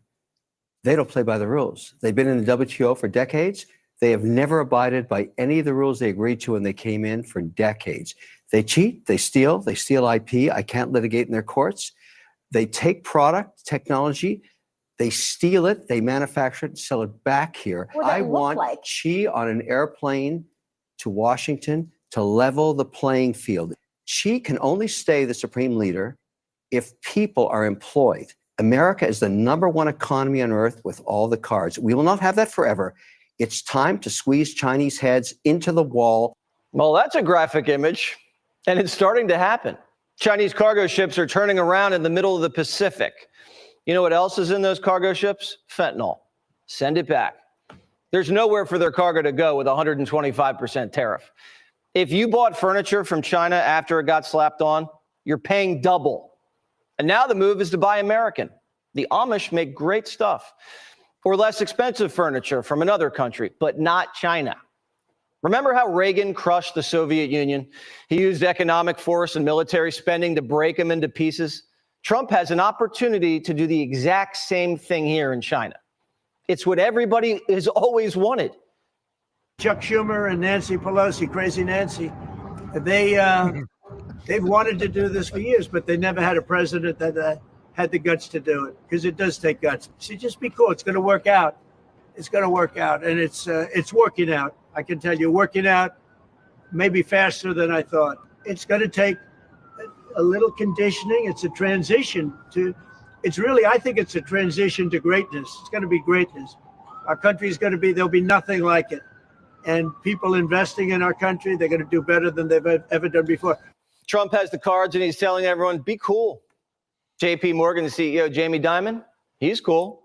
They don't play by the rules. They've been in the WTO for decades. They have never abided by any of the rules they agreed to when they came in for decades. They cheat, they steal IP. I can't litigate in their courts. They take product, technology, they steal it, they manufacture it, sell it back here. I want Xi on an airplane to Washington to level the playing field. Xi can only stay the supreme leader if people are employed. America is the #1 economy on earth with all the cards. We will not have that forever. It's time to squeeze Chinese heads into the wall. Well, that's a graphic image, and it's starting to happen. Chinese cargo ships are turning around in the middle of the Pacific. You know what else is in those cargo ships? Fentanyl. Send it back. There's nowhere for their cargo to go with 125% tariff. If you bought furniture from China after it got slapped on, you're paying double. And now the move is to buy American. The Amish make great stuff. Or less expensive furniture from another country, but not China. Remember how Reagan crushed the Soviet Union? He used economic force and military spending to break them into pieces. Trump has an opportunity to do the exact same thing here in China. It's what everybody has always wanted. Chuck Schumer and Nancy Pelosi, crazy Nancy, they've wanted to do this for years, but they never had a president that had the guts to do it, because it does take guts. So just be cool. It's going to work out. It's going to work out, and it's working out. I can tell you, working out maybe faster than I thought. It's going to take a little conditioning. It's a transition to, I think it's a transition to greatness. It's going to be greatness. Our country is going to be, there'll be nothing like it. And people investing in our country, they're going to do better than they've ever done before. Trump has the cards and he's telling everyone, be cool. JP Morgan, the CEO, Jamie Dimon, he's cool.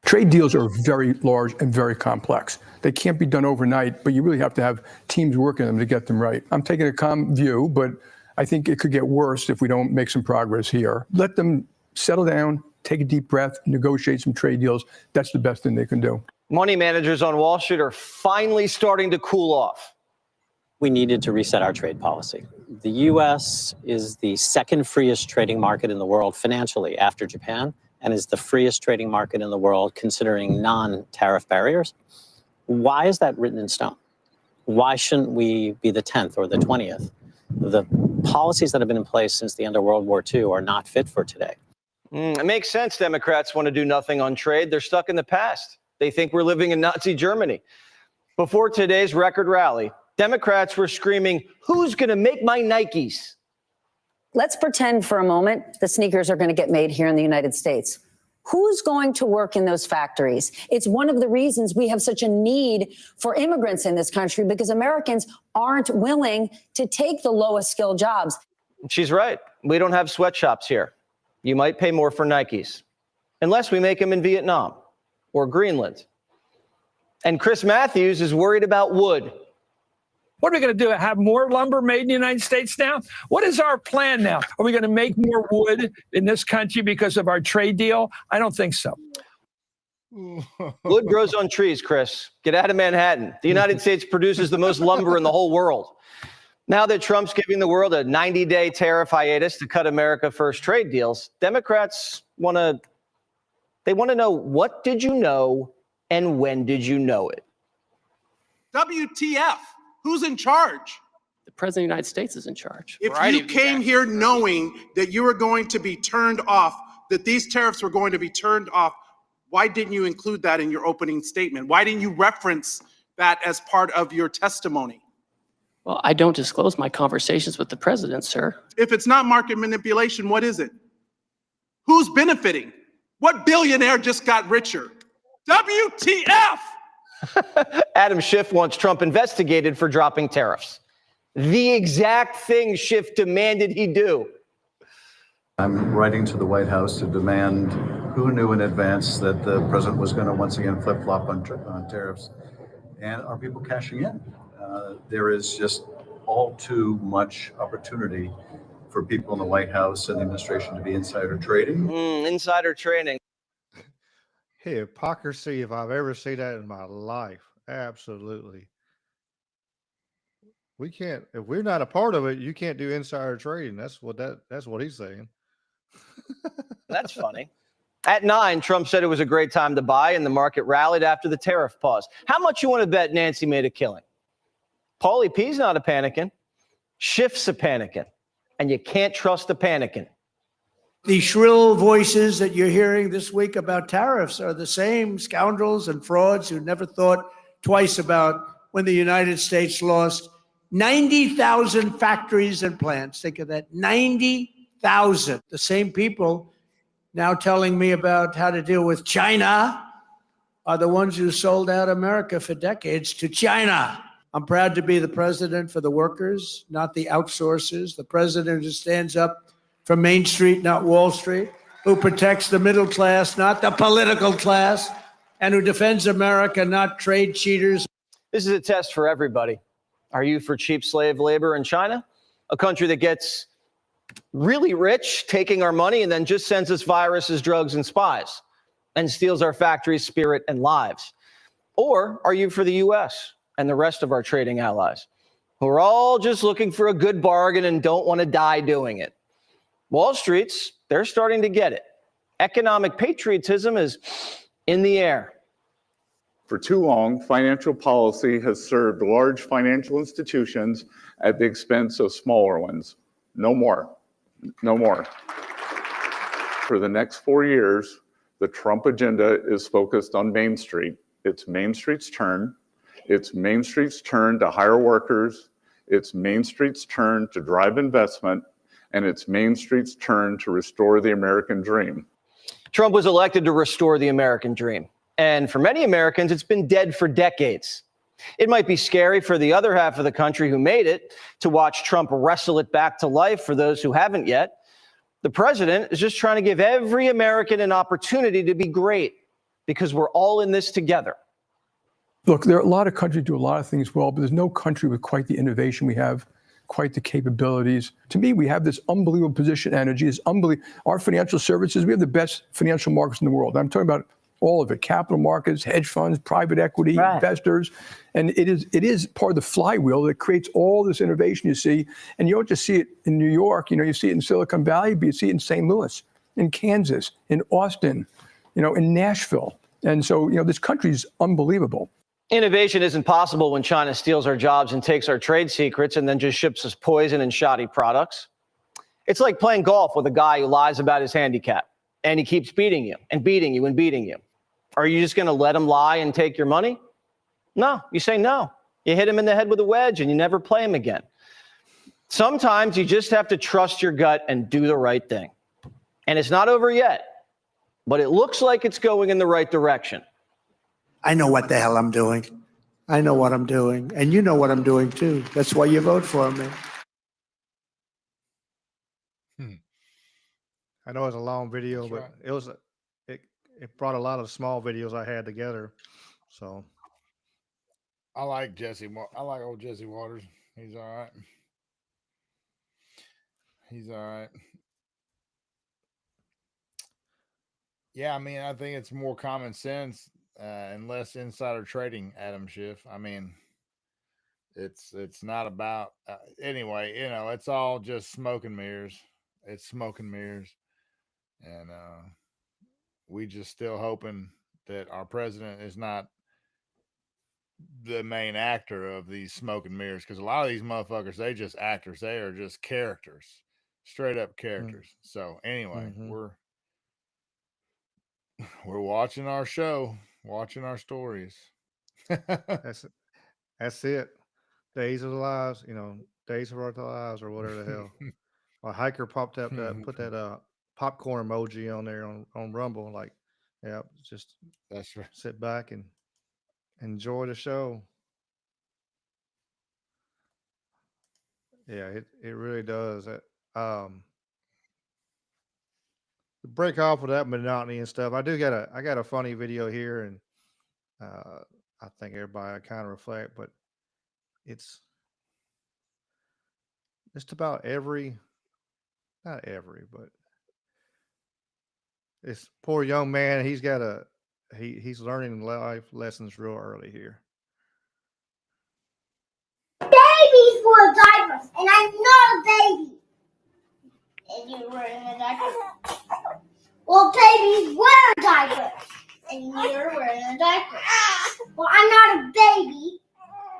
Trade deals are very large and very complex. They can't be done overnight, but you really have to have teams working them to get them right. I'm taking a calm view, but I think it could get worse if we don't make some progress here. Let them settle down, take a deep breath, negotiate some trade deals. That's the best thing they can do. Money managers on Wall Street are finally starting to cool off. We needed to reset our trade policy. The U.S. is the second freest trading market in the world financially after Japan, and is the freest trading market in the world considering non-tariff barriers. Why is that written in stone? Why shouldn't we be the 10th or the 20th? The policies that have been in place since the end of World War II are not fit for today. It makes sense Democrats want to do nothing on trade. They're stuck in the past. They think we're living in Nazi Germany. Before today's record rally, Democrats were screaming, "Who's going to make my Nikes?" Let's pretend for a moment the sneakers are going to get made here in the United States. Who's going to work in those factories? It's one of the reasons we have such a need for immigrants in this country, because Americans aren't willing to take the lowest skilled jobs. She's right. We don't have sweatshops here. You might pay more for Nikes, unless we make them in Vietnam or Greenland. And Chris Matthews is worried about wood. What are we going to do? Have more lumber made in the United States now? What is our plan now? Are we going to make more wood in this country because of our trade deal? I don't think so. Wood grows on trees, Chris. Get out of Manhattan. The United States produces the most lumber in the whole world. Now that Trump's giving the world a 90-day tariff hiatus to cut America first trade deals, Democrats want to know, what did you know and when did you know it? WTF? Who's in charge? The President of the United States is in charge. If you came here knowing that you were going to be turned off, that these tariffs were going to be turned off, why didn't you include that in your opening statement? Why didn't you reference that as part of your testimony? Well, I don't disclose my conversations with the president, sir. If it's not market manipulation, what is it? Who's benefiting? What billionaire just got richer? WTF? Adam Schiff wants Trump investigated for dropping tariffs. The exact thing Schiff demanded he do. I'm writing to the White House to demand who knew in advance that the president was going to once again flip-flop on tariffs, and are people cashing in? There is just all too much opportunity for people in the White House and the administration to be insider trading. Insider trading. Hypocrisy, if I've ever seen that in my life. Absolutely. We can't, if we're not a part of it, you can't do insider trading. That's what he's saying. That's funny. At 9, Trump said it was a great time to buy, and the market rallied after the tariff pause. How much you want to bet Nancy made a killing? Paulie P's not a panicking. Schiff's a panicking. And you can't trust the panicking. The shrill voices that you're hearing this week about tariffs are the same scoundrels and frauds who never thought twice about when the United States lost 90,000 factories and plants. Think of that, 90,000. The same people now telling me about how to deal with China are the ones who sold out America for decades to China. I'm proud to be the president for the workers, not the outsourcers. The president who stands up for Main Street, not Wall Street, who protects the middle class, not the political class, and who defends America, not trade cheaters. This is a test for everybody. Are you for cheap slave labor in China? A country that gets really rich, taking our money, and then just sends us viruses, drugs, and spies, and steals our factories, spirit, and lives? Or are you for the U.S. and the rest of our trading allies, who are all just looking for a good bargain and don't want to die doing it? Wall Street's, they're starting to get it. Economic patriotism is in the air. For too long, financial policy has served large financial institutions at the expense of smaller ones. No more. No more. For the next 4 years, the Trump agenda is focused on Main Street. It's Main Street's turn. It's Main Street's turn to hire workers. It's Main Street's turn to drive investment. And it's Main Street's turn to restore the American dream. Trump was elected to restore the American dream. And for many Americans, it's been dead for decades. It might be scary for the other half of the country who made it to watch Trump wrestle it back to life for those who haven't yet. The president is just trying to give every American an opportunity to be great, because we're all in this together. Look, there are a lot of countries do a lot of things well, but there's no country with quite the innovation we have quite the capabilities. To me, we have this unbelievable position energy, this unbelievable, our financial services, we have the best financial markets in the world. I'm talking about all of it, capital markets, hedge funds, private equity, investors. And it is part of the flywheel that creates all this innovation you see. And you don't just see it in New York, you see it in Silicon Valley, but you see it in St. Louis, in Kansas, in Austin, in Nashville. And so, this country is unbelievable. Innovation isn't possible when China steals our jobs and takes our trade secrets and then just ships us poison and shoddy products. It's like playing golf with a guy who lies about his handicap and he keeps beating you and beating you and beating you. Are you just going to let him lie and take your money? No, you say no. You hit him in the head with a wedge and you never play him again. Sometimes you just have to trust your gut and do the right thing. And it's not over yet, but it looks like it's going in the right direction. I know what the hell I'm doing. I know what I'm doing. And you know what I'm doing too. That's why you vote for me. I know it's a long video, That's but right. it brought a lot of small videos I had together. So I like I like old Jesse Waters. He's all right. He's all right. Yeah, I mean, I think it's more common sense and less insider trading, Adam Schiff. I mean, it's not about anyway, it's all just smoke and mirrors. It's smoke and mirrors. And we just still hoping that our president is not the main actor of these smoke and mirrors, because a lot of these motherfuckers, they just actors. They are just characters, straight up characters. So anyway, we're watching our show, watching our stories. that's it. Days of the lives, days of our lives, or whatever the hell. Well, Hiker popped up put that popcorn emoji on there on Rumble. Like, yeah, just that's right. Sit back and enjoy the show. Yeah, it really does. To break off with that monotony and stuff, I got a funny video here, and I think everybody kind of reflect, but it's just about not every, but this poor young man, he's learning life lessons real early here. Babies wear diapers, and I'm not a baby. And you're wearing a diaper. Well, babies wear diapers, and you're wearing a diaper. Well, I'm not a baby.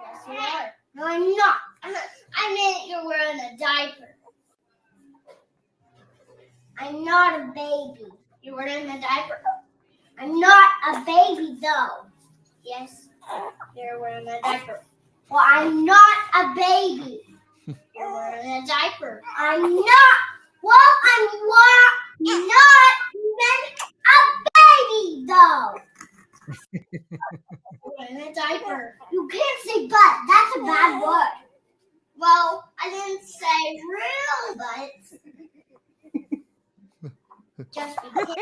Yes, you are. No, I'm not. I meant you're wearing a diaper. I'm not a baby. You're wearing a diaper. I'm not a baby, though. Yes, you're wearing a diaper. Well, I'm not a baby. You're wearing a diaper. I'm not. Well, I'm not a baby, though. You're wearing a diaper. You can't say but. That's a bad word. Well, I didn't say real but. Just because.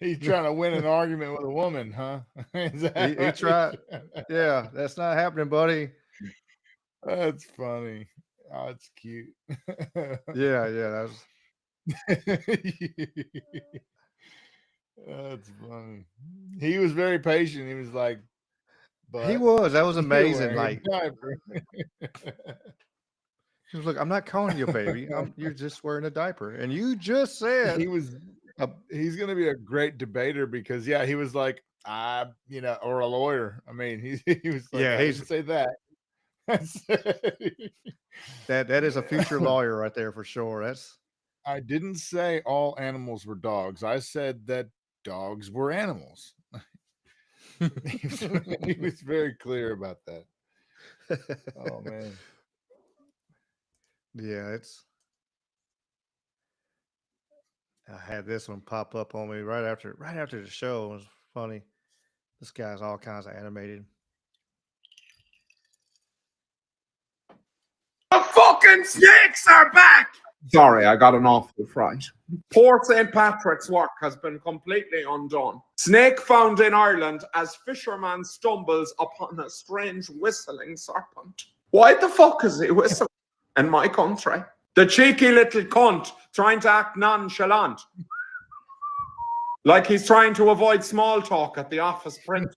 He's trying to win an argument with a woman, huh? He tried. Yeah, that's not happening, buddy. That's funny. Oh, it's cute. Yeah, that's funny. He was very patient. He was like, but he was. That was amazing. Like, he was like, I'm not calling you a baby. You're just wearing a diaper. And you just said he's going to be a great debater because, yeah, he was like, or a lawyer. I mean, he was like, I didn't say that. that is a future lawyer right there for sure. I didn't say all animals were dogs. I said that dogs were animals. He was very clear about that. Oh man. Yeah, I had this one pop up on me right after the show. It was funny. This guy's all kinds of animated. The fucking snakes are back! Sorry, I got an awful fright. Poor St. Patrick's work has been completely undone. Snake found in Ireland as fisherman stumbles upon a strange whistling serpent. Why the fuck is he whistling in my country? The cheeky little cunt trying to act nonchalant. Like he's trying to avoid small talk at the office print.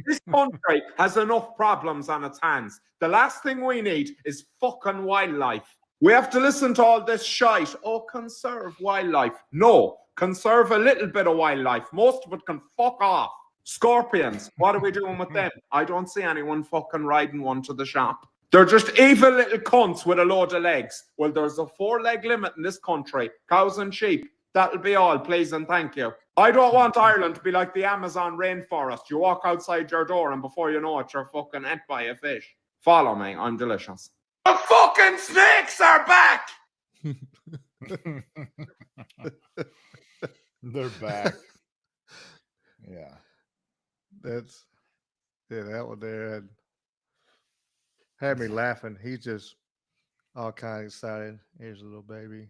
This country has enough problems on its hands. The last thing we need is fucking wildlife. We have to listen to all this shite. Oh, conserve wildlife. No, conserve a little bit of wildlife. Most of it can fuck off. Scorpions, what are we doing with them? I don't see anyone fucking riding one to the shop. They're just evil little cunts with a load of legs. Well, there's a 4-leg limit in this country. Cows and sheep. That'll be all, please and thank you. I don't want Ireland to be like the Amazon rainforest. You walk outside your door and before you know it, you're fucking ate by a fish. Follow me, I'm delicious. The fucking snakes are back! They're back. Yeah. That one there had me laughing. He's just all kind of excited. Here's a little baby.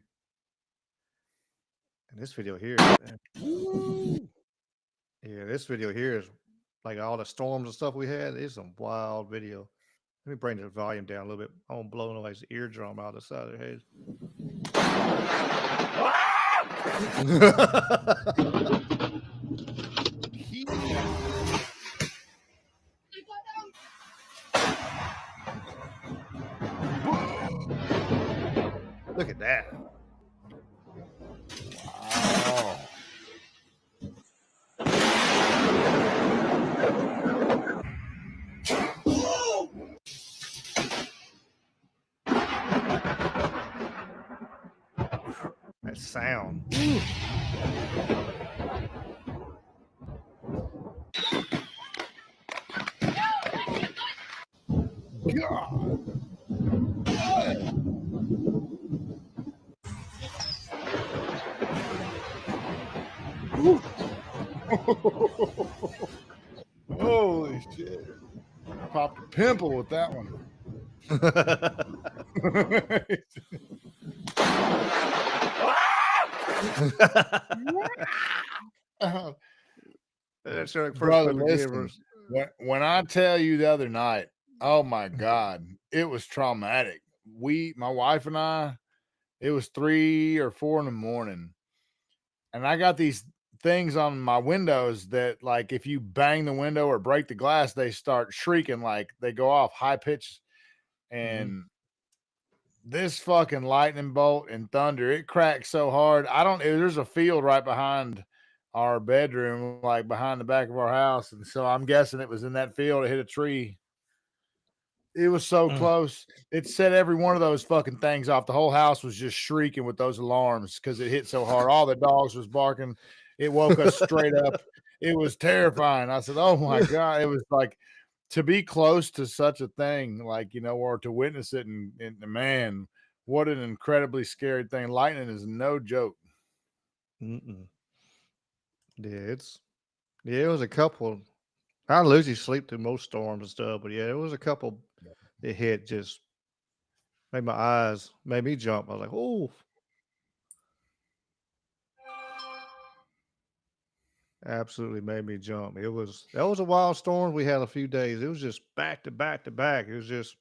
And this video here, this video here is like all the storms and stuff we had. It's some wild video. Let me bring the volume down a little bit. I won't blow nobody's eardrum out the side of their head. Look at that. Wow. That sound. God. Holy shit. Popped a pimple with that one. Brother, listen, when I tell you the other night, oh my God, it was traumatic. My wife and I, it was 3 or 4 in the morning, and I got these things on my windows that, like, if you bang the window or break the glass, they start shrieking, like they go off high pitch. And this fucking lightning bolt and thunder, it cracked so hard. There's a field right behind our bedroom, like behind the back of our house. And so I'm guessing it was in that field. It hit a tree. It was so close. It set every one of those fucking things off. The whole house was just shrieking with those alarms because it hit so hard. All the dogs was barking. It woke us straight up. It was terrifying. I said, oh my God. It was like, to be close to such a thing, like, or to witness it, and man, what an incredibly scary thing. Lightning is no joke. Mm-mm. Yeah, it was a couple. I lose sleep through most storms and stuff, but it was a couple that hit, just made me jump. I was like, oh. Absolutely made me jump. That was a wild storm. We had a few days. It was just back to back to back. It was just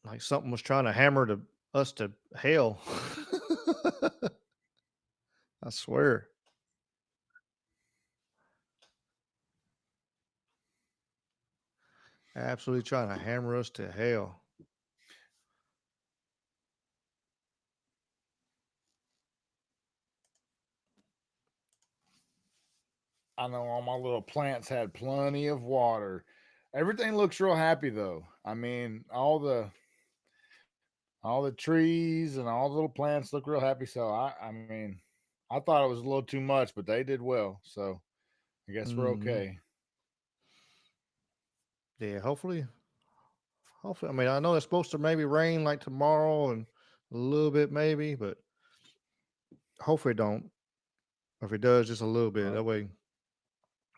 like something was trying to hammer us to hell. I swear. Absolutely trying to hammer us to hell. I know all my little plants had plenty of water. Everything looks real happy though. I mean, all the trees and all the little plants look real happy. So I mean, I thought it was a little too much, but they did well. So I guess we're okay. Yeah, hopefully. I mean, I know it's supposed to maybe rain like tomorrow and a little bit maybe, but hopefully it don't. Or if it does, just a little bit. That way,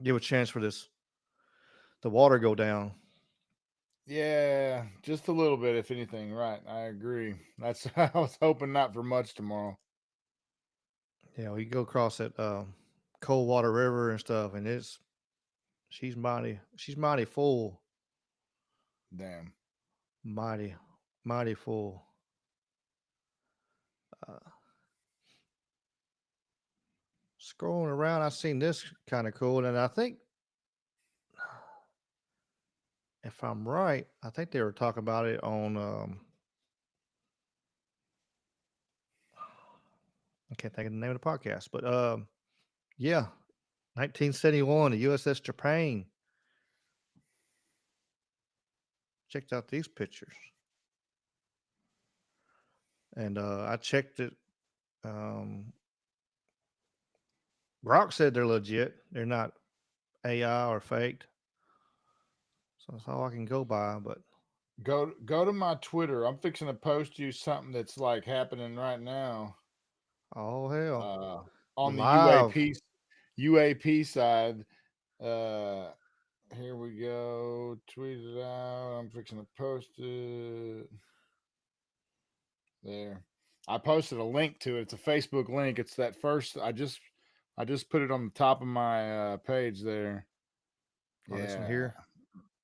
give a chance for the water go down. Yeah, just a little bit, if anything. Right, I agree. That's I was hoping not for much tomorrow. Yeah, we go across that Coldwater River and stuff, and she's mighty full. Damn. Mighty full. Scrolling around, I seen this kind of cool, and I think, if I'm right, I think they were talking about it on. I can't think of the name of the podcast, but yeah, 1971, the USS Japan. Checked out these pictures, and I checked it. Brock said they're legit. They're not AI or faked. So that's all I can go by. But Go to my Twitter. I'm fixing to post you something that's like happening right now. Oh hell! On the Live. UAP side. Here we go. Tweet it out. I'm fixing to post it. There. I posted a link to it. It's a Facebook link. It's that first. I just put it on the top of my page there. Oh, this one here.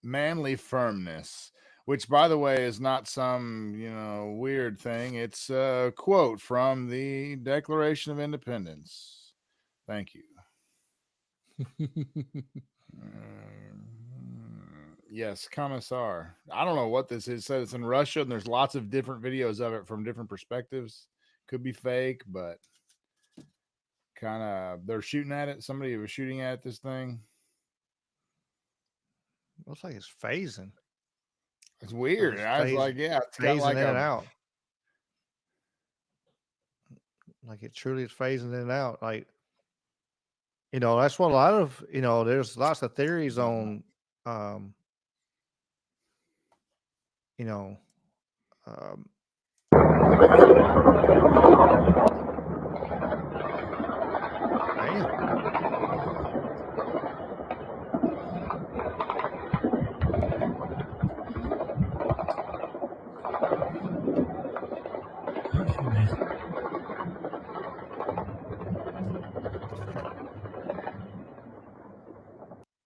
Manly firmness, which, by the way, is not some weird thing. It's a quote from the Declaration of Independence. Thank you. Yes, Commissar. I don't know what this is. It says it's in Russia, and there's lots of different videos of it from different perspectives. Could be fake, but kind of they're shooting at it. Somebody was shooting at this thing. Looks like it's phasing. It's weird. I was like, yeah, it's got phasing like in and out. Like it truly is phasing in and out. Like, that's what a lot of, there's lots of theories on, damn.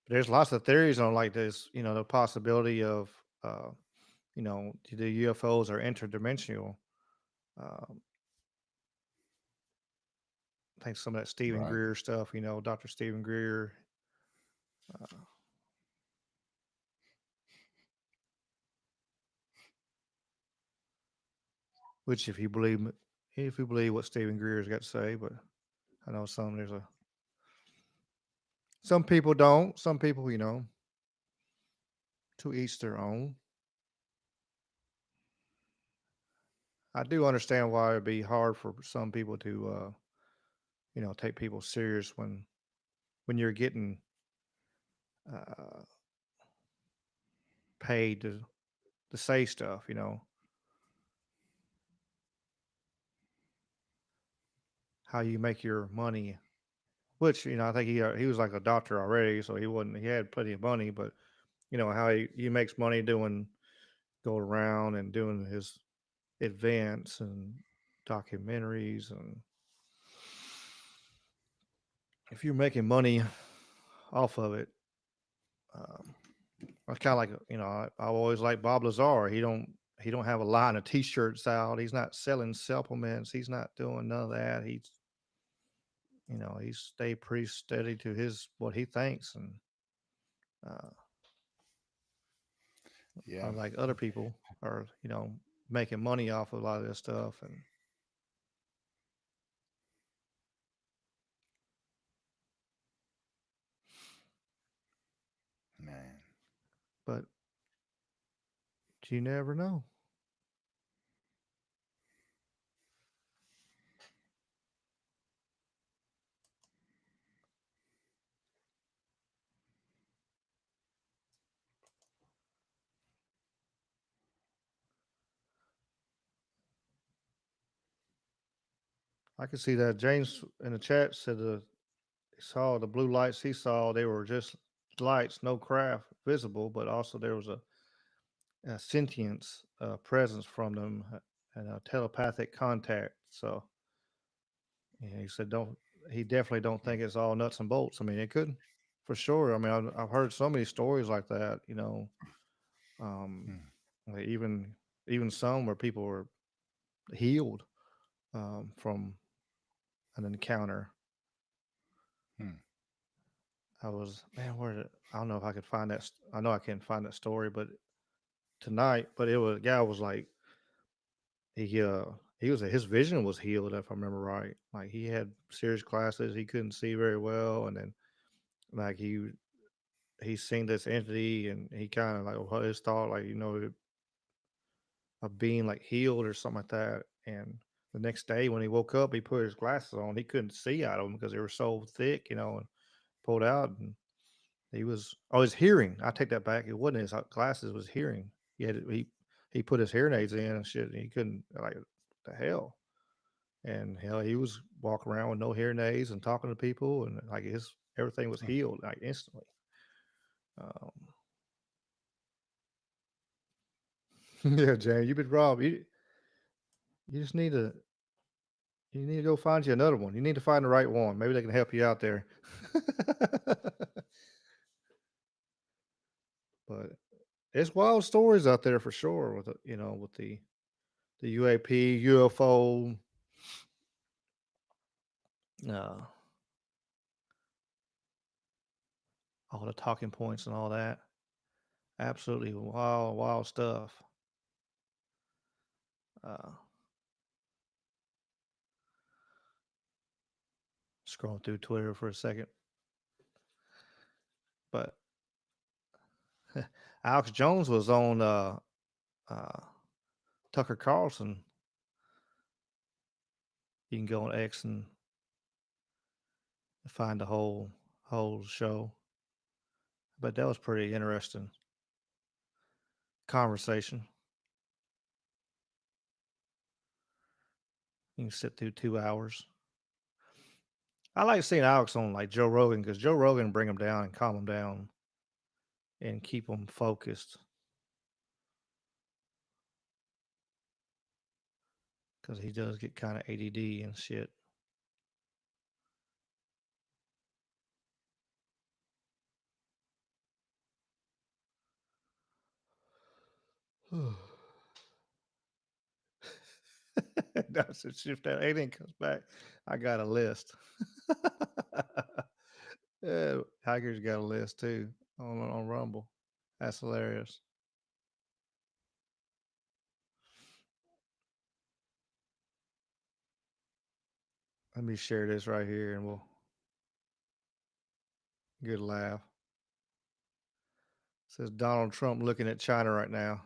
There's lots of theories on like this, the possibility of, the UFOs are interdimensional. I think some of that Stephen Greer stuff, Dr. Stephen Greer. Which, if you believe what Stephen Greer's got to say, but I know some people don't. Some people, to each their own. I do understand why it'd be hard for some people to, take people serious when you're getting paid to say stuff, how you make your money. Which, I think he was like a doctor already, so he had plenty of money, but how he makes money going around and doing his events and documentaries, and if you're making money off of it, it's kind of like I always like Bob Lazar. He don't have a line of T-shirts out. He's not selling supplements. He's not doing none of that. He's he stay pretty steady to what he thinks, and unlike other people are making money off of a lot of this stuff. And man, but you never know. I could see that. James in the chat said he saw the blue lights he saw. They were just lights, no craft visible, but also there was a sentience presence from them and telepathic contact. So yeah, he said he definitely don't think it's all nuts and bolts. I mean, it could for sure. I mean, I've heard so many stories like that. Like even some where people were healed from an encounter. I was I don't know if I could find that. I know I can't find that story, but tonight. But guy was like he was his vision was healed if I remember right. Like he had serious glasses, he couldn't see very well, and then like he seen this entity, and he kind of like what his thought like of being like healed or something like that. And the next day when he woke up, he put his glasses on. He couldn't see out of them because they were so thick, and pulled out. And his hearing. I take that back. It wasn't his glasses; it was hearing. He put his hearing aids in and shit, and he couldn't like the hell. And hell, he was walking around with no hearing aids and talking to people, and like everything was healed like instantly. Yeah, James, you've been robbed. You just need to go find you another one. You need to find the right one. Maybe they can help you out there. But it's wild stories out there for sure with with the UAP, UFO, all the talking points and all that. Absolutely wild stuff. Scrolling through Twitter for a second. But Alex Jones was on Tucker Carlson. You can go on X and find the whole show. But that was pretty interesting conversation. You can sit through 2 hours. I like seeing Alex on like Joe Rogan because Joe Rogan bring him down and calm him down and keep them focused. Because he does get kind of ADD and shit. That's a shift that alien comes back. I got a list. Yeah, Tiger's got a list too on Rumble. That's hilarious. Let me share this right here and we'll get a laugh. It says Donald Trump looking at China right now.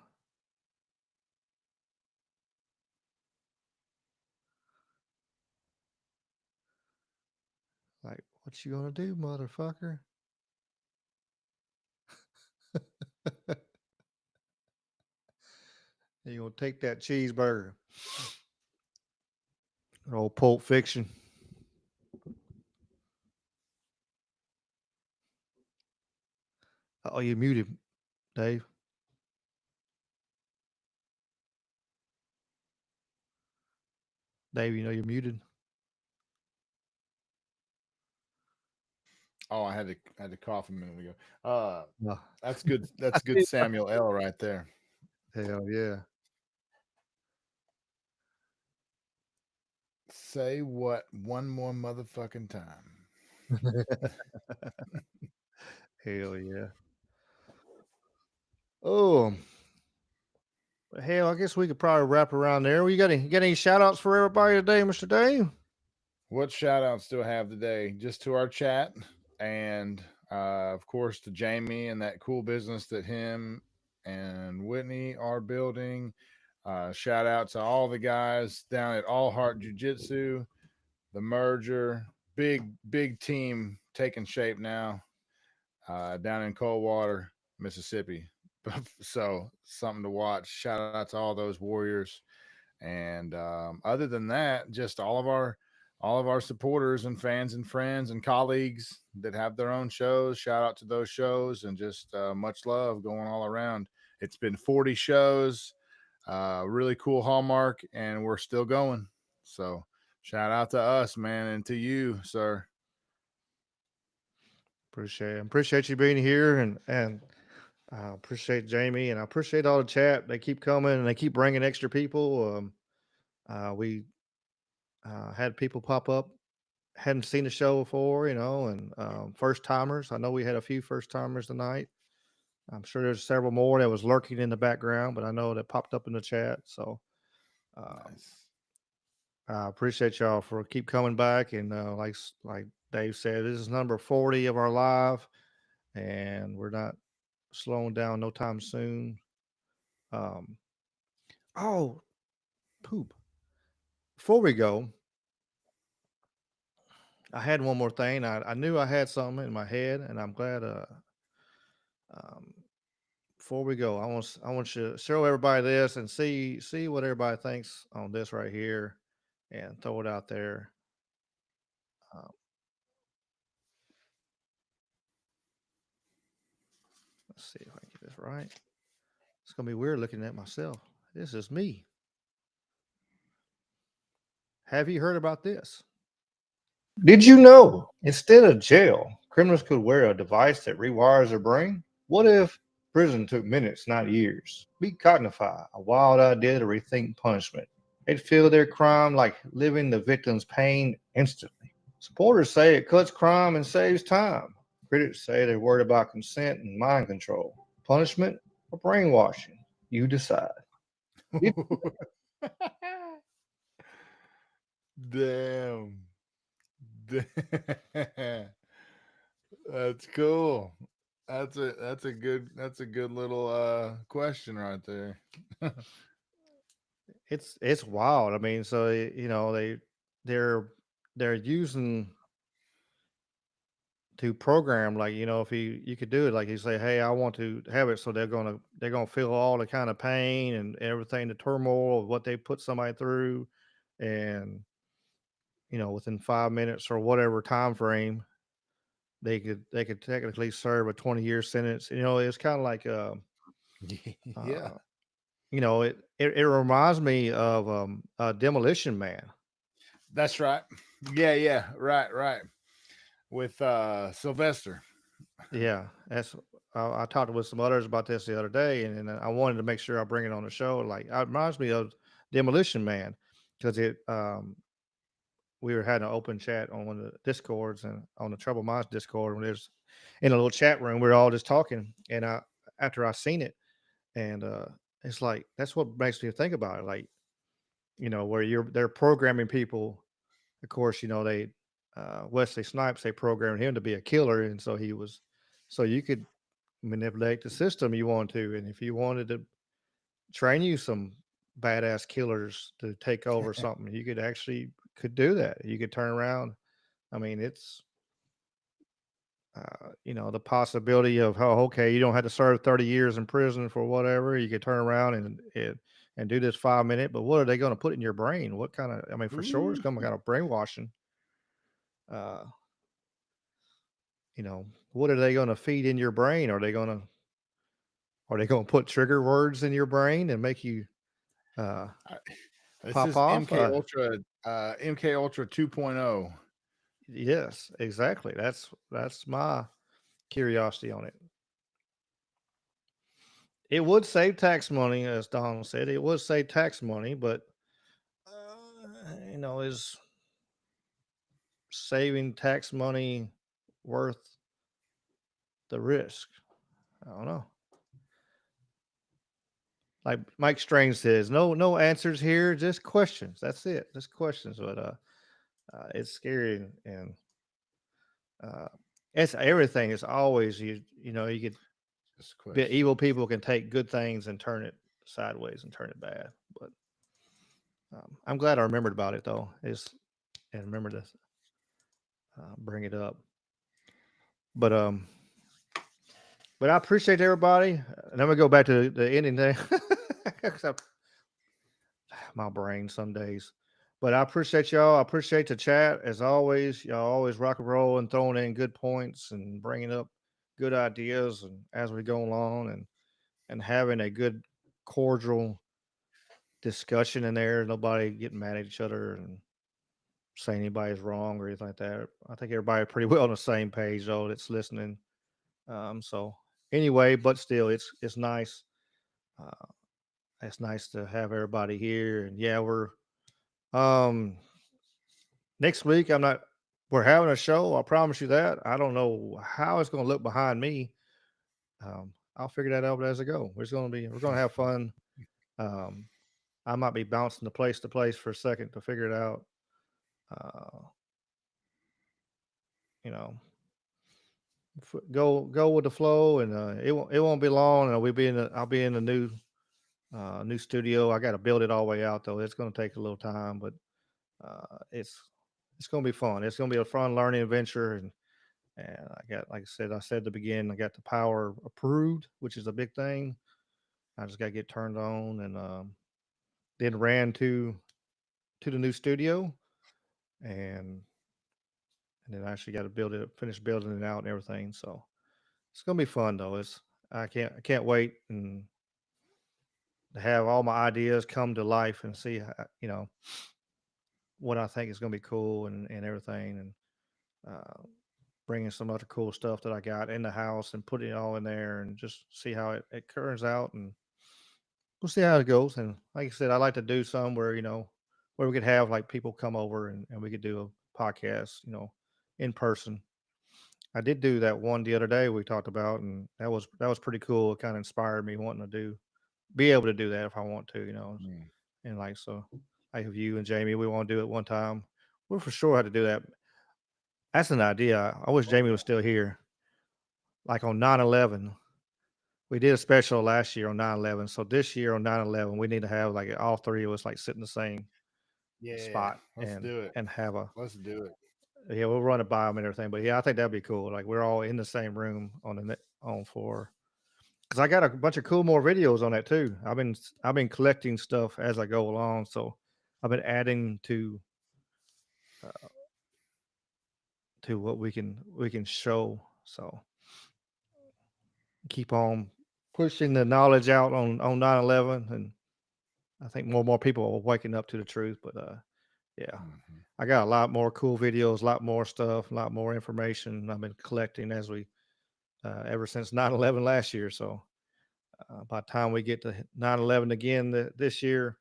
Like, what you gonna do, motherfucker? You gonna take that cheeseburger? An old Pulp Fiction. Oh, you muted, Dave. Dave, you're muted. Oh, I had to cough a minute ago. That's good. That's good Samuel L. right there. Hell yeah. Say what one more motherfucking time. Hell yeah. Oh, hell, I guess we could probably wrap around there. You got any shout outs for everybody today, Mr. Dave? What shout outs do I have today? Just to our chat and of course to Jamie and that cool business that him and Whitney are building. Shout out to all the guys down at All Heart Jiu-Jitsu, the merger, big team taking shape now down in Coldwater, Mississippi. So something to watch. Shout out to all those warriors. And other than that, just all of our supporters and fans and friends and colleagues that have their own shows. Shout out to those shows and just much love going all around. It's been 40 shows, really cool hallmark, and we're still going. So shout out to us, man, and to you, sir. Appreciate you being here, and appreciate Jamie, and I appreciate all the chat. They keep coming and they keep bringing extra people. We had people pop up, hadn't seen the show before, and first timers. I know we had a few first timers tonight. I'm sure there's several more that was lurking in the background, but I know that popped up in the chat. So I appreciate y'all for keep coming back. And like Dave said, this is number 40 of our live, and we're not slowing down no time soon. Oh, poop. Before we go, I had one more thing. I knew I had something in my head, and I'm glad. Before we go, I want you to show everybody this and see what everybody thinks on this right here, and throw it out there. Let's see if I can get this right. It's gonna be weird looking at myself. This is me. Have you heard about this? Did you know instead of jail, criminals could wear a device that rewires their brain? What if prison took minutes, not years? Meet Cognify, a wild idea to rethink punishment. They'd feel their crime like living the victim's pain instantly. Supporters say it cuts crime and saves time. Critics say they're worried about consent and mind control. Punishment or brainwashing? You decide. Damn. That's cool. That's a good little question right there. It's wild. I mean, so they're using to program, like, if you could do it, like you say, hey, I want to have it, so they're gonna feel all the kind of pain and everything, the turmoil of what they put somebody through, and within 5 minutes or whatever time frame, they could technically serve a 20-year sentence. It's kind of like Yeah. It reminds me of Demolition Man. That's right. Yeah, right. With Sylvester. Yeah, I talked with some others about this the other day, and I wanted to make sure I bring it on the show. Like, it reminds me of Demolition Man, because we were having an open chat on one of the Discords, and on the Trouble Minds Discord, when there's in a little chat room, we we're all just talking, and after I seen it, and it's like, that's what makes me think about it, like, where they're programming people. Of course, they Wesley Snipes, they programmed him to be a killer, and so you could manipulate the system you want to, and if you wanted to train you some badass killers to take over something, you could do that. You could turn around. I mean, it's the possibility of how, okay, you don't have to serve 30 years in prison for whatever. You could turn around and do this 5 minute, but what are they going to put in your brain? What kind of, I mean, for sure, it's going to kind of brainwashing. What are they going to feed in your brain? Are they going to put trigger words in your brain and make you this pop is off? MK Ultra, MK Ultra 2.0. Yes, exactly. That's my curiosity on it. It would save tax money, as Donald said. It would save tax money, but is saving tax money worth the risk? I don't know. Like Mike Strange says, no answers here, just questions. That's it, just questions. But it's scary, and it's everything. It's always you could evil people can take good things and turn it sideways and turn it bad. But I'm glad I remembered about it though. And remember to bring it up. But I appreciate everybody. And I'm gonna go back to the ending thing. My brain some days. But I appreciate y'all. I appreciate the chat as always. Y'all always rock and roll and throwing in good points and bringing up good ideas and as we go along. And and having a good cordial discussion in there. Nobody getting mad at each other and saying anybody's wrong or anything like that. I think everybody pretty well on the same page though that's listening. So anyway, but still, it's nice. Uh, it's nice to have everybody here, and yeah, we're um next week. We're having a show. I promise you that. I don't know how it's going to look behind me. I'll figure that out as I go. We're going to have fun. Um, I might be bouncing to place for a second to figure it out. You know, go with the flow, and it won't be long. And I'll be in the new studio. I got to build it all the way out though. It's going to take a little time, but it's going to be fun. It's going to be a fun learning adventure, and I got, like I said at the beginning, I got the power approved, which is a big thing. I just got to get turned on, and then ran to the new studio, and then I actually got to finish building it out and everything. So it's gonna be fun though. I can't wait and to have all my ideas come to life and see what I think is gonna be cool and everything, and bringing some other cool stuff that I got in the house and putting it all in there and just see how it turns out, and we'll see how it goes. And like I said, I like to do some where where we could have like people come over and we could do a podcast, in person. I did do that one the other day we talked about, and that was pretty cool. It kind of inspired me wanting to be able to do that if I want to, and like so, like if you and Jamie, we want to do it one time. We're for sure how to do that. That's an idea. I wish Jamie was still here. Like on 9/11, we did a special last year on 9/11. So this year on 9/11, we need to have like all three of us like sit in the same spot Let's do it. and have a. Let's do it. Yeah, we'll run it by them and everything. But yeah, I think that'd be cool. Like we're all in the same room on floor. Because I got a bunch of cool more videos on that too. I've been collecting stuff as I go along, so I've been adding to what we can show. So keep on pushing the knowledge out on 9/11, and I think more and more people are waking up to the truth. But yeah, I got a lot more cool videos, a lot more stuff, a lot more information I've been collecting as we ever since 9/11 last year. So by the time we get to 9/11 again this year,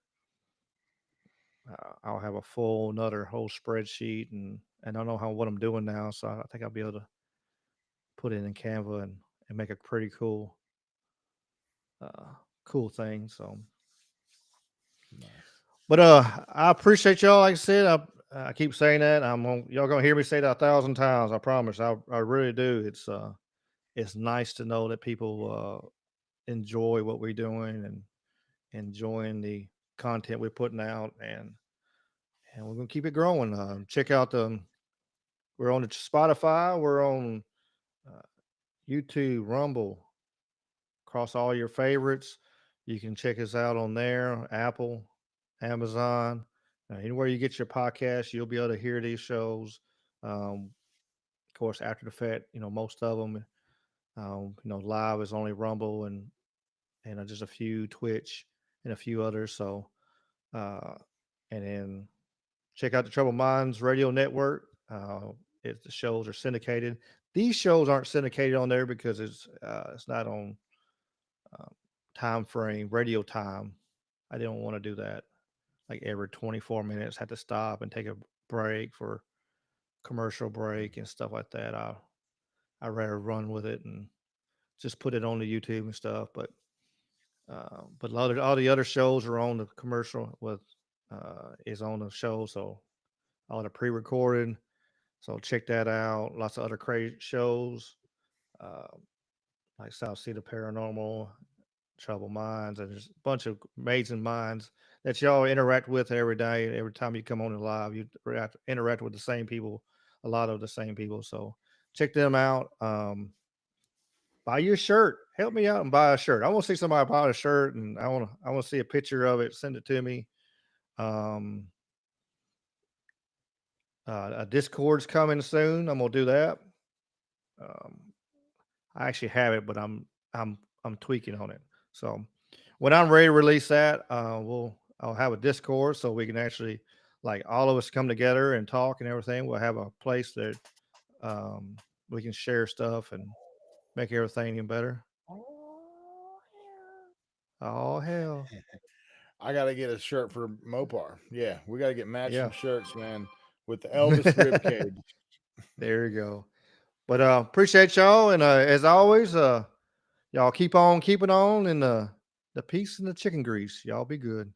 I'll have a full another whole spreadsheet, and I don't know what I'm doing now. So I think I'll be able to put it in Canva and make a pretty cool thing. So, but I appreciate y'all. Like I said, I keep saying that. Y'all gonna hear me say that 1,000 times. I promise. I really do. It's nice to know that people enjoy what we're doing and enjoying the content we're putting out, and we're gonna keep it growing. Check out we're on the Spotify, we're on YouTube, Rumble, across all your favorites. You can check us out on there, Apple, Amazon, anywhere you get your podcast, you'll be able to hear these shows. Of course, after the fact, most of them, live is only Rumble and just a few Twitch and a few others. So, and then check out the Troubled Minds Radio Network. The shows are syndicated. These shows aren't syndicated on there because it's not on time frame radio time. I didn't want to do that. Like every 24 minutes, had to stop and take a break for commercial break and stuff like that. I rather run with it and just put it on the YouTube and stuff. But all the other shows are on the commercial is on the show. So all the pre-recorded. So check that out. Lots of other crazy shows, like South Sea the Paranormal, Troubled Minds, and there's a bunch of amazing minds that y'all interact with every day. Every time you come on the live, you interact with the same people, a lot of the same people. So check them out. Buy you a shirt. Help me out and buy a shirt. I want to see somebody buy a shirt, and I want to see a picture of it. Send it to me. A Discord's coming soon. I'm gonna do that. I actually have it, but I'm tweaking on it. So when I'm ready to release that, I'll have a Discord so we can actually, like, all of us come together and talk and everything. We'll have a place that we can share stuff and make everything even better. Oh hell! I gotta get a shirt for Mopar. Yeah, we gotta get matching Yeah. shirts, man, with the Elvis ribcage. There you go. But appreciate y'all, and as always, y'all keep on keeping on, and the peace and the chicken grease. Y'all be good.